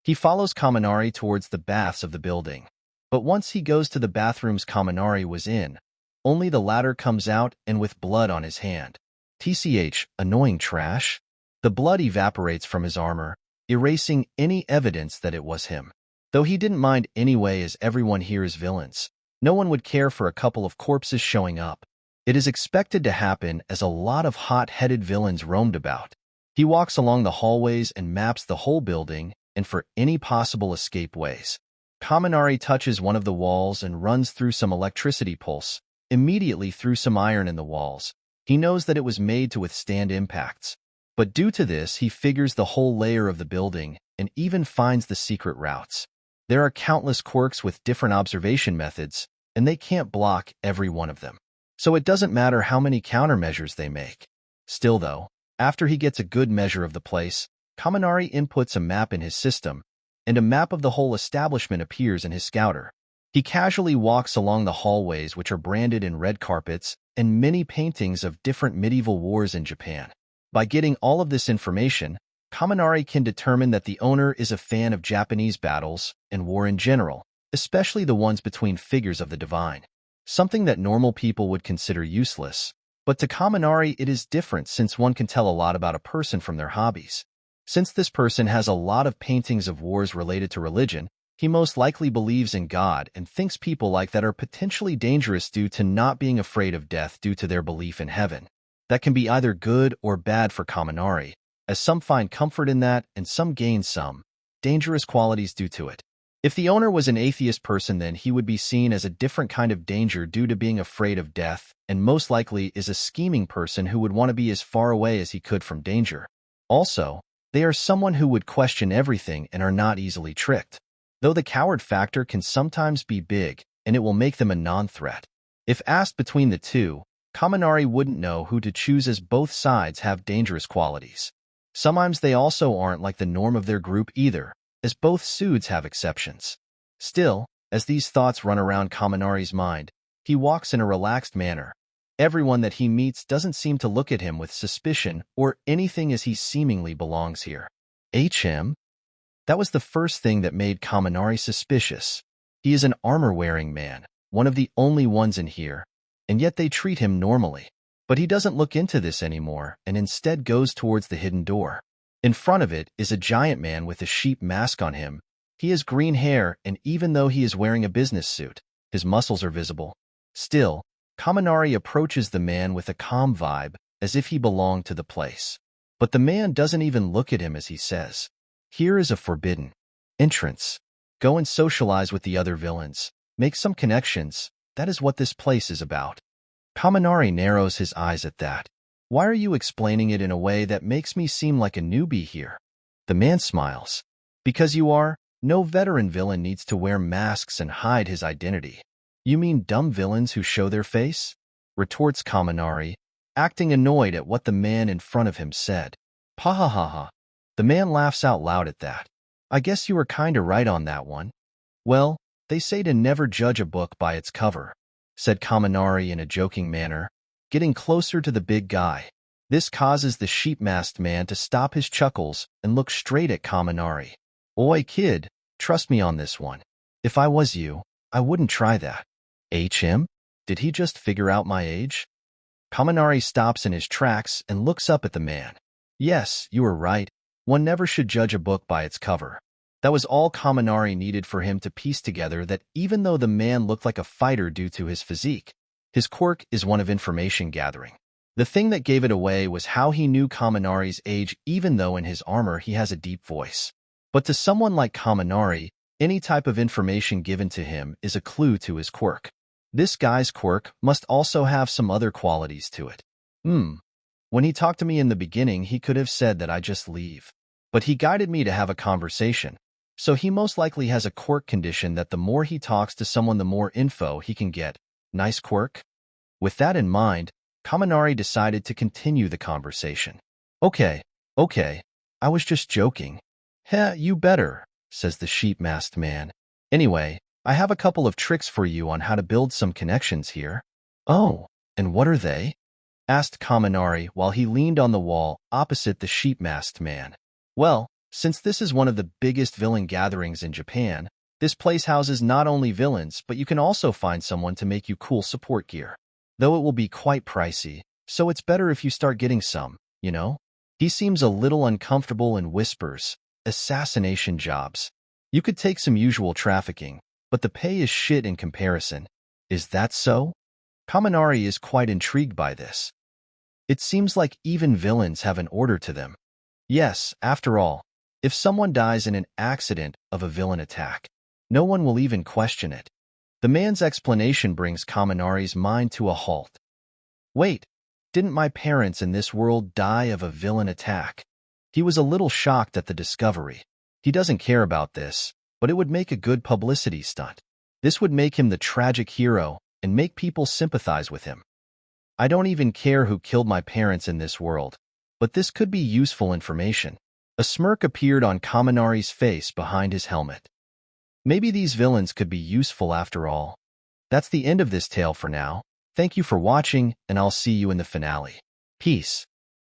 Speaker 1: He follows Kaminari towards the baths of the building. But once he goes to the bathrooms Kaminari was in, only the latter comes out and with blood on his hand. TCH, annoying trash. The blood evaporates from his armor, erasing any evidence that it was him. Though he didn't mind anyway, as everyone here is villains. No one would care for a couple of corpses showing up. It is expected to happen as a lot of hot-headed villains roamed about. He walks along the hallways and maps the whole building and for any possible escape ways. Kaminari touches one of the walls and runs through some electricity pulse, immediately through some iron in the walls. He knows that it was made to withstand impacts. But due to this, he figures the whole layer of the building and even finds the secret routes. There are countless quirks with different observation methods, and they can't block every one of them. So it doesn't matter how many countermeasures they make. Still though, after he gets a good measure of the place, Kaminari inputs a map in his system, and a map of the whole establishment appears in his scouter. He casually walks along the hallways, which are branded in red carpets and many paintings of different medieval wars in Japan. By getting all of this information, Kaminari can determine that the owner is a fan of Japanese battles and war in general, especially the ones between figures of the divine. Something that normal people would consider useless. But to Kaminari it is different, since one can tell a lot about a person from their hobbies. Since this person has a lot of paintings of wars related to religion, he most likely believes in God and thinks people like that are potentially dangerous due to not being afraid of death due to their belief in heaven. That can be either good or bad for Kaminari, as some find comfort in that and some gain some dangerous qualities due to it. If the owner was an atheist person, then he would be seen as a different kind of danger due to being afraid of death, and most likely is a scheming person who would want to be as far away as he could from danger. Also, they are someone who would question everything and are not easily tricked. Though the coward factor can sometimes be big, and it will make them a non-threat. If asked between the two, Kaminari wouldn't know who to choose, as both sides have dangerous qualities. Sometimes they also aren't like the norm of their group either, as both suits have exceptions. Still, as these thoughts run around Kaminari's mind, he walks in a relaxed manner. Everyone that he meets doesn't seem to look at him with suspicion or anything, as he seemingly belongs here. That was the first thing that made Kaminari suspicious. He is an armor-wearing man, one of the only ones in here, and yet they treat him normally. But he doesn't look into this anymore and instead goes towards the hidden door. In front of it is a giant man with a sheep mask on him. He has green hair, and even though he is wearing a business suit, his muscles are visible. Still, Kaminari approaches the man with a calm vibe, as if he belonged to the place. But the man doesn't even look at him as he says, "Here is a forbidden entrance. Go and socialize with the other villains. Make some connections. That is what this place is about." Kaminari narrows his eyes at that. "Why are you explaining it in a way that makes me seem like a newbie here?" The man smiles. "Because you are. No veteran villain needs to wear masks and hide his identity." "You mean dumb villains who show their face?" retorts Kaminari, acting annoyed at what the man in front of him said. "Ha ha ha ha." The man laughs out loud at that. "I guess you were kinda right on that one." "Well, they say to never judge a book by its cover," said Kaminari in a joking manner, getting closer to the big guy. This causes the sheep-masked man to stop his chuckles and look straight at Kaminari. Oi, kid, trust me on this one. If I was you, I wouldn't try that. Him? Did he just figure out my age? Kaminari stops in his tracks and looks up at the man. Yes, you were right. One never should judge a book by its cover. That was all Kaminari needed for him to piece together that even though the man looked like a fighter due to his physique, his quirk is one of information gathering. The thing that gave it away was how he knew Kaminari's age even though in his armor he has a deep voice. But to someone like Kaminari, any type of information given to him is a clue to his quirk. This guy's quirk must also have some other qualities to it. When he talked to me in the beginning, he could have said that I just leave. But he guided me to have a conversation. So he most likely has a quirk condition that the more he talks to someone, the more info he can get. Nice quirk? With that in mind, Kaminari decided to continue the conversation. Okay, I was just joking. Heh, you better, says the sheep-masked man. Anyway, I have a couple of tricks for you on how to build some connections here. Oh, and what are they? Asked Kaminari while he leaned on the wall opposite the sheep-masked man. Well, since this is one of the biggest villain gatherings in Japan, this place houses not only villains, but you can also find someone to make you cool support gear. Though it will be quite pricey, so it's better if you start getting some, you know? He seems a little uncomfortable and whispers, assassination jobs. You could take some usual trafficking, but the pay is shit in comparison. Is that so? Kaminari is quite intrigued by this. It seems like even villains have an order to them. Yes, after all, if someone dies in an accident of a villain attack, no one will even question it. The man's explanation brings Kaminari's mind to a halt. Wait, didn't my parents in this world die of a villain attack? He was a little shocked at the discovery. He doesn't care about this, but it would make a good publicity stunt. This would make him the tragic hero and make people sympathize with him. I don't even care who killed my parents in this world, but this could be useful information. A smirk appeared on Kaminari's face behind his helmet. Maybe these villains could be useful after all. That's the end of this tale for now. Thank you for watching, and I'll see you in the finale. Peace.